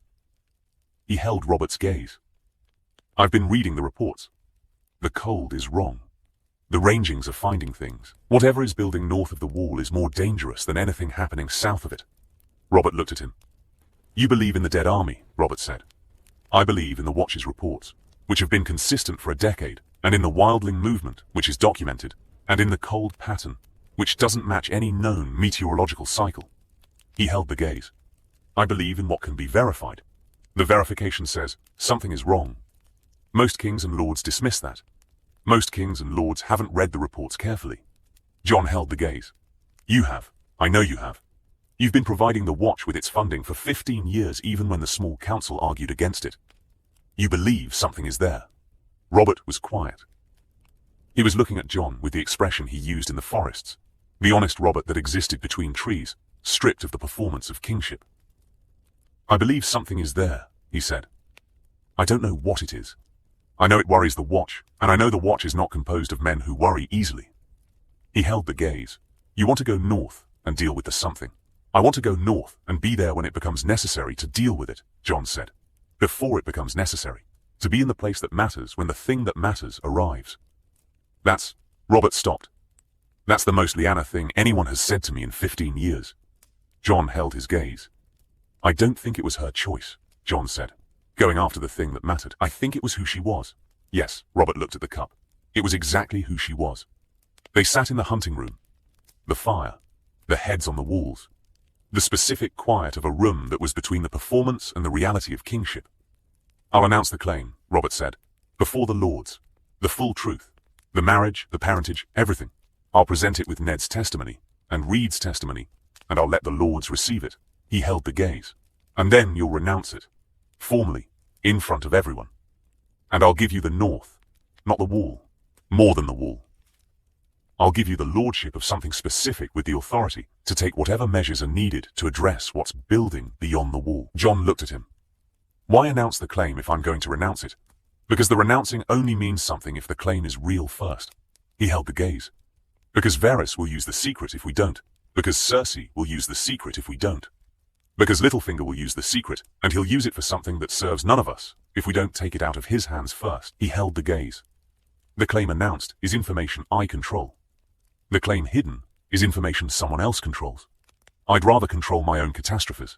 He held Robert's gaze. I've been reading the reports. The cold is wrong. The rangings are finding things. Whatever is building north of the wall is more dangerous than anything happening south of it. Robert looked at him. You believe in the dead army, Robert said. I believe in the Watch's reports, which have been consistent for a decade, and in the wildling movement, which is documented, and in the cold pattern, which doesn't match any known meteorological cycle. He held the gaze. I believe in what can be verified. The verification says something is wrong. Most kings and lords dismiss that. Most kings and lords haven't read the reports carefully. Jon held the gaze. You have. I know you have. You've been providing the Watch with its funding for 15 years, even when the small council argued against it. You believe something is there. Robert was quiet. He was looking at Jon with the expression he used in the forests, the honest Robert that existed between trees, stripped of the performance of kingship. I believe something is there, he said. I don't know what it is. I know it worries the Watch, and I know the Watch is not composed of men who worry easily. He held the gaze. You want to go north and deal with the something. I want to go north and be there when it becomes necessary to deal with it, Jon said. Before it becomes necessary. To be in the place that matters when the thing that matters arrives. Robert stopped. That's the most Lyanna thing anyone has said to me in 15 years. Jon held his gaze. I don't think it was her choice, Jon said. Going after the thing that mattered. I think it was who she was. Yes, Robert looked at the cup. It was exactly who she was. They sat in the hunting room. The fire. The heads on the walls. The specific quiet of a room that was between the performance and the reality of kingship. I'll announce the claim, Robert said. Before the lords. The full truth. The marriage, the parentage, everything. I'll present it with Ned's testimony, and Reed's testimony, and I'll let the lords receive it. He held the gaze. And then you'll renounce it. Formally, in front of everyone. And I'll give you the north, not the wall. More than the wall. I'll give you the lordship of something specific with the authority to take whatever measures are needed to address what's building beyond the wall. Jon looked at him. Why announce the claim if I'm going to renounce it? Because the renouncing only means something if the claim is real first. He held the gaze. Because Varys will use the secret if we don't. Because Cersei will use the secret if we don't. Because Littlefinger will use the secret, and he'll use it for something that serves none of us if we don't take it out of his hands first. He held the gaze. The claim announced is information I control. The claim hidden is information someone else controls. I'd rather control my own catastrophes.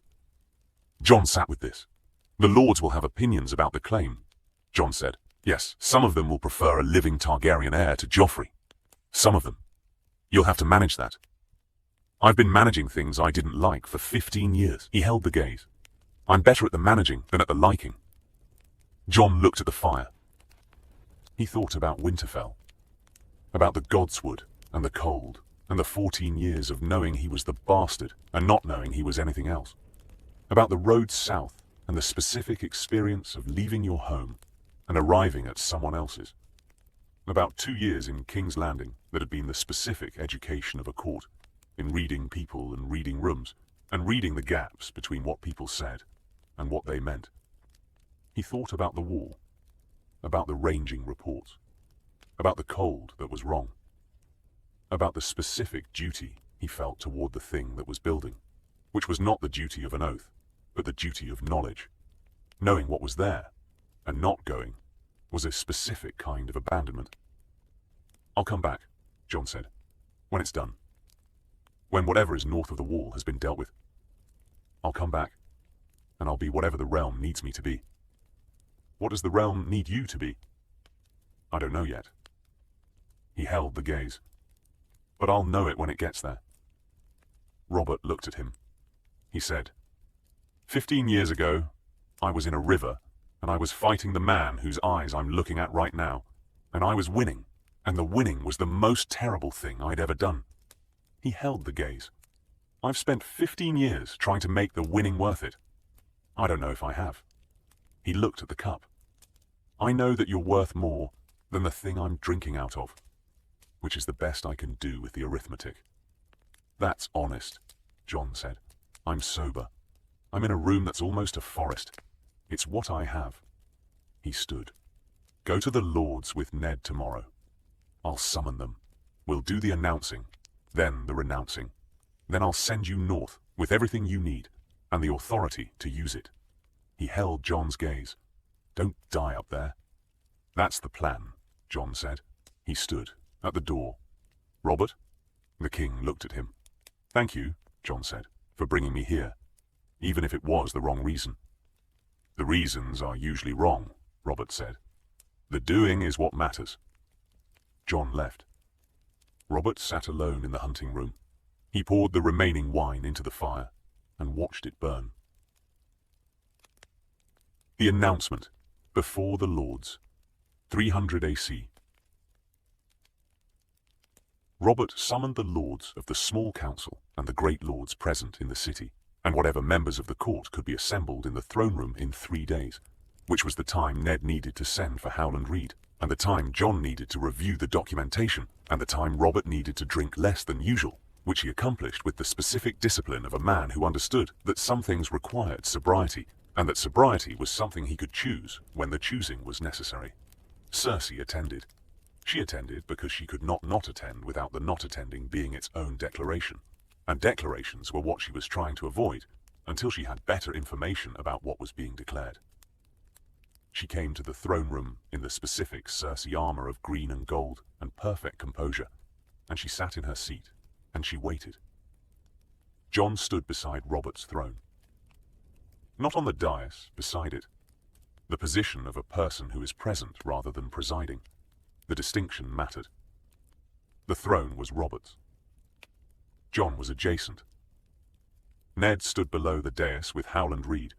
Jon sat with this. The lords will have opinions about the claim, Jon said. Yes, some of them will prefer a living Targaryen heir to Joffrey. Some of them. You'll have to manage that. I've been managing things I didn't like for 15 years. He held the gaze. I'm better at the managing than at the liking. Jon looked at the fire. He thought about Winterfell. About the Godswood and the cold and the 14 years of knowing he was the bastard and not knowing he was anything else. About the road south and the specific experience of leaving your home and arriving at someone else's. About 2 years in King's Landing that had been the specific education of a court, in reading people and reading rooms, and reading the gaps between what people said and what they meant. He thought about the wall, about the ranging reports, about the cold that was wrong, about the specific duty he felt toward the thing that was building, which was not the duty of an oath, but the duty of knowledge. Knowing what was there, and not going, was a specific kind of abandonment. I'll come back, Jon said, when it's done. When whatever is north of the wall has been dealt with. I'll come back, and I'll be whatever the realm needs me to be. What does the realm need you to be? I don't know yet. He held the gaze. But I'll know it when it gets there. Robert looked at him. He said, 15 years ago, I was in a river, and I was fighting the man whose eyes I'm looking at right now, and I was winning, and the winning was the most terrible thing I'd ever done. He held the gaze. I've spent 15 years trying to make the winning worth it. I don't know if I have. He looked at the cup. I know that you're worth more than the thing I'm drinking out of, which is the best I can do with the arithmetic. That's honest, Jon said. I'm sober. I'm in a room that's almost a forest. It's what I have. He stood. Go to the lords with Ned tomorrow. I'll summon them. We'll do the announcing, then the renouncing. Then I'll send you north with everything you need and the authority to use it." He held Jon's gaze. "Don't die up there." "That's the plan," Jon said. He stood at the door. "Robert?" The king looked at him. "Thank you," Jon said, "for bringing me here, even if it was the wrong reason." "The reasons are usually wrong," Robert said. "The doing is what matters." Jon left. Robert sat alone in the hunting room. He poured the remaining wine into the fire and watched it burn. The announcement before the lords. 300 AC. Robert summoned the lords of the small council and the great lords present in the city, and whatever members of the court could be assembled in the throne room in 3 days, which was the time Ned needed to send for Howland Reed, and the time Jon needed to review the documentation, and the time Robert needed to drink less than usual, which he accomplished with the specific discipline of a man who understood that some things required sobriety, and that sobriety was something he could choose when the choosing was necessary. Cersei attended. She attended because she could not attend without the not attending being its own declaration, and declarations were what she was trying to avoid until she had better information about what was being declared. She came to the throne room in the specific Cersei armor of green and gold and perfect composure, and she sat in her seat, and she waited. Jon stood beside Robert's throne. Not on the dais, beside it. The position of a person who is present rather than presiding. The distinction mattered. The throne was Robert's. Jon was adjacent. Ned stood below the dais with Howland Reed,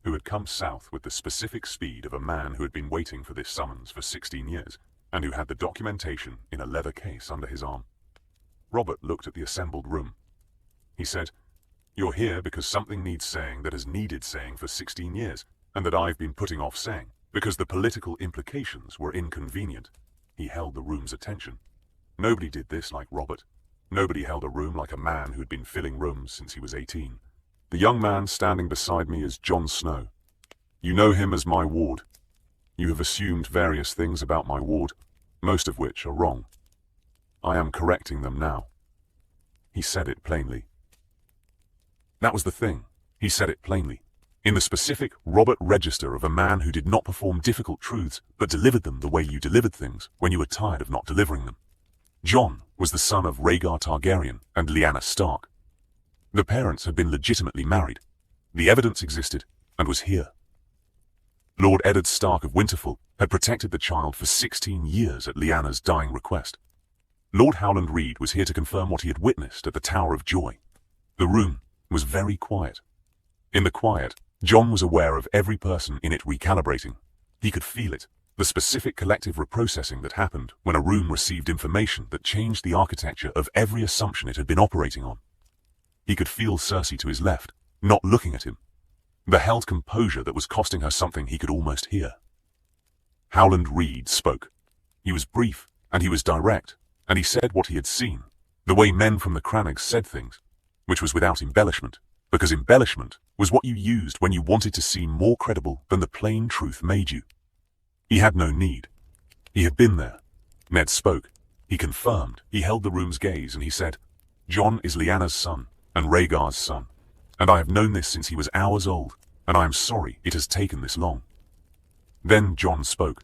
who had come south with the specific speed of a man who had been waiting for this summons for 16 years, and who had the documentation in a leather case under his arm. Robert looked at the assembled room. He said, "You're here because something needs saying that has needed saying for 16 years, and that I've been putting off saying, because the political implications were inconvenient." He held the room's attention. Nobody did this like Robert. Nobody held a room like a man who had been filling rooms since he was 18. "The young man standing beside me is Jon Snow. You know him as my ward. You have assumed various things about my ward, most of which are wrong. I am correcting them now." He said it plainly. That was the thing. He said it plainly. In the specific Robert register of a man who did not perform difficult truths, but delivered them the way you delivered things when you were tired of not delivering them. Jon was the son of Rhaegar Targaryen and Lyanna Stark. The parents had been legitimately married. The evidence existed, and was here. Lord Eddard Stark of Winterfell had protected the child for 16 years at Lyanna's dying request. Lord Howland Reed was here to confirm what he had witnessed at the Tower of Joy. The room was very quiet. In the quiet, Jon was aware of every person in it recalibrating. He could feel it, the specific collective reprocessing that happened when a room received information that changed the architecture of every assumption it had been operating on. He could feel Cersei to his left, not looking at him. The held composure that was costing her something he could almost hear. Howland Reed spoke. He was brief, and he was direct, and he said what he had seen, the way men from the Crannogs said things, which was without embellishment, because embellishment was what you used when you wanted to seem more credible than the plain truth made you. He had no need. He had been there. Ned spoke. He confirmed. He held the room's gaze, and he said, "Jon is Lyanna's son, and Rhaegar's son, and I have known this since he was hours old, and I am sorry it has taken this long." Then Jon spoke.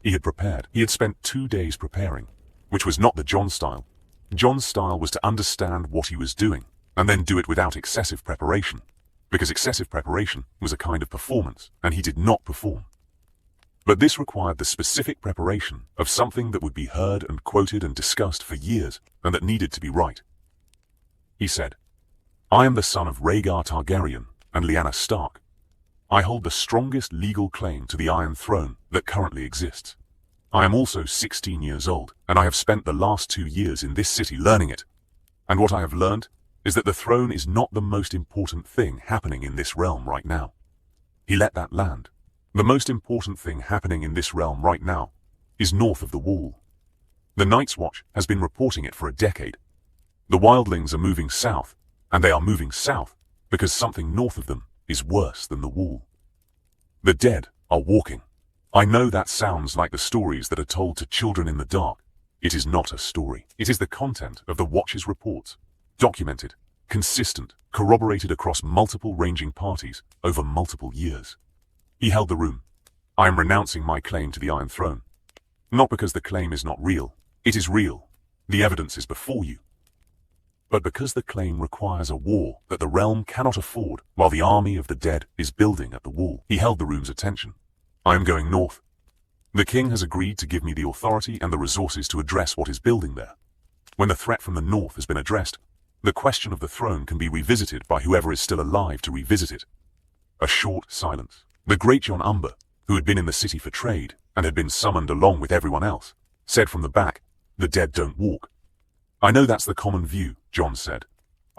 He had prepared. He had spent 2 days preparing, which was not the Jon style. Jon's style was to understand what he was doing, and then do it without excessive preparation, because excessive preparation was a kind of performance, and he did not perform. But this required the specific preparation of something that would be heard and quoted and discussed for years, and that needed to be right. He said, "I am the son of Rhaegar Targaryen and Lyanna Stark. I hold the strongest legal claim to the Iron Throne that currently exists. I am also 16 years old, and I have spent the last 2 years in this city learning it. And what I have learned is that the throne is not the most important thing happening in this realm right now." He let that land. The most important thing happening in this realm right now is north of the Wall. The Night's Watch has been reporting it for a decade. The wildlings are moving south, and they are moving south because something north of them is worse than the Wall. The dead are walking. I know that sounds like the stories that are told to children in the dark. It is not a story. It is the content of the Watch's reports. Documented, consistent, corroborated across multiple ranging parties over multiple years. He held the room. I am renouncing my claim to the Iron Throne. Not because the claim is not real. It is real. The evidence is before you. But because the claim requires a war that the realm cannot afford while the army of the dead is building at the wall. He held the room's attention. I am going north. The king has agreed to give me the authority and the resources to address what is building there. When the threat from the north has been addressed, the question of the throne can be revisited by whoever is still alive to revisit it. A short silence. The great Jon Umber, who had been in the city for trade and had been summoned along with everyone else, said from the back, "The dead don't walk." I know that's the common view, Jon said.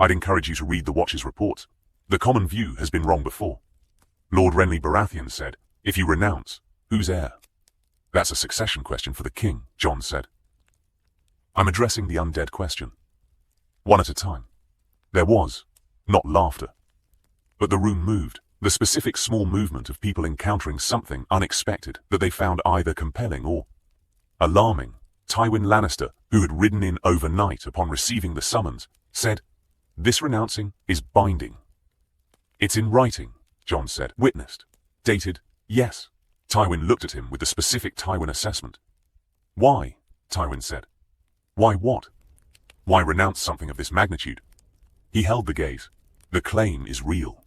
I'd encourage you to read the Watch's reports. The common view has been wrong before. Lord Renly Baratheon said, if you renounce, who's heir? That's a succession question for the king, Jon said. I'm addressing the undead question. One at a time. There was, not laughter. But the room moved, the specific small movement of people encountering something unexpected that they found either compelling or alarming. Tywin Lannister, who had ridden in overnight upon receiving the summons, said, "This renouncing is binding." "It's in writing," Jon said. "Witnessed. Dated, yes." Tywin looked at him with the specific Tywin assessment. "Why?" Tywin said. "Why what? Why renounce something of this magnitude?" He held the gaze. The claim is real.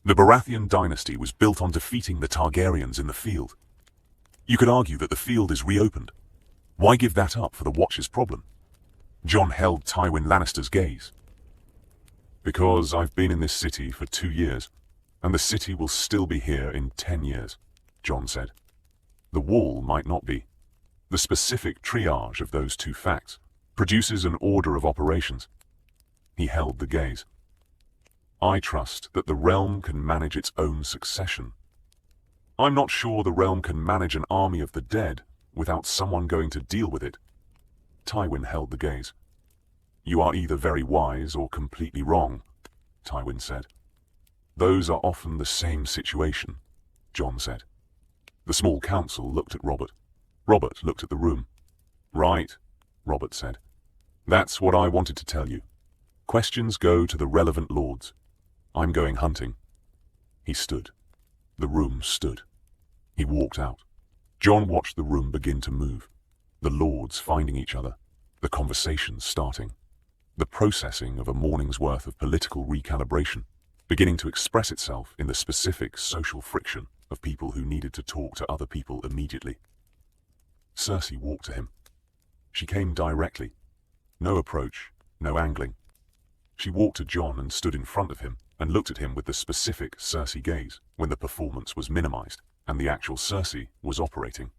The Baratheon dynasty was built on defeating the Targaryens in the field. You could argue that the field is reopened. Why give that up for the Watcher's problem? Jon held Tywin Lannister's gaze. "Because I've been in this city for 2 years, and the city will still be here in 10 years, Jon said. The wall might not be. The specific triage of those two facts produces an order of operations. He held the gaze. I trust that the realm can manage its own succession. I'm not sure the realm can manage an army of the dead without someone going to deal with it. Tywin held the gaze. You are either very wise or completely wrong, Tywin said. Those are often the same situation, Jon said. The small council looked at Robert. Robert looked at the room. Right, Robert said. That's what I wanted to tell you. Questions go to the relevant lords. I'm going hunting. He stood. The room stood. He walked out. Jon watched the room begin to move. The lords finding each other. The conversations starting. The processing of a morning's worth of political recalibration, beginning to express itself in the specific social friction of people who needed to talk to other people immediately. Cersei walked to him. She came directly. No approach, no angling. She walked to Jon and stood in front of him and looked at him with the specific Cersei gaze when the performance was minimized and the actual Cersei was operating.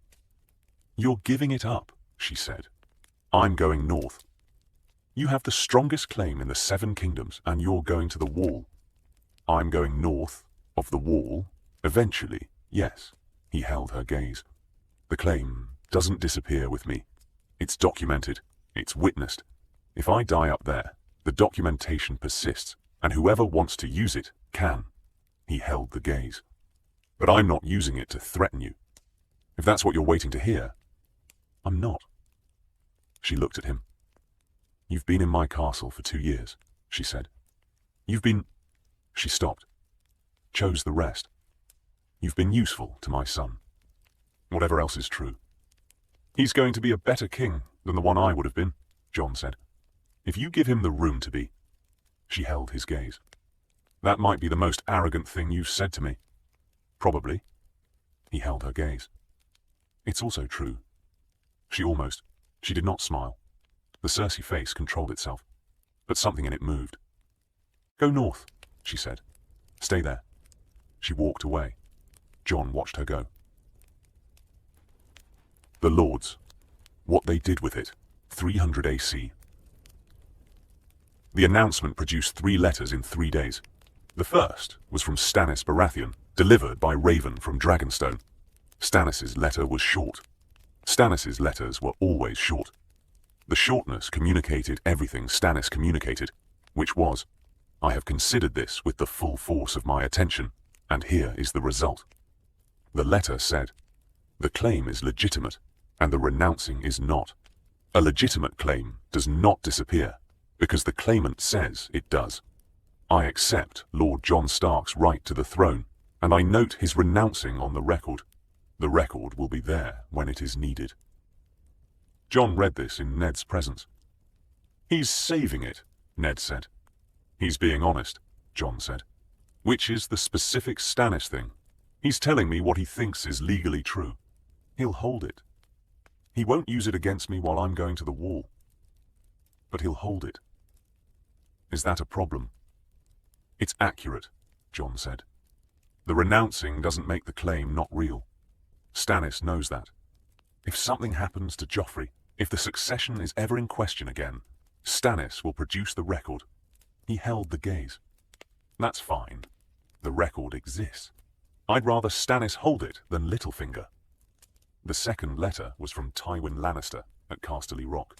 You're giving it up, she said. I'm going north. You have the strongest claim in the 7 kingdoms and you're going to the wall. I'm going north of the wall, eventually, yes. He held her gaze. The claim doesn't disappear with me. It's documented. It's witnessed. If I die up there, the documentation persists, and whoever wants to use it can. He held the gaze. But I'm not using it to threaten you. If that's what you're waiting to hear, I'm not. She looked at him. You've been in my castle for 2 years, she said. You've been... She stopped. Chose the rest. You've been useful to my son. Whatever else is true. He's going to be a better king than the one I would have been, Jon said. If you give him the room to be. She held his gaze. That might be the most arrogant thing you've said to me. Probably. He held her gaze. It's also true. She did not smile. The Cersei face controlled itself, but something in it moved. Go north, she said. Stay there. She walked away. Jon watched her go. The Lords. What they did with it. 300 AC. The announcement produced 3 letters in 3 days. The first was from Stannis Baratheon, delivered by Raven from Dragonstone. Stannis's letter was short. Stannis's letters were always short. The shortness communicated everything Stannis communicated, which was, I have considered this with the full force of my attention, and here is the result. The letter said, the claim is legitimate, and the renouncing is not. A legitimate claim does not disappear, because the claimant says it does. I accept Lord Jon Stark's right to the throne, and I note his renouncing on the record. The record will be there when it is needed. Jon read this in Ned's presence. He's saving it, Ned said. He's being honest, Jon said. Which is the specific Stannis thing. He's telling me what he thinks is legally true. He'll hold it. He won't use it against me while I'm going to the wall. But he'll hold it. Is that a problem? It's accurate, Jon said. The renouncing doesn't make the claim not real. Stannis knows that. If something happens to Joffrey, if the succession is ever in question again, Stannis will produce the record. He held the gaze. That's fine. The record exists. I'd rather Stannis hold it than Littlefinger. The second letter was from Tywin Lannister at Casterly Rock.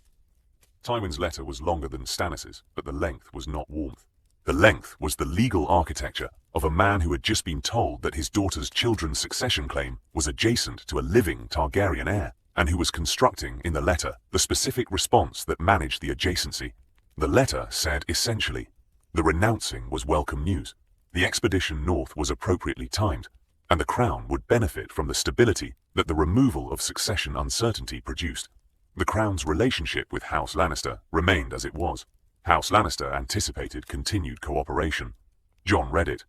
Tywin's letter was longer than Stannis's, but the length was not warmth. The length was the legal architecture of a man who had just been told that his daughter's children's succession claim was adjacent to a living Targaryen heir, and who was constructing in the letter the specific response that managed the adjacency. The letter said essentially, the renouncing was welcome news. The expedition north was appropriately timed, and the crown would benefit from the stability that the removal of succession uncertainty produced. The crown's relationship with House Lannister remained as it was. House Lannister anticipated continued cooperation. Jon read it.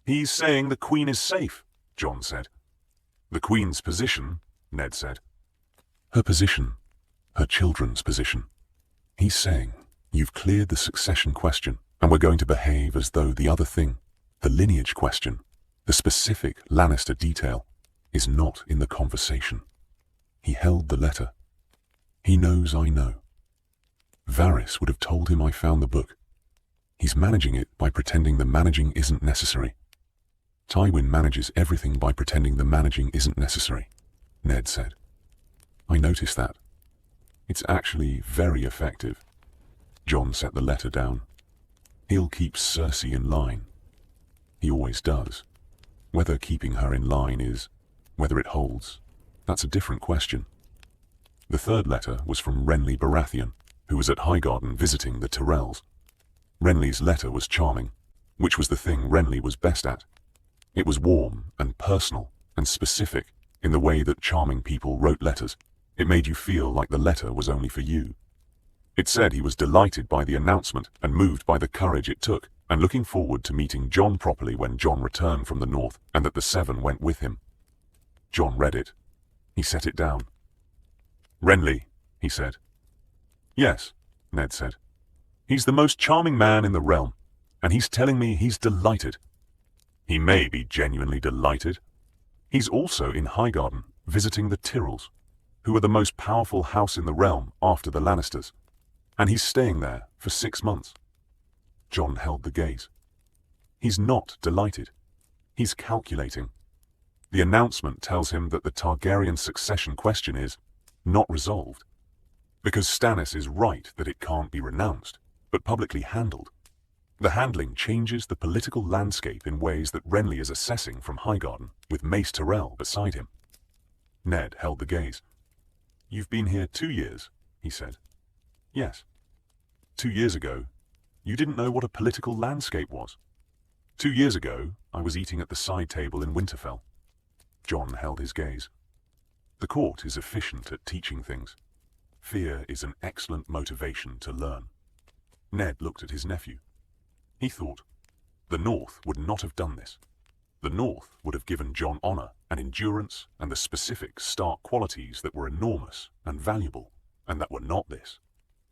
He's saying the Queen is safe, Jon said. The Queen's position, Ned said. Her position. Her children's position. He's saying, you've cleared the succession question, and we're going to behave as though the other thing, the lineage question, the specific Lannister detail, is not in the conversation. He held the letter. He knows I know. Varys would have told him I found the book. He's managing it by pretending the managing isn't necessary. Tywin manages everything by pretending the managing isn't necessary, Ned said. I noticed that. It's actually very effective. Jon set the letter down. He'll keep Cersei in line. He always does. Whether keeping her in line is, whether it holds, that's a different question. The third letter was from Robert Baratheon, who was at Highgarden visiting the Tyrells. Renly's letter was charming, which was the thing Renly was best at. It was warm and personal and specific in the way that charming people wrote letters. It made you feel like the letter was only for you. It said he was delighted by the announcement and moved by the courage it took, and looking forward to meeting Jon properly when Jon returned from the north, and that the Seven went with him. Jon read it. He set it down. Renly, he said. Yes, Ned said. He's the most charming man in the realm, and he's telling me he's delighted. He may be genuinely delighted. He's also in Highgarden, visiting the Tyrells, who are the most powerful house in the realm after the Lannisters, and he's staying there for 6 months. Jon held the gaze. He's not delighted. He's calculating. The announcement tells him that the Targaryen succession question is not resolved, because Stannis is right that it can't be renounced, but publicly handled. The handling changes the political landscape in ways that Renly is assessing from Highgarden, with Mace Tyrell beside him. Ned held the gaze. You've been here 2 years, he said. Yes. 2 years ago, you didn't know what a political landscape was. 2 years ago, I was eating at the side table in Winterfell. Jon held his gaze. The court is efficient at teaching things. Fear is an excellent motivation to learn. Ned looked at his nephew. He thought, the North would not have done this. The North would have given Jon honor and endurance and the specific Stark qualities that were enormous and valuable, and that were not this.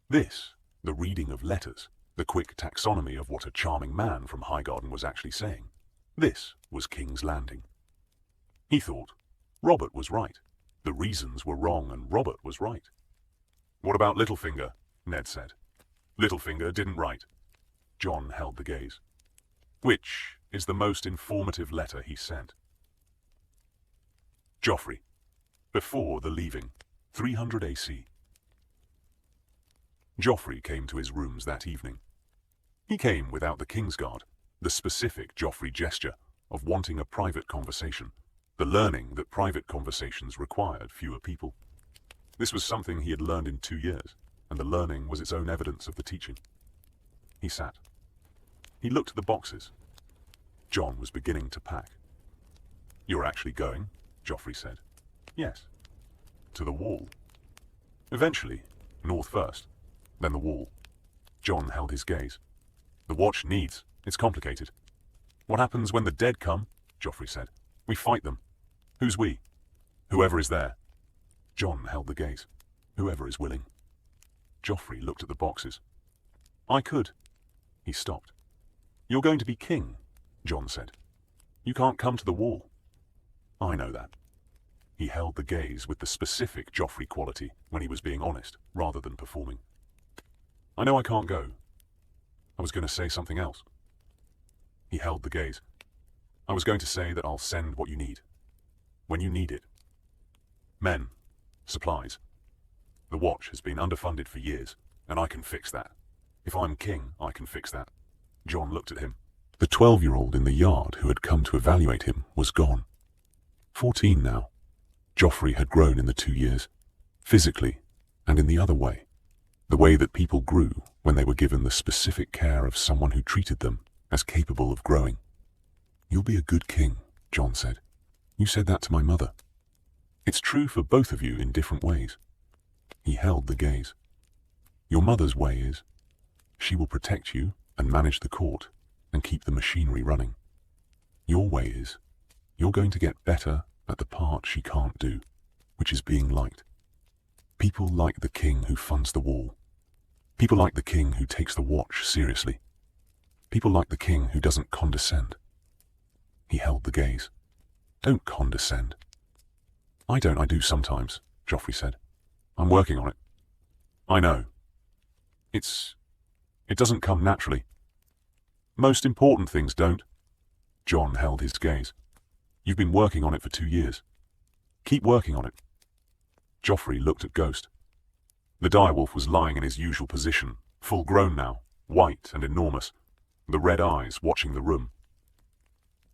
This, the reading of letters, the quick taxonomy of what a charming man from Highgarden was actually saying. This was King's Landing. He thought, Robert was right. The reasons were wrong and Robert was right. What about Littlefinger? Ned said. Littlefinger didn't write. Jon held the gaze. Which is the most informative letter he sent? Joffrey. Before the leaving. 300 AC. Joffrey came to his rooms that evening. He came without the Kingsguard, the specific Joffrey gesture of wanting a private conversation, the learning that private conversations required fewer people. This was something he had learned in 2 years, and the learning was its own evidence of the teaching. He sat. He looked at the boxes. Jon was beginning to pack. "You're actually going?" Joffrey said. "Yes." "To the wall?" "Eventually. North first, then the wall." Jon held his gaze. "The watch needs. It's complicated." "What happens when the dead come?" Joffrey said. "We fight them." "Who's we?" "Whoever is there." Jon held the gaze. "Whoever is willing." Joffrey looked at the boxes. "I could." He stopped. "You're going to be king," Jon said. "You can't come to the wall." "I know that." He held the gaze with the specific Joffrey quality when he was being honest, rather than performing. "I know I can't go. I was going to say something else." He held the gaze. "I was going to say that I'll send what you need. When you need it. Men. Supplies. The watch has been underfunded for years, and I can fix that. If I'm king, I can fix that." Jon looked at him. The 12-year-old in the yard who had come to evaluate him was gone. 14 now. Joffrey had grown in the 2 years, physically and in the other way, the way that people grew when they were given the specific care of someone who treated them as capable of growing. "You'll be a good king," Jon said. "You said that to my mother. It's true for both of you in different ways." He held the gaze. "Your mother's way is, she will protect you and manage the court and keep the machinery running. Your way is, you're going to get better at the part she can't do, which is being liked. People like the king who funds the wall. People like the king who takes the watch seriously. People like the king who doesn't condescend." He held the gaze. "Don't condescend." I do sometimes," Joffrey said. "I'm working on it." "I know. It doesn't come naturally. Most important things don't." Jon held his gaze. "You've been working on it for 2 years. Keep working on it." Joffrey looked at Ghost. The direwolf was lying in his usual position, full grown now, white and enormous, the red eyes watching the room.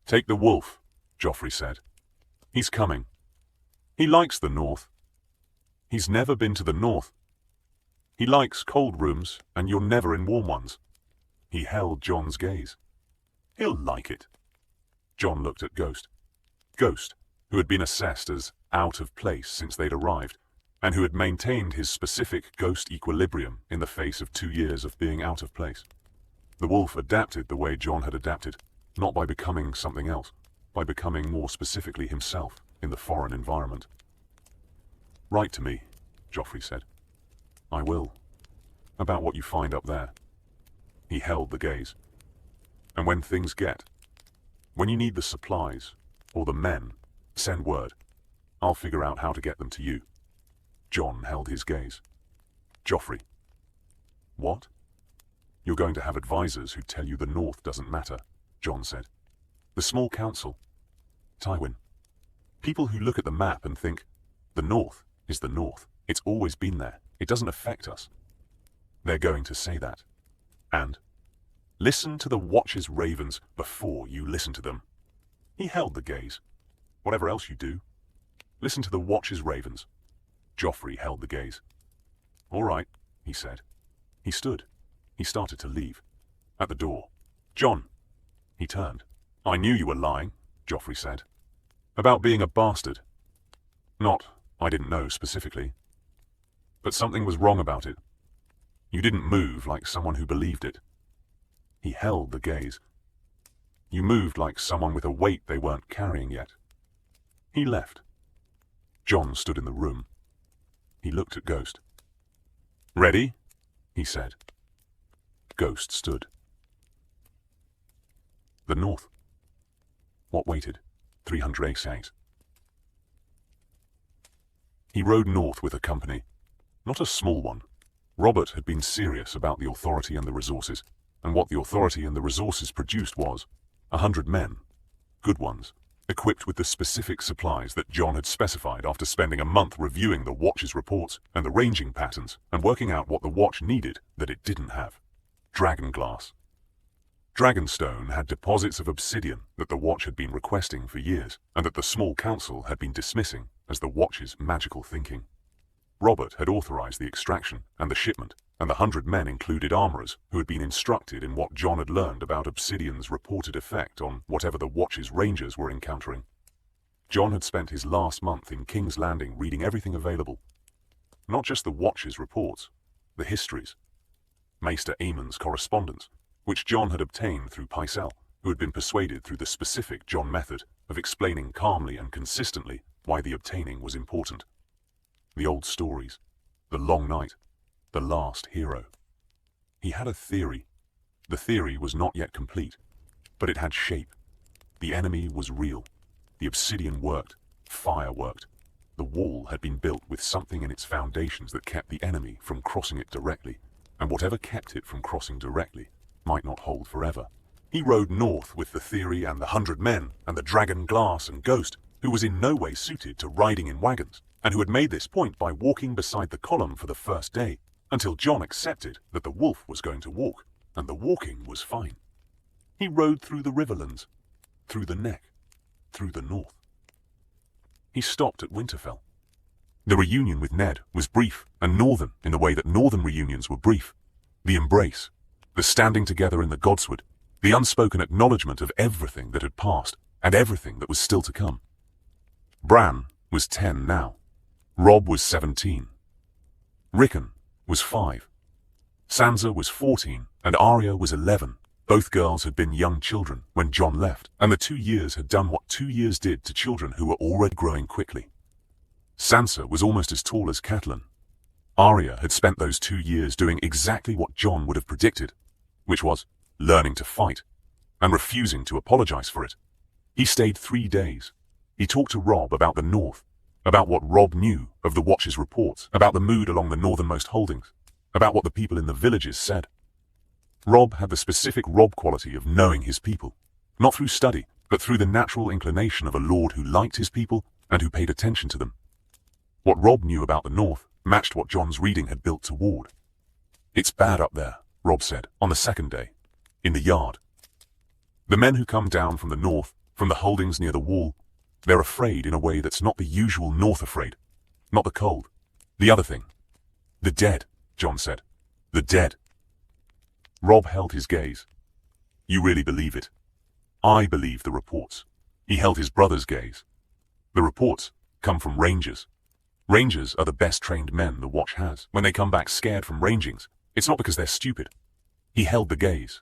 "Take the wolf," Joffrey said. "He's coming. He likes the north. He's never been to the north. He likes cold rooms, and you're never in warm ones." He held Jon's gaze. "He'll like it." Jon looked at Ghost. Ghost, who had been assessed as out of place since they'd arrived, and who had maintained his specific ghost equilibrium in the face of 2 years of being out of place. The wolf adapted the way Jon had adapted, not by becoming something else, by becoming more specifically himself in the foreign environment. "Write to me," Joffrey said. "I will. About what you find up there." He held the gaze. "And when things get, when you need the supplies, or the men, send word. I'll figure out how to get them to you." Jon held his gaze. "Joffrey." "What?" "You're going to have advisors who tell you the north doesn't matter," Jon said. "The small council. Tywin. People who look at the map and think, the north is the north. It's always been there. It doesn't affect us. They're going to say that. And listen to the Watch's ravens before you listen to them." He held the gaze. "Whatever else you do, listen to the Watch's ravens." Joffrey held the gaze. "All right," he said. He stood. He started to leave. At the door. "Jon." He turned. "I knew you were lying," Joffrey said. "About being a bastard. Not, I didn't know specifically. But something was wrong about it. You didn't move like someone who believed it." He held the gaze. "You moved like someone with a weight they weren't carrying yet." He left. Jon stood in the room. He looked at Ghost. "Ready?" he said. Ghost stood. The north. What waited? 300 He rode north with a company. Not a small one. Robert had been serious about the authority and the resources, and what the authority and the resources produced was 100 men, good ones, equipped with the specific supplies that Jon had specified after spending a month reviewing the Watch's reports and the ranging patterns and working out what the Watch needed that it didn't have. Dragonglass. Dragonstone had deposits of obsidian that the Watch had been requesting for years, and that the small council had been dismissing as the Watch's magical thinking. Robert had authorized the extraction and the shipment, and the 100 men included armorers who had been instructed in what Jon had learned about Obsidian's reported effect on whatever the Watch's rangers were encountering. Jon had spent his last month in King's Landing reading everything available. Not just the Watch's reports, the histories. Maester Aemon's correspondence, which Jon had obtained through Pycelle, who had been persuaded through the specific Jon method of explaining calmly and consistently why the obtaining was important. The old stories, the long night, the last hero. He had a theory. The theory was not yet complete, but it had shape. The enemy was real. The obsidian worked. Fire worked. The wall had been built with something in its foundations that kept the enemy from crossing it directly, and whatever kept it from crossing directly might not hold forever. He rode north with the theory and the 100 men and the dragon Glass and Ghost, who was in no way suited to riding in wagons, and who had made this point by walking beside the column for the first day, until Jon accepted that the wolf was going to walk, and the walking was fine. He rode through the riverlands, through the neck, through the north. He stopped at Winterfell. The reunion with Ned was brief and northern in the way that northern reunions were brief. The embrace, the standing together in the godswood, the unspoken acknowledgement of everything that had passed and everything that was still to come. Bran was 10 now. Robb was 17. Rickon was 5. Sansa was 14 and Arya was 11. Both girls had been young children when Jon left, and the 2 years had done what 2 years did to children who were already growing quickly. Sansa was almost as tall as Catelyn. Arya had spent those 2 years doing exactly what Jon would have predicted, which was learning to fight, and refusing to apologize for it. He stayed 3 days. He talked to Robb about the North, about what Robb knew of the Watch's reports, about the mood along the northernmost holdings, about what the people in the villages said. Robb had the specific Robb quality of knowing his people, not through study, but through the natural inclination of a lord who liked his people and who paid attention to them. What Robb knew about the North matched what Jon's reading had built toward. "It's bad up there," Robb said, on the second day, in the yard. "The men who come down from the north, from the holdings near the wall, they're afraid in a way that's not the usual North afraid. Not the cold. The other thing. The dead," Jon said. "The dead." Robb held his gaze. "You really believe it?" "I believe the reports." He held his brother's gaze. "The reports come from rangers. Rangers are the best trained men the Watch has. When they come back scared from rangings, it's not because they're stupid." He held the gaze.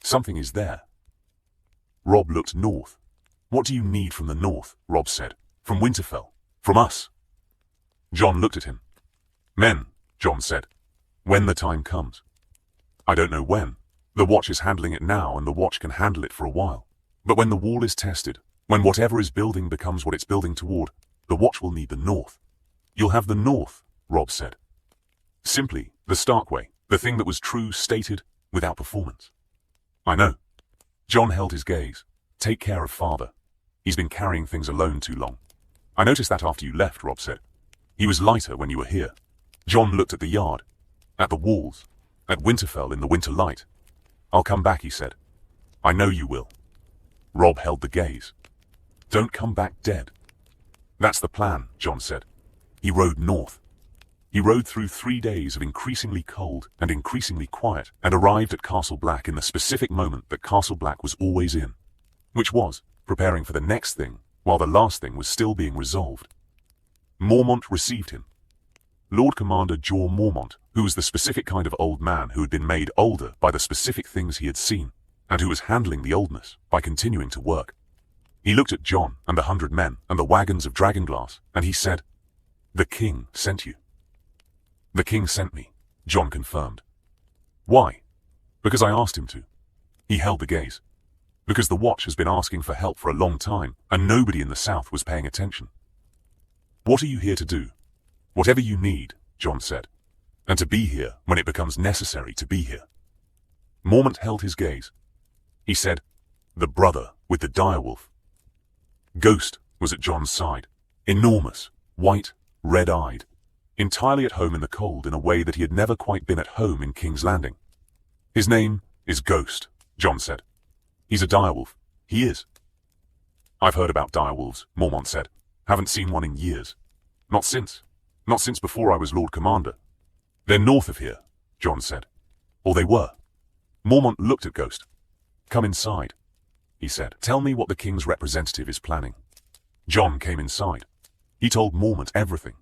"Something is there." Robb looked north. "What do you need from the north?" Robb said. "From Winterfell. From us." Jon looked at him. "Men," Jon said. "When the time comes." "I don't know when. The Watch is handling it now, and the Watch can handle it for a while. But when the wall is tested, when whatever is building becomes what it's building toward, the Watch will need the North." "You'll have the North," Robb said. "Simply the Stark way, the thing that was true stated without performance." "I know." Jon held his gaze. "Take care of father. He's been carrying things alone too long." "I noticed that after you left," Robb said. "He was lighter when you were here." Jon looked at the yard, at the walls, at Winterfell in the winter light. "I'll come back," he said. "I know you will." Robb held the gaze. "Don't come back dead." "That's the plan," Jon said. He rode north. He rode through 3 days of increasingly cold and increasingly quiet, and arrived at Castle Black in the specific moment that Castle Black was always in, which was preparing for the next thing while the last thing was still being resolved. Mormont received him. Lord Commander Jorah Mormont, who was the specific kind of old man who had been made older by the specific things he had seen, and who was handling the oldness by continuing to work. He looked at Jon and the 100 men and the wagons of dragonglass, and he said, "The king sent you." "The king sent me," Jon confirmed. "Why?" "Because I asked him to." He held the gaze. "Because the Watch has been asking for help for a long time, and nobody in the south was paying attention." "What are you here to do?" "Whatever you need," Jon said. "And to be here when it becomes necessary to be here." Mormont held his gaze. He said, "The brother with the direwolf." Ghost was at Jon's side. Enormous, white, red-eyed, entirely at home in the cold in a way that he had never quite been at home in King's Landing. "His name is Ghost," Jon said. "He's a direwolf. He is." "I've heard about direwolves," Mormont said. "Haven't seen one in years." "Not since." Not since before I was Lord Commander. They're north of here, Jon said. Or they were. Mormont looked at Ghost. Come inside, he said. Tell me what the king's representative is planning. Jon came inside. He told Mormont everything.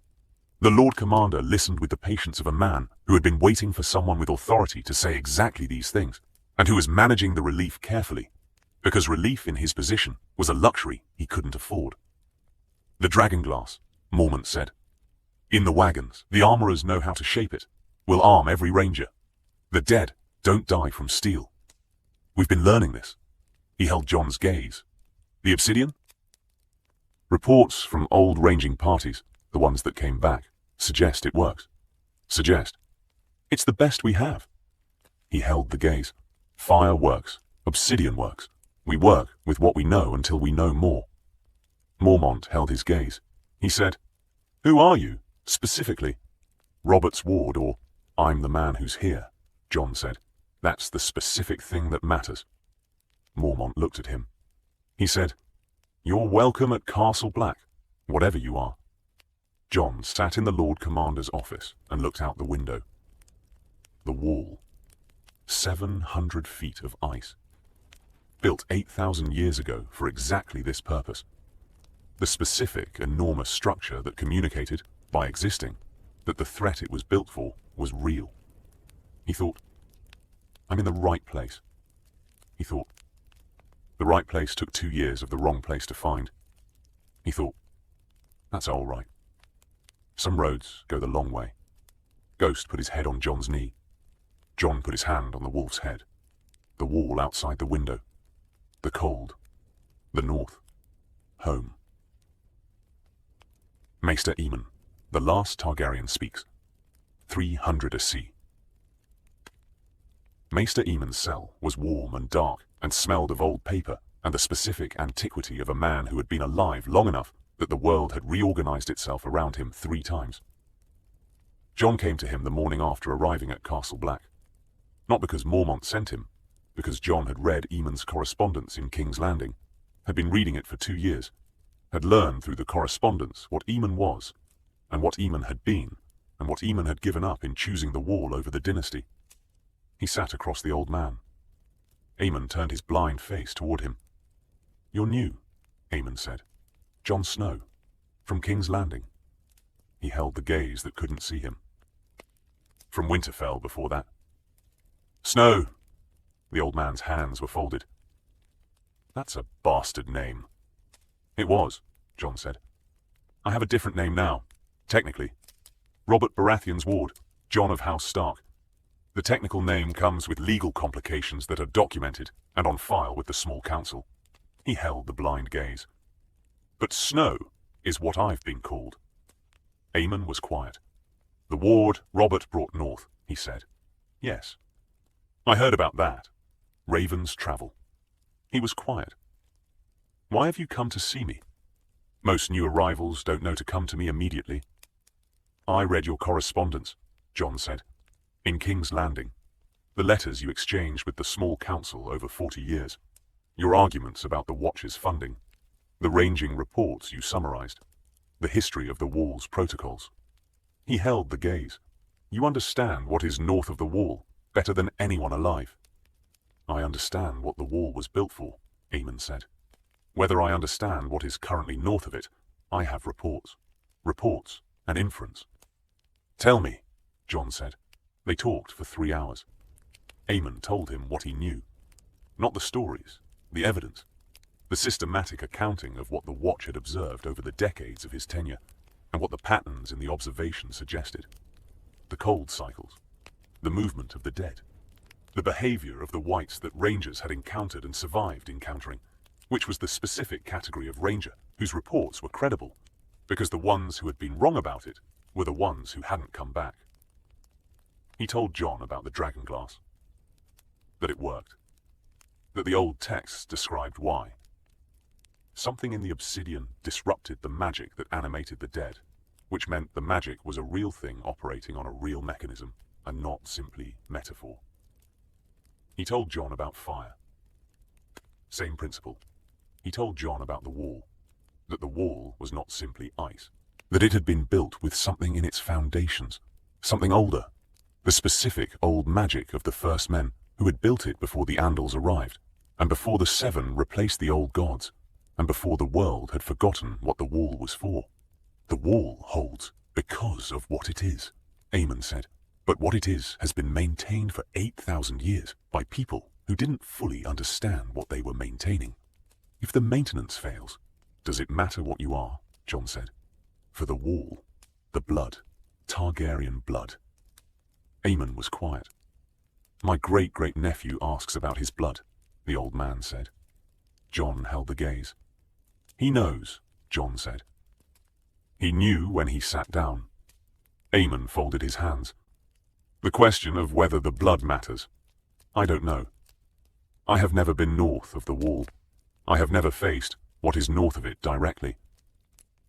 The Lord Commander listened with the patience of a man who had been waiting for someone with authority to say exactly these things, and who was managing the relief carefully, because relief in his position was a luxury he couldn't afford. The dragonglass, Mormont said. In the wagons, the armorers know how to shape it. We'll arm every ranger. The dead don't die from steel. We've been learning this. He held Jon's gaze. The obsidian? Reports from old ranging parties, the ones that came back, suggest it works. Suggest. It's the best we have. He held the gaze. Fire works. Obsidian works. We work with what we know until we know more. Mormont held his gaze. He said, Who are you, specifically? Robert's ward, or I'm the man who's here, Jon said. That's the specific thing that matters. Mormont looked at him. He said, You're welcome at Castle Black, whatever you are. Jon sat in the Lord Commander's office and looked out the window. The wall. 700 feet of ice. Built 8,000 years ago for exactly this purpose. The specific, enormous structure that communicated, by existing, that the threat it was built for was real. He thought, I'm in the right place. He thought, the right place took 2 years of the wrong place to find. He thought, that's all right. Some roads go the long way. Ghost put his head on Jon's knee. Jon put his hand on the wolf's head. The wall outside the window. The cold. The north. Home. Maester Aemon, the last Targaryen speaks. 300 AC. Maester Aemon's cell was warm and dark and smelled of old paper and the specific antiquity of a man who had been alive long enough that the world had reorganized itself around him 3 times. Jon came to him the morning after arriving at Castle Black. Not because Mormont sent him, because Jon had read Aemon's correspondence in King's Landing, had been reading it for 2 years, had learned through the correspondence what Aemon was, and what Aemon had been, and what Aemon had given up in choosing the wall over the dynasty. He sat across the old man. Aemon turned his blind face toward him. You're new, Aemon said. Jon Snow, from King's Landing. He held the gaze that couldn't see him. From Winterfell before that. Snow! The old man's hands were folded. That's a bastard name. It was, Jon said. I have a different name now, technically. Robert Baratheon's ward, Jon of House Stark. The technical name comes with legal complications that are documented and on file with the small council. He held the blind gaze. But Snow is what I've been called. Aemon was quiet. The ward Robert brought north, he said. Yes. I heard about that. Ravens travel. He was quiet. Why have you come to see me? Most new arrivals don't know to come to me immediately. I read your correspondence, Jon said. In King's Landing. The letters you exchanged with the small council over 40 years. Your arguments about the Watch's funding. The ranging reports you summarized. The history of the wall's protocols. He held the gaze. You understand what is north of the wall better than anyone alive. I understand what the wall was built for, Aemon said. Whether I understand what is currently north of it, I have reports. Reports and inference. Tell me, Jon said. They talked for 3 hours. Aemon told him what he knew. Not the stories, the evidence. The systematic accounting of what the Watch had observed over the decades of his tenure, and what the patterns in the observation suggested. The cold cycles. The movement of the dead. The behavior of the whites that rangers had encountered and survived encountering, which was the specific category of ranger whose reports were credible, because the ones who had been wrong about it were the ones who hadn't come back. He told Jon about the dragonglass. That it worked. That the old texts described why. Something in the obsidian disrupted the magic that animated the dead, which meant the magic was a real thing operating on a real mechanism, and not simply metaphor. He told Jon about fire. Same principle. He told Jon about the wall, that the wall was not simply ice, that it had been built with something in its foundations, something older, the specific old magic of the first men who had built it before the Andals arrived, and before the Seven replaced the old gods, and before the world had forgotten what the wall was for. The wall holds because of what it is, Aemon said, but what it is has been maintained for 8,000 years by people who didn't fully understand what they were maintaining. If the maintenance fails, does it matter what you are? Jon said. For the wall, the blood, Targaryen blood. Aemon was quiet. My great-great-nephew asks about his blood, the old man said. Jon held the gaze. He knows, Jon said. He knew when he sat down. Aemon folded his hands. The question of whether the blood matters, I don't know. I have never been north of the wall. I have never faced what is north of it directly.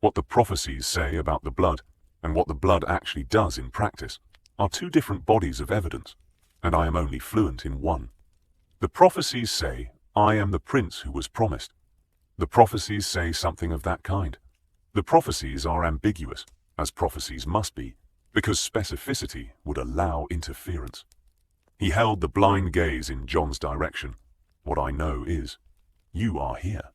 What the prophecies say about the blood, and what the blood actually does in practice, are two different bodies of evidence, and I am only fluent in one. The prophecies say, I am the prince who was promised. The prophecies say something of that kind. The prophecies are ambiguous, as prophecies must be, because specificity would allow interference. He held the blind gaze in Jon's direction. What I know is, you are here.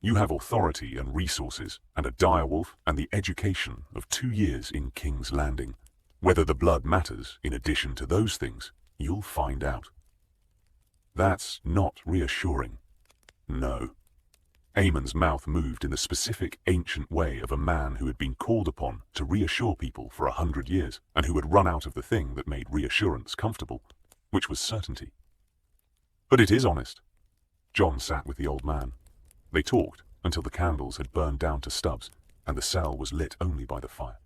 You have authority and resources, and a direwolf and the education of 2 years in King's Landing. Whether the blood matters in addition to those things, you'll find out. That's not reassuring. No. Aemon's mouth moved in the specific ancient way of a man who had been called upon to reassure people for 100 years, and who had run out of the thing that made reassurance comfortable, which was certainty. But it is honest. Jon sat with the old man. They talked until the candles had burned down to stubs, and the cell was lit only by the fire.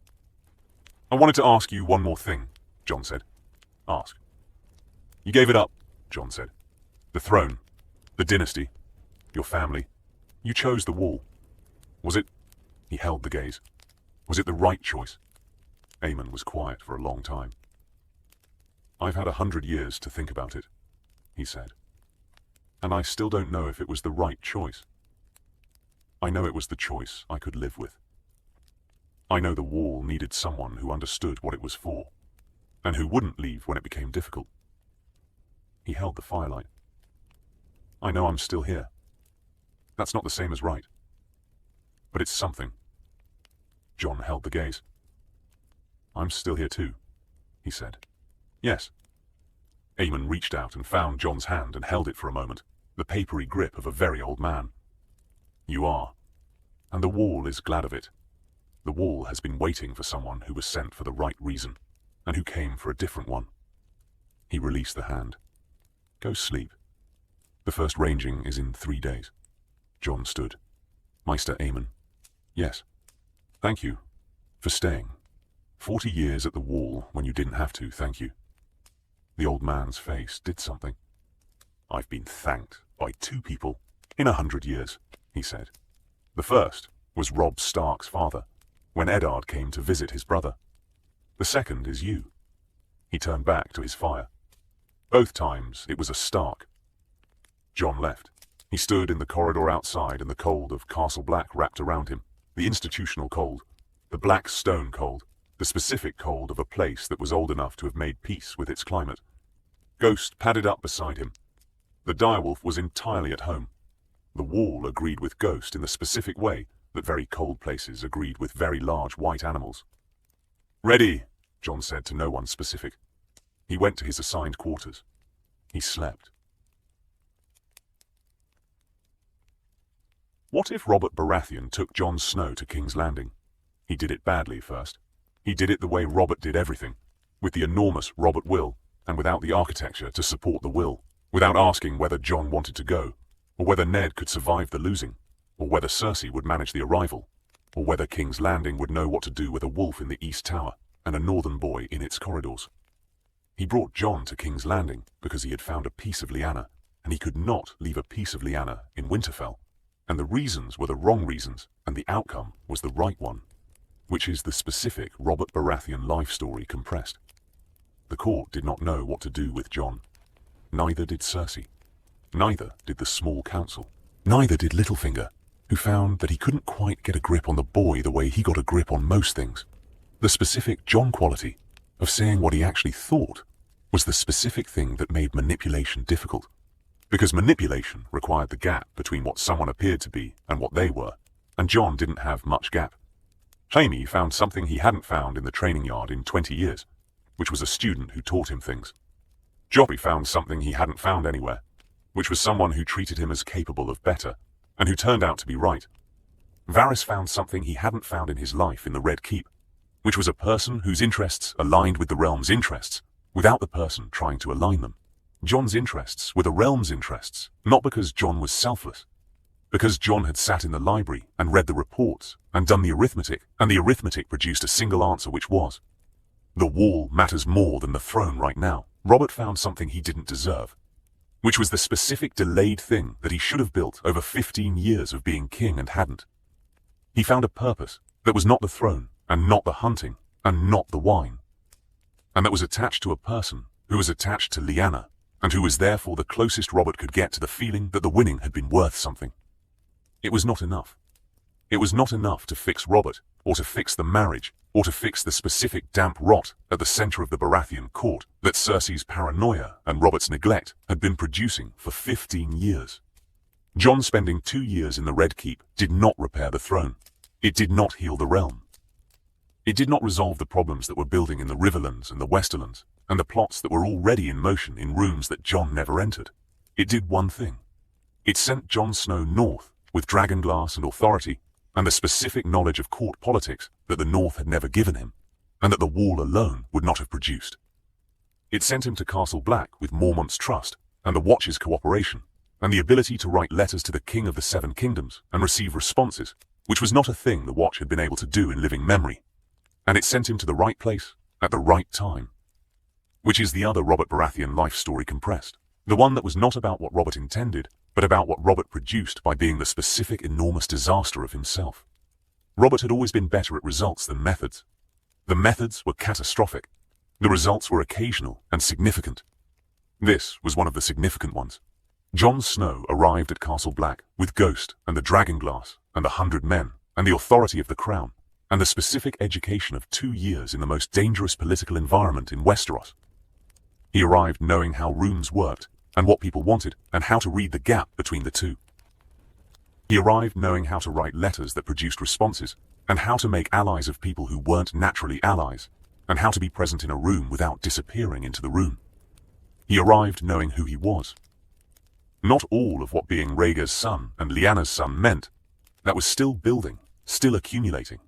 I wanted to ask you one more thing, Jon said. Ask. You gave it up, Jon said. The throne, the dynasty, your family. You chose the wall. Was it... He held the gaze. Was it the right choice? Aemon was quiet for a long time. I've had 100 years to think about it, he said. And I still don't know if it was the right choice. I know it was the choice I could live with. I know the wall needed someone who understood what it was for, and who wouldn't leave when it became difficult. He held the firelight. I know I'm still here. That's not the same as right. But it's something. Jon held the gaze. I'm still here too, he said. Yes. Aemon reached out and found Jon's hand and held it for a moment, the papery grip of a very old man. You are. And the wall is glad of it. The wall has been waiting for someone who was sent for the right reason, and who came for a different one. He released the hand. Go sleep. The first ranging is in 3 days. Jon stood. Maester Aemon. Yes. Thank you. For staying. 40 years at the wall when you didn't have to, thank you. The old man's face did something. I've been thanked by 2 people in 100 years, he said. The first was Robb Stark's father, when Eddard came to visit his brother. The second is you. He turned back to his fire. Both times it was a Stark. Jon left. He stood in the corridor outside, and the cold of Castle Black wrapped around him. The institutional cold, the black stone cold, the specific cold of a place that was old enough to have made peace with its climate. Ghost padded up beside him. The direwolf was entirely at home. The wall agreed with Ghost in the specific way that very cold places agreed with very large white animals. Ready, Jon said to no one specific. He went to his assigned quarters. He slept. What if Robert Baratheon took Jon Snow to King's Landing? He did it badly first. He did it the way Robert did everything, with the enormous Robert will, and without the architecture to support the will, without asking whether Jon wanted to go, or whether Ned could survive the losing, or whether Cersei would manage the arrival, or whether King's Landing would know what to do with a wolf in the East Tower and a northern boy in its corridors. He brought Jon to King's Landing because he had found a piece of Lyanna, and he could not leave a piece of Lyanna in Winterfell. And the reasons were the wrong reasons, and the outcome was the right one, which is the specific Robert Baratheon life story compressed. The court did not know what to do with Jon. Neither did Cersei. Neither did the small council. Neither did Littlefinger, who who found that he couldn't quite get a grip on the boy the way he got a grip on most things. The specific Jon quality of saying what he actually thought was the specific thing that made manipulation difficult. Because manipulation required the gap between what someone appeared to be and what they were, and Jon didn't have much gap. Jaime found something he hadn't found in the training yard in 20 years, which was a student who taught him things. Joffrey found something he hadn't found anywhere, which was someone who treated him as capable of better, and who turned out to be right. Varys found something he hadn't found in his life in the Red Keep, which was a person whose interests aligned with the realm's interests, without the person trying to align them. Jon's interests were the realm's interests, not because Jon was selfless. Because Jon had sat in the library and read the reports and done the arithmetic, and the arithmetic produced a single answer, which was, the wall matters more than the throne right now. Robert found something he didn't deserve, which was the specific delayed thing that he should have built over 15 years of being king and hadn't. He found a purpose that was not the throne, and not the hunting, and not the wine, and that was attached to a person who was attached to Lyanna, and who was therefore the closest Robert could get to the feeling that the winning had been worth something. It was not enough. It was not enough to fix Robert, or to fix the marriage, or to fix the specific damp rot at the center of the Baratheon court that Cersei's paranoia and Robert's neglect had been producing for 15 years. Jon spending 2 years in the Red Keep did not repair the throne. It did not heal the realm. It did not resolve the problems that were building in the Riverlands and the Westerlands, and the plots that were already in motion in rooms that Jon never entered. It did one thing. It sent Jon Snow north with dragonglass and authority, and the specific knowledge of court politics that the North had never given him, and that the Wall alone would not have produced. It sent him to Castle Black with Mormont's trust, and the Watch's cooperation, and the ability to write letters to the King of the Seven Kingdoms and receive responses, which was not a thing the Watch had been able to do in living memory. And it sent him to the right place, at the right time. Which is the other Robert Baratheon life story compressed. The one that was not about what Robert intended, but about what Robert produced by being the specific enormous disaster of himself. Robert had always been better at results than methods. The methods were catastrophic. The results were occasional and significant. This was one of the significant ones. Jon Snow arrived at Castle Black with Ghost and the Dragonglass and 100 men and the authority of the crown and the specific education of 2 years in the most dangerous political environment in Westeros. He arrived knowing how rooms worked and what people wanted, and how to read the gap between the two. He arrived knowing how to write letters that produced responses, and how to make allies of people who weren't naturally allies, and how to be present in a room without disappearing into the room. He arrived knowing who he was. Not all of what being Rhaegar's son and Lyanna's son meant. That was still building, still accumulating.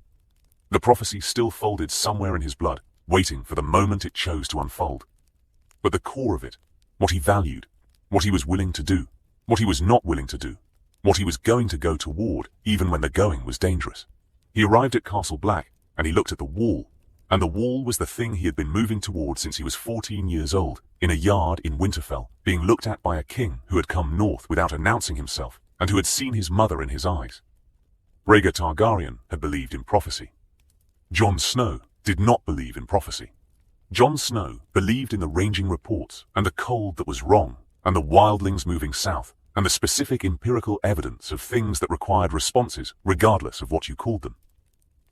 The prophecy still folded somewhere in his blood, waiting for the moment it chose to unfold. But the core of it, what he valued, what he was willing to do, what he was not willing to do, what he was going to go toward, even when the going was dangerous. He arrived at Castle Black, and he looked at the wall, and the wall was the thing he had been moving toward since he was 14 years old, in a yard in Winterfell, being looked at by a king who had come north without announcing himself, and who had seen his mother in his eyes. Rhaegar Targaryen had believed in prophecy. Jon Snow did not believe in prophecy. Jon Snow believed in the ranging reports, and the cold that was wrong, and the wildlings moving south, and the specific empirical evidence of things that required responses regardless of what you called them.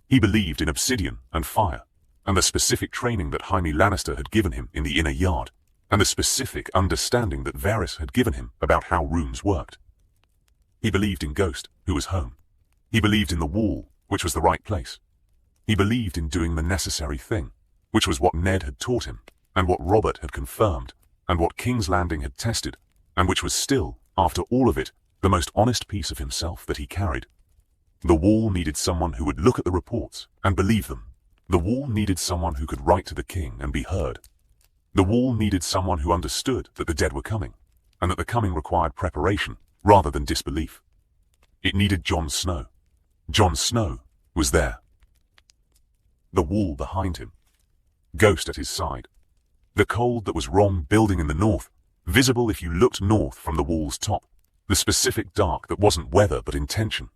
He believed in obsidian and fire, and the specific training that Jaime Lannister had given him in the inner yard, and the specific understanding that Varys had given him about how rooms worked. He believed in Ghost, who was home. He believed in the wall, which was the right place. He believed in doing the necessary thing, which was what Ned had taught him, and what Robert had confirmed, and what King's Landing had tested, and which was still, after all of it, the most honest piece of himself that he carried. The wall needed someone who would look at the reports and believe them. The wall needed someone who could write to the king and be heard. The wall needed someone who understood that the dead were coming, and that the coming required preparation rather than disbelief. It needed Jon Snow. Jon Snow was there. The wall behind him. Ghost at his side. The cold that was wrong building in the north, visible if you looked north from the wall's top. The specific dark that wasn't weather but intention.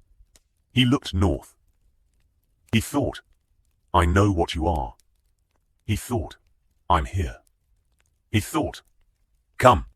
He looked north. He thought, I know what you are. He thought, I'm here. He thought, come.